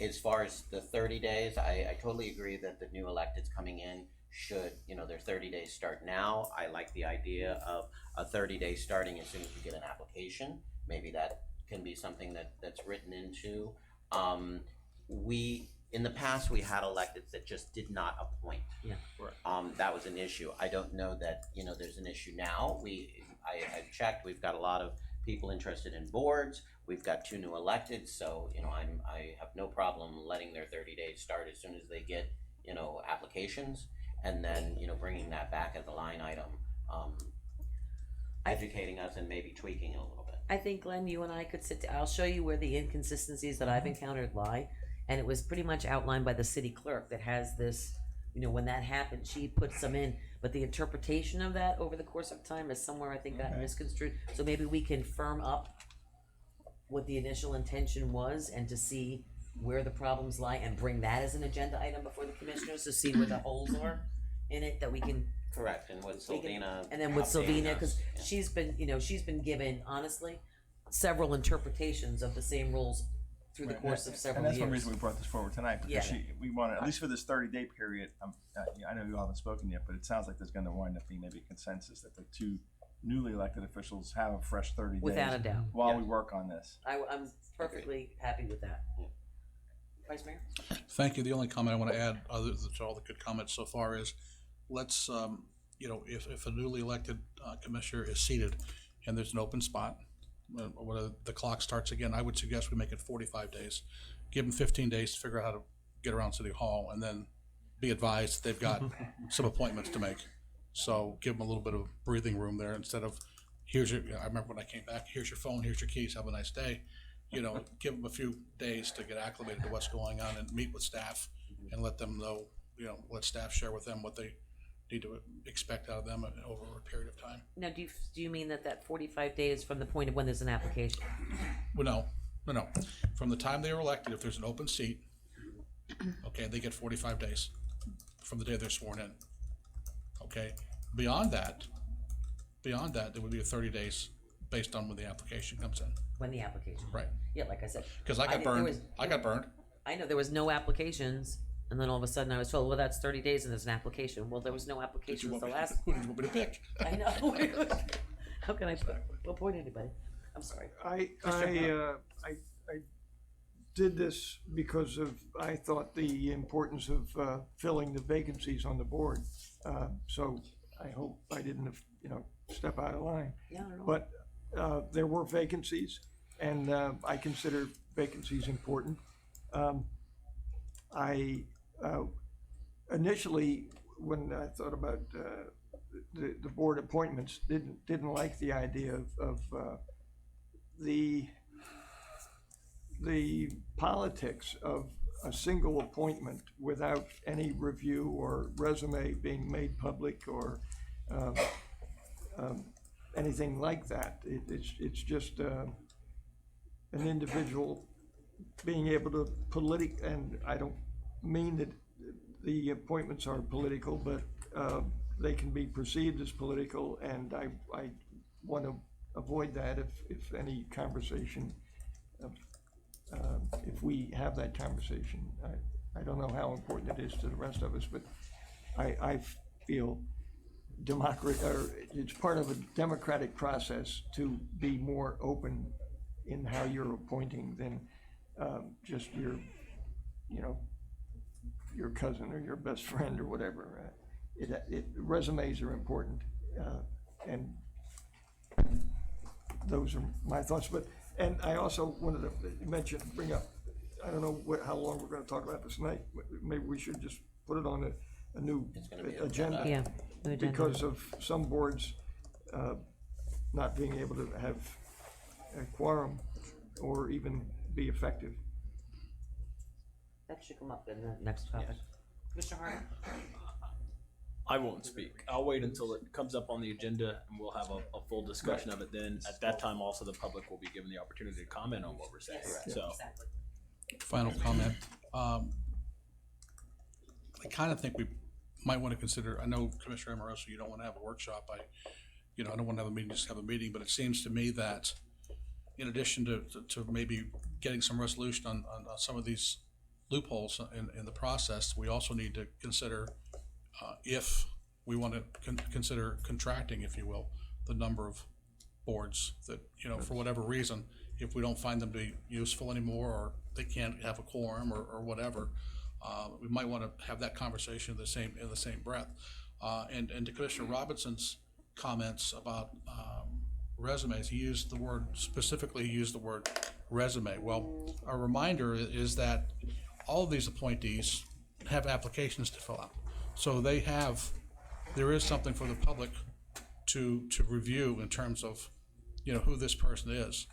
As far as the 30 days, I totally agree that the new electeds coming in should, their 30 days start now. I like the idea of a 30-day starting as soon as we get an application. Maybe that can be something that's written into. In the past, we had electeds that just did not appoint. Yeah. That was an issue. I don't know that, there's an issue now. I've checked, we've got a lot of people interested in boards. We've got 2 new electeds, so, I have no problem letting their 30 days start as soon as they get, applications, and then, bringing that back as a line item, educating us and maybe tweaking it a little bit. I think, Glenn, you and I could sit down. I'll show you where the inconsistencies that I've encountered lie. And it was pretty much outlined by the city clerk that has this, when that happened, she puts them in. But the interpretation of that over the course of time is somewhere, I think, got misconstrued. So maybe we can firm up what the initial intention was and to see where the problems lie and bring that as an agenda item before the commissioners to see where the holes are in it that we can. Correct, and with Sylvina. And then with updating Sylvina, because us, she's been given, honestly, several interpretations of the same rules through the course of several years. And that's one reason we brought this forward tonight, because Yeah. we want to, at least for this 30-day period, I know you all haven't spoken yet, but it sounds like there's going to wind up being maybe a consensus that the 2 newly elected officials have a fresh 30 days. Without a doubt. While we work on this. I'm perfectly happy with that. Vice Mayor? Thank you. The only comment I want to add, other than all the good comments so far, is let's, if a newly elected commissioner is seated and there's an open spot, when the clock starts again, I would suggest we make it 45 days. Give them 15 days to figure out how to get around City Hall, and then be advised they've got some appointments to make. So give them a little bit of breathing room there instead of, I remember when I came back, here's your phone, here's your keys, have a nice day. Give them a few days to get acclimated to what's going on and meet with staff and let them know, let staff share with them what they need to expect out of them over a period of time. Now, do you mean that 45 days from the point of when there's an application? Well, no. From the time they were elected, if there's an open seat, okay, they get 45 days from the day they're sworn in. Okay, beyond that, there would be 30 days based on when the application comes in. When the application. Right. Yeah, like I said. Because I got burned. I know there was no applications, and then all of a sudden I was told, well, that's 30 days and there's an application. Well, there was no application the last. What do you want me to pick? I know. How can I appoint anybody? I'm sorry. I did this because I thought the importance of filling the vacancies on the board. So I hope I didn't, step out of line. Yeah, I don't know. But there were vacancies, and I consider vacancies important. initially, when I thought about the board appointments, didn't like the idea of the politics of a single appointment without any review or resume being made public or anything like that. It's just an individual being able to and I don't mean that the appointments are political, but they can be perceived as political, and I want to avoid that if any conversation, if we have that conversation. I don't know how important it is to the rest of us, but I feel it's part of a democratic process to be more open in how you're appointing than just your cousin or your best friend or whatever. Resumes are important, and those are my thoughts. And I also wanted to bring up, I don't know how long we're going to talk about this tonight. Maybe we should just put it on a new agenda. Yeah, new agenda. Because of some boards not being able to have a quorum or even be effective. That should come up in the next topic. Mr. Hart? I won't speak. I'll wait until it comes up on the agenda and we'll have a full discussion of it then. At that time, also, the public will be given the opportunity to comment on what we're saying. So, Final comment. I kind of think we might want to consider, I know Commissioner Amoroso, you don't want to have a workshop. I don't want to have a meeting, just have a meeting, but it seems to me that in addition to maybe getting some resolution on some of these loopholes in the process, we also need to consider if we want to consider contracting, if you will, the number of boards that, for whatever reason, if we don't find them to be useful anymore, or they can't have a quorum or whatever, we might want to have that conversation in the same breath. And to Commissioner Robinson's comments about resumes, he used the word resume. Well, a reminder is that all of these appointees have applications to fill out. So there is something for the public to review in terms of, who this person is.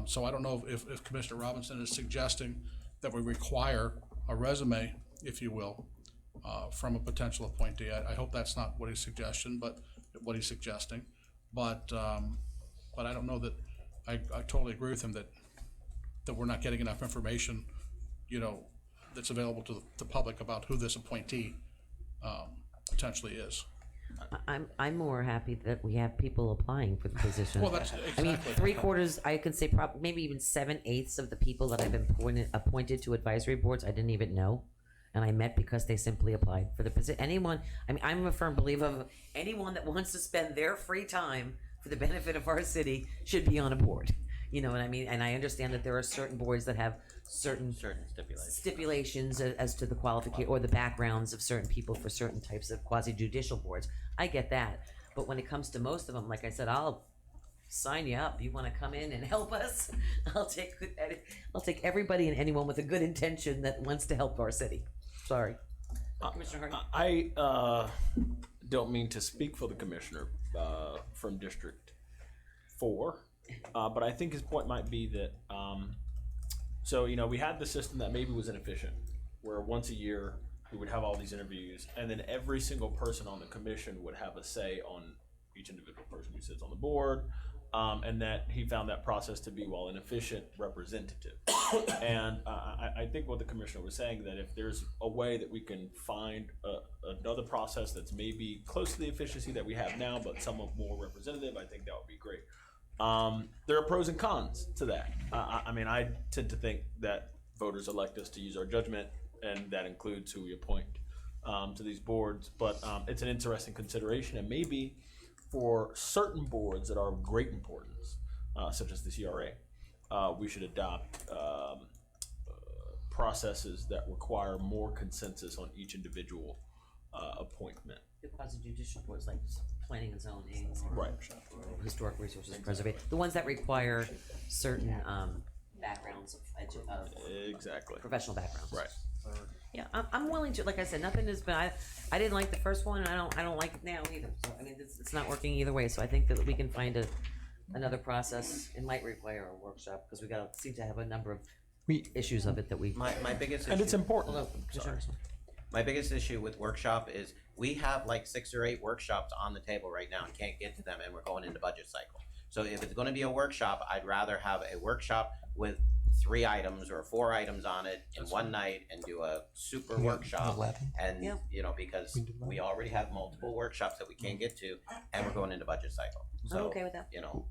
So I don't know if Commissioner Robinson is suggesting that we require a resume, if you will, from a potential appointee. I hope that's not what he's suggesting, but what he's suggesting. But I don't know that I totally agree with him that we're not getting enough information, that's available to the public about who this appointee potentially is. I'm more happy that we have people applying for the position. Well, that's exactly. I mean, 3/4, I could say maybe even 7/8 of the people that I've been appointed to advisory boards, I didn't even know. And I met because they simply applied for the position. I'm a firm believer of anyone that wants to spend their free time for the benefit of our city should be on a board. You know what I mean? And I understand that there are certain boards that have certain stipulations as to the qualification or the backgrounds of certain people for certain types of quasi-judicial boards. I get that. But when it comes to most of them, like I said, I'll sign you up. You want to come in and help us? I'll take everybody and anyone with a good intention that wants to help our city. Sorry. Commissioner Hardy? I don't mean to speak for the commissioner from District 4, but I think his point might be that, we had the system that maybe was inefficient, where once a year we would have all these interviews, and then every single person on the commission would have a say on each individual person who sits on the board, and that he found that process to be, while inefficient, representative. And I think what the commissioner was saying, that if there's a way that we can find another process that's maybe close to the efficiency that we have now, but somewhat more representative, I think that would be great. There are pros and cons to that. I tend to think that voters elect us to use our judgment, and that includes who we appoint to these boards. But it's an interesting consideration, and maybe for certain boards that are of great importance, such as the CRA, we should adopt processes that require more consensus on each individual appointment. The quasi-judicial boards like planning and zoning, Right. or historic resources preservation, the ones that require certain backgrounds of Exactly. professional backgrounds. Right. Yeah, I'm willing to. Like I said, nothing has been. I didn't like the first one, and I don't like it now either. So I mean, it's not working either way. So I think that we can find another process. It might require a workshop because we seem to have a number of issues of it that we. My biggest issue. And it's important. Hold on, Sorry. My biggest issue with workshop is we have like 6 or 8 workshops on the table right now and can't get to them, and we're going into budget cycle. So if it's going to be a workshop, I'd rather have a workshop with 3 items or 4 items on it in one night and do a super workshop. 11. And you know, because we already have multiple workshops that we can't get to, and we're going into budget cycle. So I'm okay with that. You know.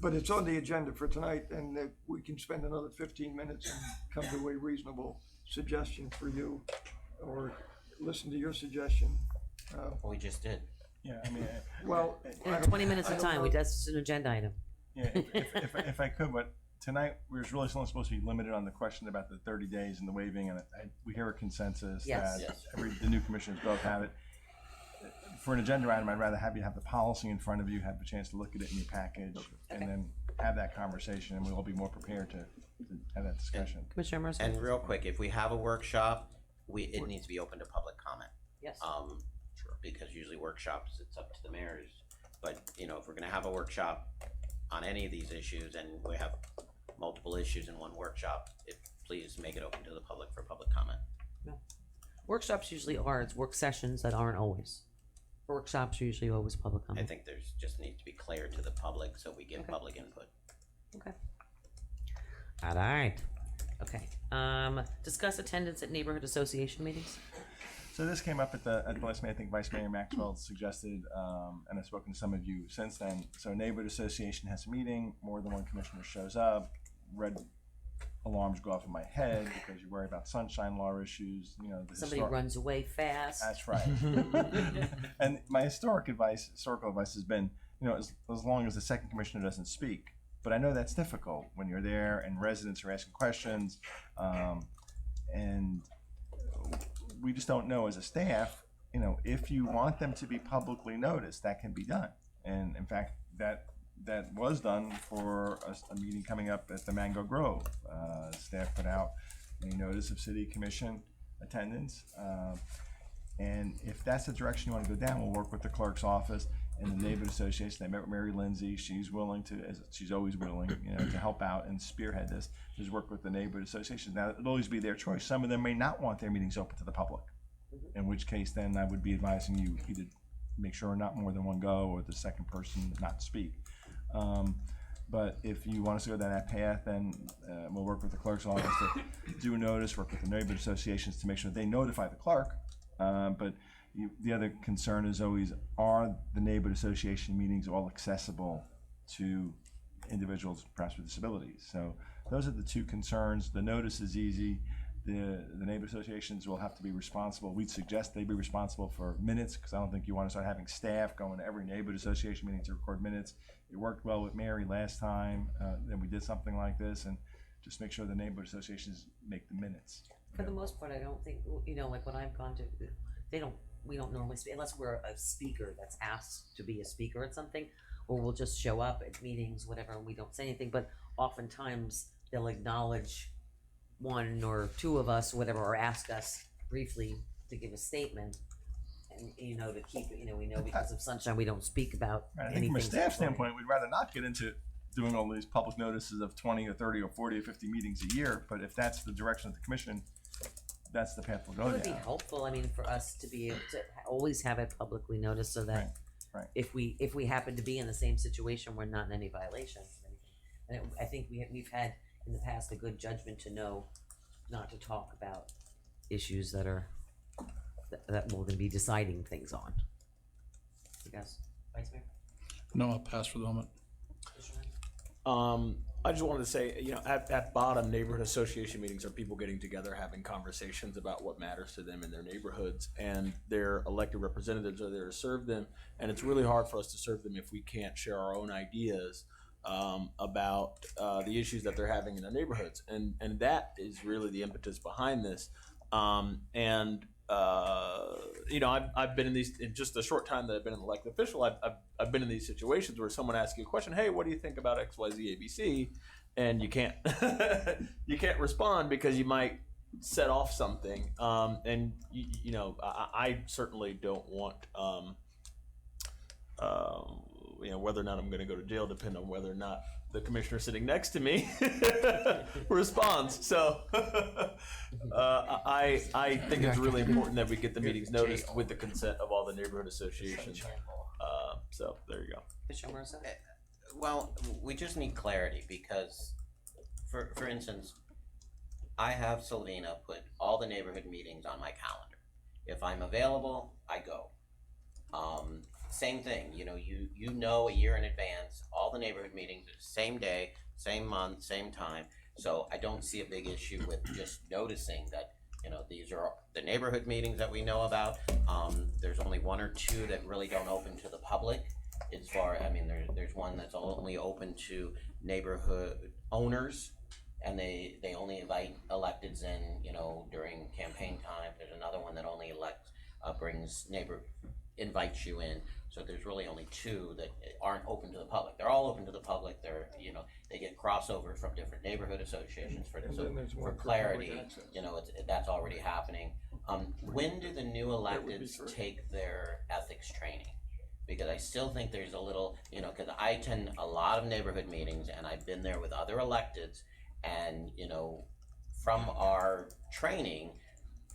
But it's on the agenda for tonight, and we can spend another 15 minutes and come to a reasonable suggestion for you, or listen to your suggestion. We just did. Yeah, I mean, well, In 20 minutes of time, that's just an agenda item. yeah, if I could, but tonight we was really only supposed to be limited on the question about the 30 days and the waiving, and we hear a consensus Yes. that the new commissioners both have it. For an agenda item, I'd rather have you have the policy in front of you, have a chance to look at it in your package, and then have that conversation, and we'll all be more prepared to have that discussion. Commissioner Emerson? And real quick, if we have a workshop, it needs to be open to public comment. Yes. Because usually workshops, it's up to the mayors. But, you know, if we're gonna have a workshop on any of these issues and we have multiple issues in one workshop, please make it open to the public for public comment. No. Workshops usually are, it's work sessions that aren't always. Workshops are usually always public I comment. think there's just needs to be clear to the public so we give public input. Okay. All right. Okay. Discuss attendance at neighborhood association meetings. So this came up at the last meeting. I think Vice Mayor Maxwell suggested, and I've spoken to some of you since then. So neighborhood association has a meeting, more than one commissioner shows up, red alarms go off in my head because you worry about sunshine law issues. You know, Somebody runs away fast. That's right. And my historical advice has been, you know, as long as the second commissioner doesn't speak. But I know that's difficult when you're there and residents are asking questions, and we just don't know as a staff, you know, if you want them to be publicly noticed, that can be done. And in fact, that was done for a meeting coming up at the Mango Grove. Staff put out a notice of city commission attendance. And if that's the direction you want to go down, we'll work with the clerk's office and the neighborhood association. I met with Mary Lindsay. She's willing to, as she's always willing, you know, to help out and spearhead this. Just work with the neighborhood association. Now, it'll always be their choice. Some of them may not want their meetings open to the public. In which case, then I would be advising you either make sure not more than one go, or the second person not speak. But if you want us to go down that path, then we'll work with the clerk's office to do a notice, work with the neighborhood associations to make sure they notify the clerk. But the other concern is always, are the neighborhood association meetings all accessible to individuals perhaps with disabilities? So those are the two concerns. The notice is easy. The neighborhood associations will have to be responsible. We'd suggest they be responsible for minutes, because I don't think you want to start having staff going to every neighborhood association meeting to record minutes. It worked well with Mary last time, then we did something like this, and just make sure the neighborhood associations make the minutes. For the most part, I don't think, you know, like when I've gone to, we don't normally speak, unless we're a speaker that's asked to be a speaker at something, or we'll just show up at meetings, whatever, and we don't say anything, but oftentimes they'll acknowledge one or two of us, whatever, or ask us briefly to give a statement. And, you know, to keep, you know, we know because of sunshine, we don't speak about I think anything. from a staff standpoint, we'd rather not get into doing all these public notices of 20 or 30 or 40 or 50 meetings a year, but if that's the direction of the commission, that's the path we'll go It would be down. helpful, I mean, for us to be able to always have it publicly noticed, so that Right. if we happen to be in the same situation, we're not in any violations or anything. And I think we've had in the past a good judgment to know not to talk about issues that are that we're going to be deciding things on. I guess, Vice Mayor? No, I'll pass for the moment. I just wanted to say, you know, at bottom, neighborhood association meetings are people getting together, having conversations about what matters to them in their neighborhoods, and their elected representatives are there to serve them. And it's really hard for us to serve them if we can't share our own ideas about the issues that they're having in their neighborhoods. And that is really the impetus behind this. You know, I've been in these, in just the short time that I've been an elected official, I've been in these situations where someone asks you a question, hey, what do you think about XYZ ABC? And you can't you can't respond because you might set off something, and you know, I certainly don't want, you know, whether or not I'm going to go to jail depend on whether or not the commissioner sitting next to me responds. So I think it's really important that we get the meetings noticed with the consent of all the neighborhood associations. So there you go. Well, we just need clarity because, for instance, I have Sylvina put all the neighborhood meetings on my calendar. If I'm available, I go. Same thing, you know, you know a year in advance, all the neighborhood meetings are the same day, same month, same time. So I don't see a big issue with just noticing that, you know, these are the neighborhood meetings that we know about. There's only one or two that really don't open to the public. As far, I mean, there's one that's only open to neighborhood owners, and they only invite electeds in, you know, during campaign time. There's another one that only invites you in. So there's really only two that aren't open to the public. They're all open to the public. They're, you know, they get crossover from different neighborhood associations for clarity. You know, that's already happening. When do the new electeds take their ethics training? Because I still think there's a little, you know, because I attend a lot of neighborhood meetings and I've been there with other electeds, and, you know, from our training,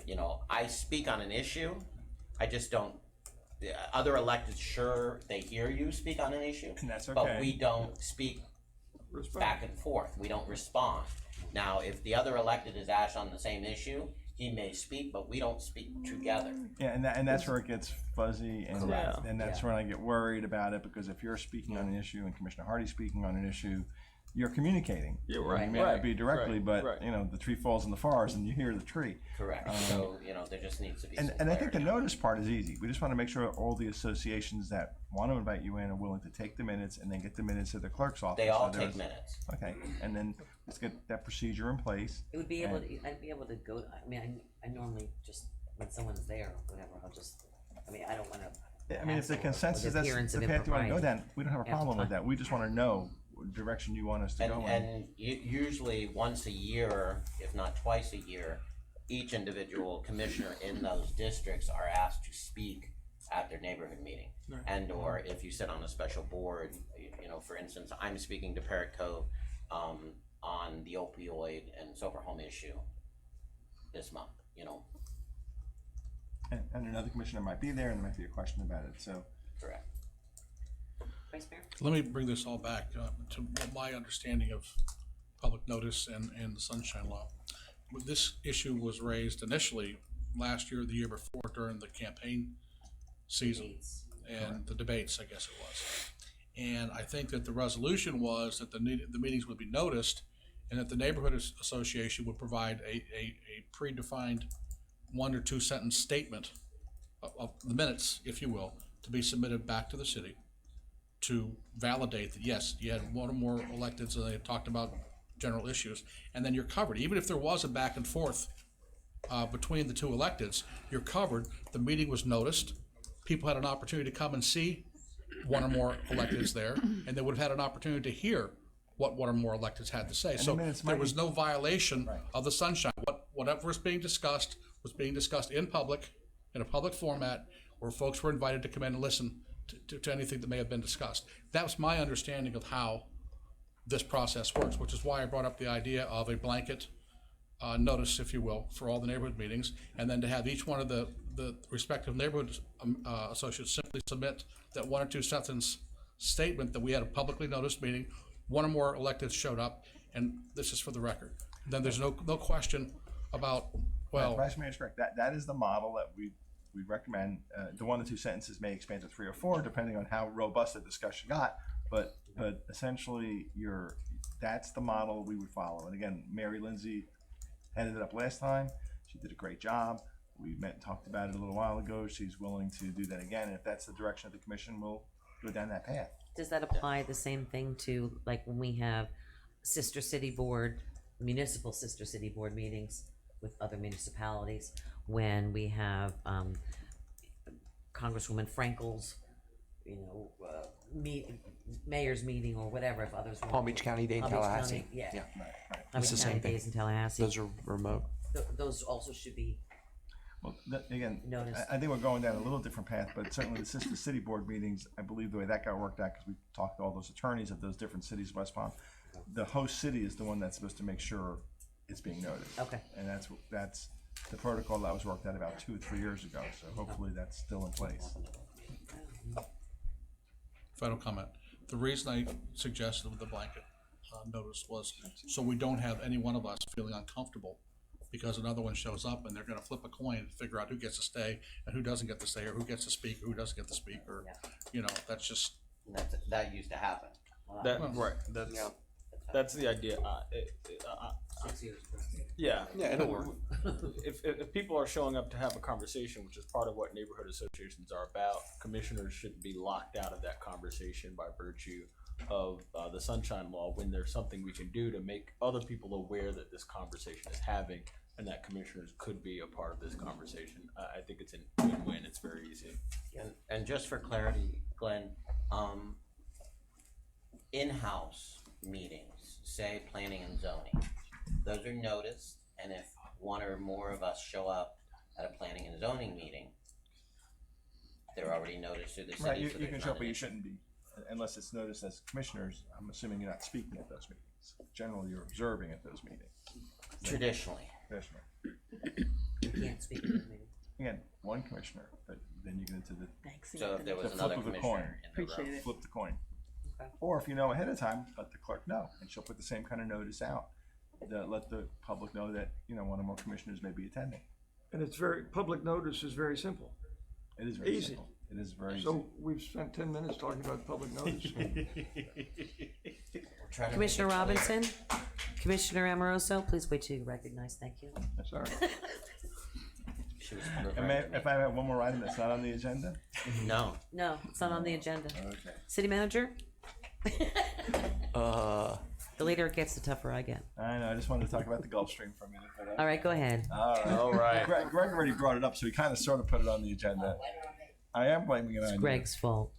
you know, I speak on an issue, I just don't, other electeds, sure, they hear you speak on an issue, and that's okay. But we don't speak back and forth, we don't respond. Now, if the other elected is asked on the same issue, he may speak, but we don't speak together. Yeah, and that's where it gets fuzzy, and that's when I get worried about it, because if you're speaking on an issue and Commissioner Hardy's speaking on an issue, you're communicating. You're right. You may not be directly, but you know, the tree falls in the forest and you hear the tree. Correct. So, you know, there just needs to be and some I think the clarity. notice part is easy. We just want to make sure all the associations that want to invite you in are willing to take the minutes and then get the minutes to the clerk's office. They all So take there's- minutes. Okay, and then let's get that procedure in place. It would be able and- to, I'd be able to go, I mean, I normally just, when someone's there or whatever, I'll just, I mean, I don't wanna. I mean, if the consensus, that's the path you want to go down, we don't have a problem with that. We just want to know what direction you want us to go in. And usually once a year, if not twice a year, each individual commissioner in those districts are asked to speak at their neighborhood meeting. Right. And or if you sit on a special board, you know, for instance, I'm speaking to Parrot Cove on the opioid and sober home issue this month, you know. And another commissioner might be there and there might be a question about it, so. Correct. Vice Mayor? Let me bring this all back to my understanding of public notice and the Sunshine Law. This issue was raised initially last year, the year before, during the campaign season and the debates, I guess it was. And I think that the resolution was that the meetings would be noticed and that the neighborhood association would provide a predefined 1 or 2 sentence statement of the minutes, if you will, to be submitted back to the city to validate that, yes, you had one or more electeds and they had talked about general issues, and then you're covered. Even if there was a back and forth between the two electeds, you're covered. The meeting was noticed. People had an opportunity to come and see one or more electeds there, and they would have had an opportunity to hear what one or more electeds had to say. And So the minutes there might was be- no violation of the sunshine. Whatever was being discussed in public, in a public format, where folks were invited to come in and listen to anything that may have been discussed. That was my understanding of how this process works, which is why I brought up the idea of a blanket notice, if you will, for all the neighborhood meetings, and then to have each one of the respective neighborhood associates simply submit that 1 or 2 sentence statement that we had a publicly noticed meeting, one or more electeds showed up, and this is for the record. Then there's no question about, well, Vice Mayor is correct. That is the model that we recommend. The 1 to 2 sentences may expand to 3 or 4, depending on how robust the discussion got. But essentially, that's the model we would follow. And again, Mary Lindsay headed it up last time. She did a great job. We met and talked about it a little while ago. She's willing to do that again. And if that's the direction of the commission, we'll go down that path. Does that apply the same thing to, like, when we have sister city board, municipal sister city board meetings with other municipalities, when we have Congresswoman Frankel's, you know, mayor's meeting or whatever, if others want. Palm Beach County Day in Palm Beach Tallahassee. County, yeah. Yeah. Palm It's the Beach same County thing. Days in Tallahassee. Those are remote. Those also should be Well, again, noticed. I think we're going down a little different path, but certainly the sister city board meetings, I believe the way that got worked out, because we talked to all those attorneys of those different cities of West Palm, the host city is the one that's supposed to make sure it's being noticed. Okay. And that's the protocol that was worked out about 2 or 3 years ago, so hopefully that's still in place. Final comment. The reason I suggested with the blanket notice was so we don't have any one of us feeling uncomfortable because another one shows up and they're gonna flip a coin and figure out who gets to stay and who doesn't get to stay, or who gets to speak, or who doesn't get to speak, or, you know, that's just. That used to happen. Right. That's the idea. 6 years. Yeah. Yeah, it'll work. If people are showing up to have a conversation, which is part of what neighborhood associations are about, commissioners shouldn't be locked out of that conversation by virtue of the Sunshine Law when there's something we can do to make other people aware that this conversation is having and that commissioners could be a part of this conversation. I think it's a win-win. It's very easy. And just for clarity, Glenn, in-house meetings, say planning and zoning, those are noticed, and if one or more of us show up at a planning and zoning meeting, they're already noticed through the city. Right, you so can there's show not up, but an you issue. shouldn't be, unless it's noticed as commissioners. I'm assuming you're not speaking at those meetings. Generally, you're observing at those meetings. Traditionally. Traditionally. You can't speak at the meeting. Again, one commissioner, but then you get into the. So if there was the another flip of the coin. commissioner in the room. Flip the coin. Or if you know ahead of time, let the clerk know, and she'll put the same kind of notice out. Let the public know that, you know, one or more commissioners may be attending. And it's public notice is very simple. It is very Easy. simple. It is very easy. So we've spent 10 minutes talking about public notice. Commissioner Robinson, Commissioner Amoroso, please wait till you recognize. Thank you. Sorry. She was If I have one more item that's not on the agenda? No. No, it's not on the agenda. Okay. City manager? The later it gets, the tougher I get. I know, I just wanted to talk about the Gulf Stream for a minute. But, All right, go ahead. All right. Greg already brought it up, so he kind of sort of put it on the agenda. I am blaming it on you. Greg's fault.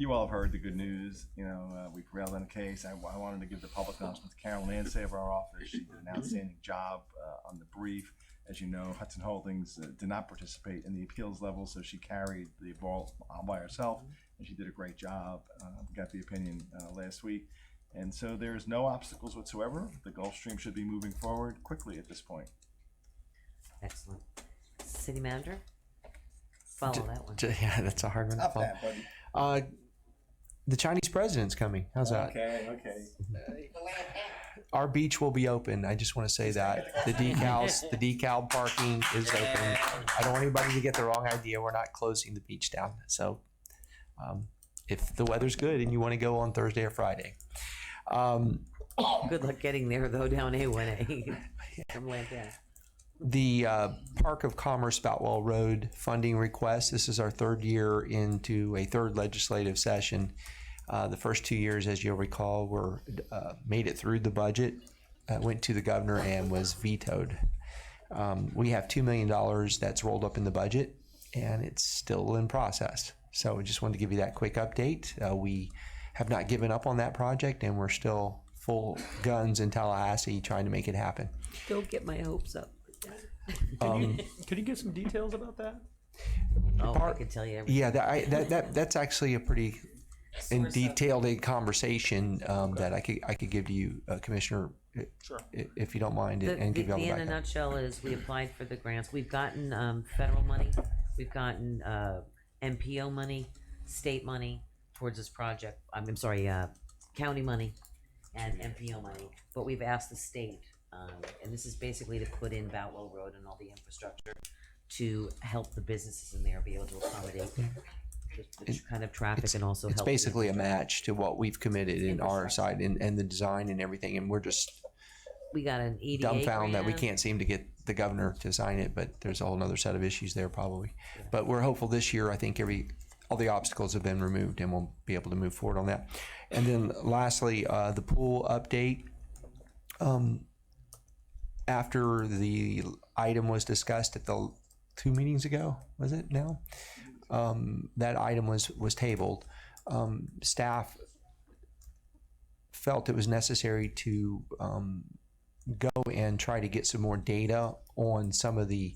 You all have heard the good news. You know, we prevailed on a case. I wanted to give the public announcement to Carol Lansay of our office. She did an outstanding job on the brief. As you know, Hudson Holdings did not participate in the appeals level, so she carried the ball all by herself, and she did a great job. We got the opinion last week. And so there's no obstacles whatsoever. The Gulf Stream should be moving forward quickly at this point. Excellent. City manager? Follow that one. Yeah, that's a hard one to Stop follow. that, buddy. The Chinese president's coming. How's that? Okay. Our beach will be open. I just want to say that the decal parking is open. I don't want anybody to get the wrong idea. We're not closing the beach down. So, if the weather's good and you want to go on Thursday or Friday, Good luck getting there though, down A1A from Lancaster. the Park of Commerce Boutwell Road funding request. This is our third year into a third legislative session. The first 2 years, as you'll recall, were made it through the budget, went to the governor and was vetoed. We have $2 million that's rolled up in the budget, and it's still in process. So I just wanted to give you that quick update. We have not given up on that project, and we're still full guns in Tallahassee trying to make it happen. Don't get my hopes up. Can you get some details about that? Oh, I can tell you everything. Yeah, that's actually a pretty in detailed conversation that I could give to you, Commissioner, Sure. if you don't mind, and give you all the in a background. nutshell is we applied for the grants. We've gotten federal money. We've gotten MPO money, state money towards this project. I'm sorry, county money and MPO money. But we've asked the state, and this is basically to put in Boutwell Road and all the infrastructure to help the businesses in there be able to accommodate the kind of traffic and also It's help. basically a match to what we've committed in our side and the design and everything, and we're just We got an EDA dumbfounded that we grant. can't seem to get the governor to sign it, but there's a whole nother set of issues there probably. But we're hopeful this year. I think all the obstacles have been removed, and we'll be able to move forward on that. And then lastly, the pool update. After the item was discussed at the 2 meetings ago, was it now? That item was tabled. Staff felt it was necessary to go and try to get some more data on some of the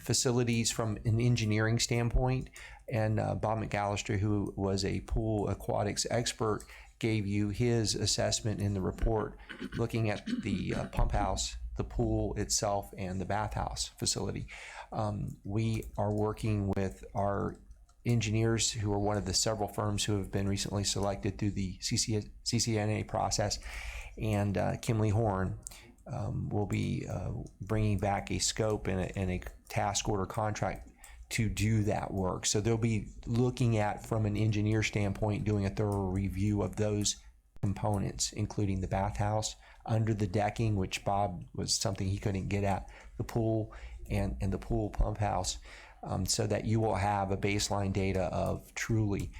facilities from an engineering standpoint. And Bob McAllister, who was a pool aquatics expert, gave you his assessment in the report looking at the pump house, the pool itself, and the bathhouse facility. We are working with our engineers, who are one of the several firms who have been recently selected through the CCNA process, and Kimley Horn will be bringing back a scope and a task order contract to do that work. So they'll be looking at, from an engineer standpoint, doing a thorough review of those components, including the bathhouse, under the decking, which Bob was something he couldn't get at, the pool and the pool pump house, so that you will have a baseline data of truly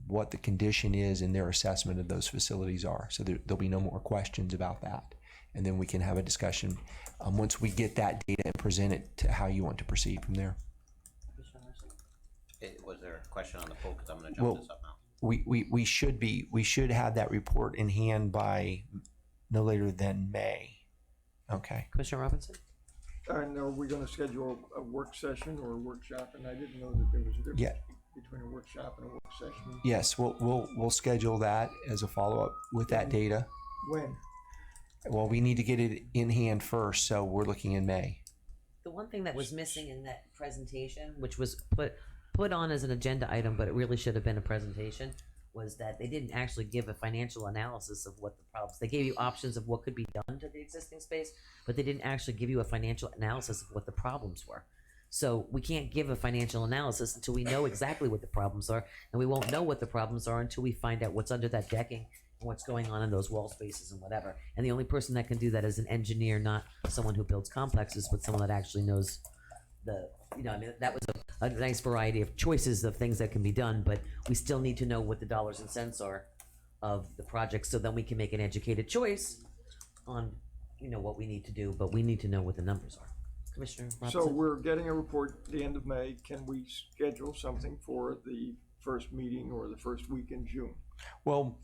what the condition is and their assessment of those facilities are. So there'll be no more questions about that. And then we can have a discussion once we get that data and present it to how you want to proceed from there. Was there a question on the pool? Because I'm going to jump this up now. We should have that report in hand by no later than May. Okay. Commissioner Robinson? And are we gonna schedule a work session or a workshop? And I didn't know that there was a difference between a workshop and a work session. Yes, we'll schedule that as a follow-up with that data. When? Well, we need to get it in hand first, so we're looking in May. The one thing that was missing in that presentation, which was put on as an agenda item, but it really should have been a presentation, was that they didn't actually give a financial analysis of what the problems. They gave you options of what could be done to the existing space, but they didn't actually give you a financial analysis of what the problems were. So we can't give a financial analysis until we know exactly what the problems are, and we won't know what the problems are until we find out what's under that decking and what's going on in those wall spaces and whatever. And the only person that can do that is an engineer, not someone who builds complexes, but someone that actually knows the, I mean, that was a nice variety of choices of things that can be done, but we still need to know what the dollars and cents are of the project, so then we can make an educated choice on, what we need to do, but we need to know what the numbers are. Commissioner Robinson? So we're getting a report at the end of May. Can we schedule something for the first meeting or the first week in June? Well,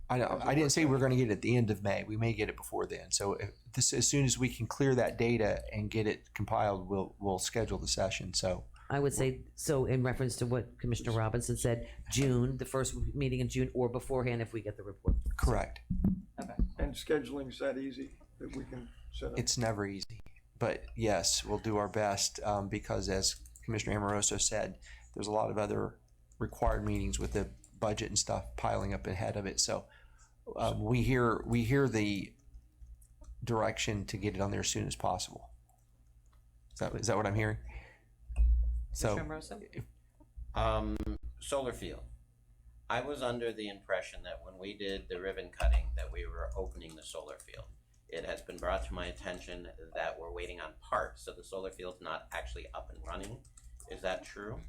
I didn't say we're going to get it at the end of May. We may get it before then. So as soon as we can clear that data and get it compiled, we'll schedule the session. So I would say, so in reference to what Commissioner Robinson said, June, the first meeting in June, or beforehand if we get the report. Correct. Okay. And scheduling's that easy that we can set up? It's never easy, but yes, we'll do our best, because as Commissioner Amoroso said, there's a lot of other required meetings with the budget and stuff piling up ahead of it. So we hear the direction to get it on there as soon as possible. Is that what I'm hearing? So solar field. I was under the impression that when we did the ribbon cutting that we were opening the solar field. It has been brought to my attention that we're waiting on parts, so the solar field's not actually up and running. Is that true?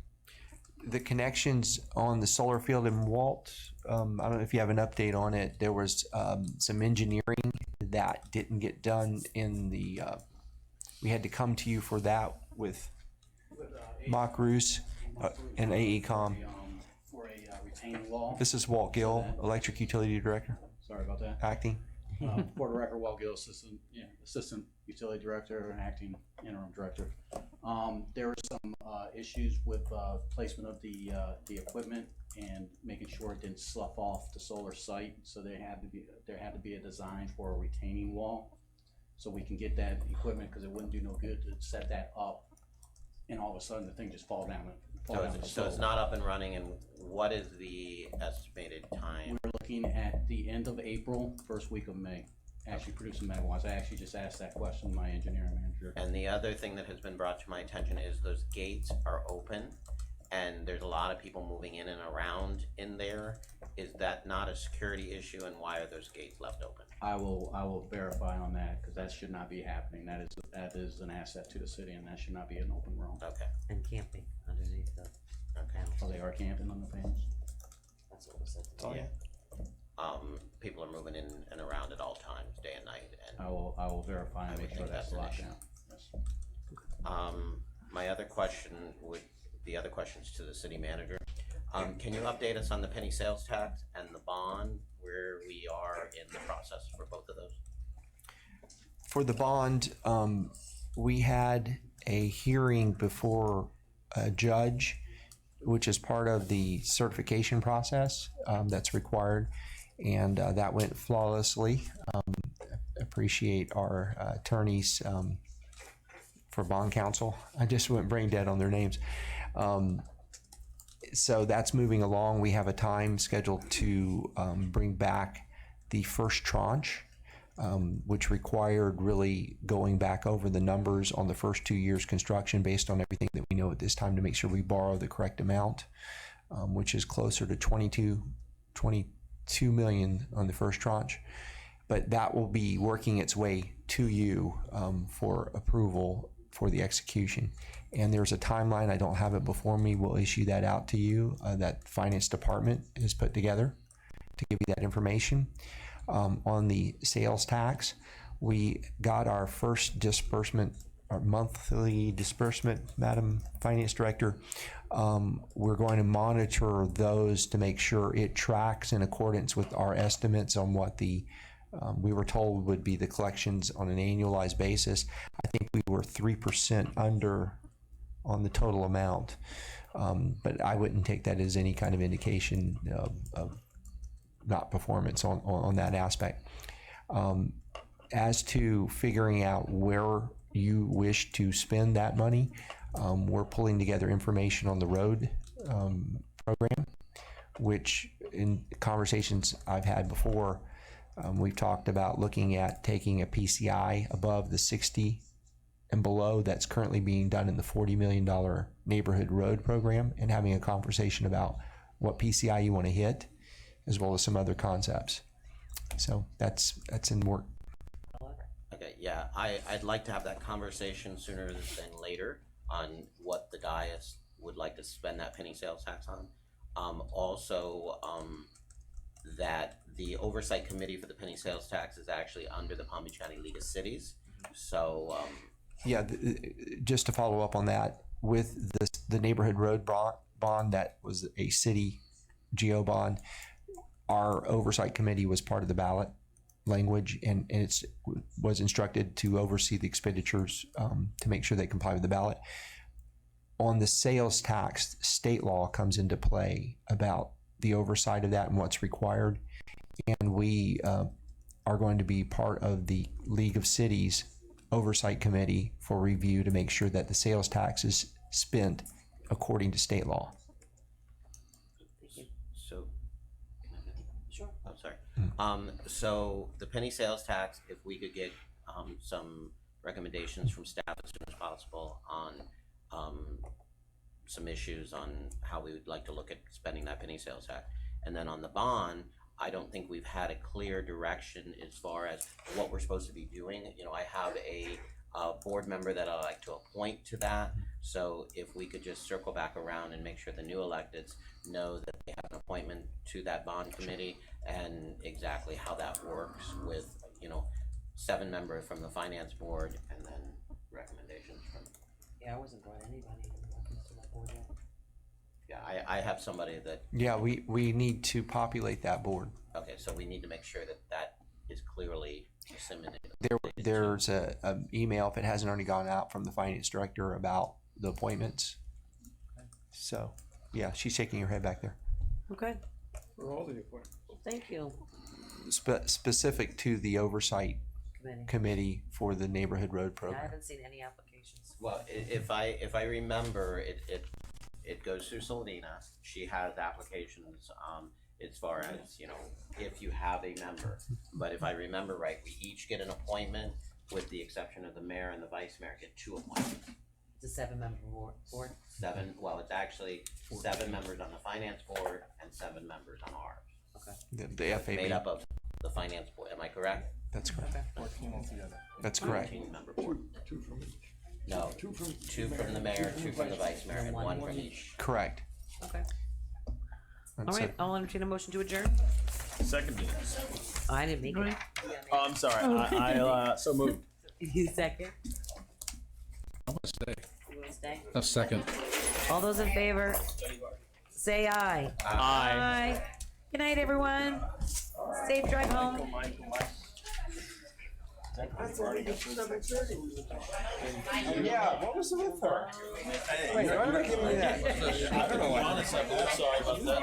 The connections on the solar field in Walt, I don't know if you have an update on it. There was some engineering that didn't get done in the, we had to come to you for that with Mock Roos and AECom. For a retaining wall. This is Walt Gill, Electric Utility Director. Sorry about that. Acting. For the record, Walt Gill, Assistant Utility Director and Acting Interim Director. There were some issues with placement of the equipment and making sure it didn't slough off the solar site. So there had to be a design for a retaining wall, so we can get that equipment, because it wouldn't do no good to set that up and all of a sudden the thing just fall down. So it's not up and running, and what is the estimated time? We're looking at the end of April, first week of May, actually producing megawatts. I actually just asked that question to my engineering manager. And the other thing that has been brought to my attention is those gates are open, and there's a lot of people moving in and around in there. Is that not a security issue, and why are those gates left open? I will verify on that, because that should not be happening. That is an asset to the city, and that should not be an open room. Okay. And camping underneath the panels. Oh, they are camping on the panels? That's what was said. Oh, yeah. People are moving in and around at all times, day and night. And I will verify and make sure that's locked down. Yes. My other question the other questions to the city manager. Can you update us on the penny sales tax and the bond, where we are in the process for both of those? For the bond, we had a hearing before a judge, which is part of the certification process that's required, and that went flawlessly. Appreciate our attorneys for bond counsel. I just went brain dead on their names. So that's moving along. We have a time scheduled to bring back the first tranche, which required really going back over the numbers on the first 2 years construction based on everything that we know at this time to make sure we borrow the correct amount, which is closer to 22 million on the first tranche. But that will be working its way to you for approval for the execution. And there's a timeline. I don't have it before me. We'll issue that out to you. That finance department is put together to give you that information. On the sales tax, we got our first disbursement, our monthly disbursement, Madam Finance Director. We're going to monitor those to make sure it tracks in accordance with our estimates on what the we were told would be the collections on an annualized basis. I think we were 3% under on the total amount, but I wouldn't take that as any kind of indication of not performance on that aspect. As to figuring out where you wish to spend that money, we're pulling together information on the road program, which in conversations I've had before, we've talked about looking at taking a PCI above the 60 and below that's currently being done in the $40 million neighborhood road program, and having a conversation about what PCI you want to hit, as well as some other concepts. So that's in work. Okay, yeah, I'd like to have that conversation sooner than later on what the dais would like to spend that penny sales tax on. Also, that the oversight committee for the penny sales tax is actually under the Palm Beach County League of Cities. So, yeah, just to follow up on that, with the neighborhood road bond that was a city GO bond, our oversight committee was part of the ballot language, and it was instructed to oversee the expenditures to make sure they comply with the ballot. On the sales tax, state law comes into play about the oversight of that and what's required, and we are going to be part of the League of Cities oversight committee for review to make sure that the sales tax is spent according to state law. so, sure. I'm sorry. So the penny sales tax, if we could get some recommendations from staff as soon as possible on some issues on how we would like to look at spending that penny sales tax. And then on the bond, I don't think we've had a clear direction as far as what we're supposed to be doing. You know, I have a board member that I like to appoint to that. So if we could just circle back around and make sure the new electeds know that they have an appointment to that bond committee and exactly how that works with, 7 members from the finance board and then recommendations from. Yeah, I wasn't going anybody to that board yet. Yeah, I have somebody that. Yeah, we need to populate that board. Okay, so we need to make sure that that is clearly disseminated. There's a email, if it hasn't already gone out, from the finance director about the appointments. So, yeah, she's shaking her head back there. Okay, For all the appointments. thank you. Specific to the oversight committee for the neighborhood road I program. haven't seen any applications. Well, if I remember, it goes through Selena. She has applications as far as, if you have a member. But if I remember right, we each get an appointment, with the exception of the mayor and the vice mayor get 2 appointments. It's a 7-member board. 7, well, it's actually 7 members on the finance board and 7 members on ours. Okay. The It's FAB. made up of the finance board, am I correct? That's correct. 14 altogether. That's correct. 14-member board. Two from each. No, 2 from the mayor, 2 from the vice mayor, and 1 from each. Correct. Okay. All That's right, it. I'll entertain a motion to adjourn. Seconded. I didn't make it. Oh, I'm sorry. I so moved. You second? I'm gonna stay. You want to stay? A second. All those in favor, say aye. Aye. Good night, everyone. Safe drive home. I thought it was 7:30 we were talking. Yeah, what was it with her? Wait, why did I give me that? I don't know why. Honestly, I'm sorry about that.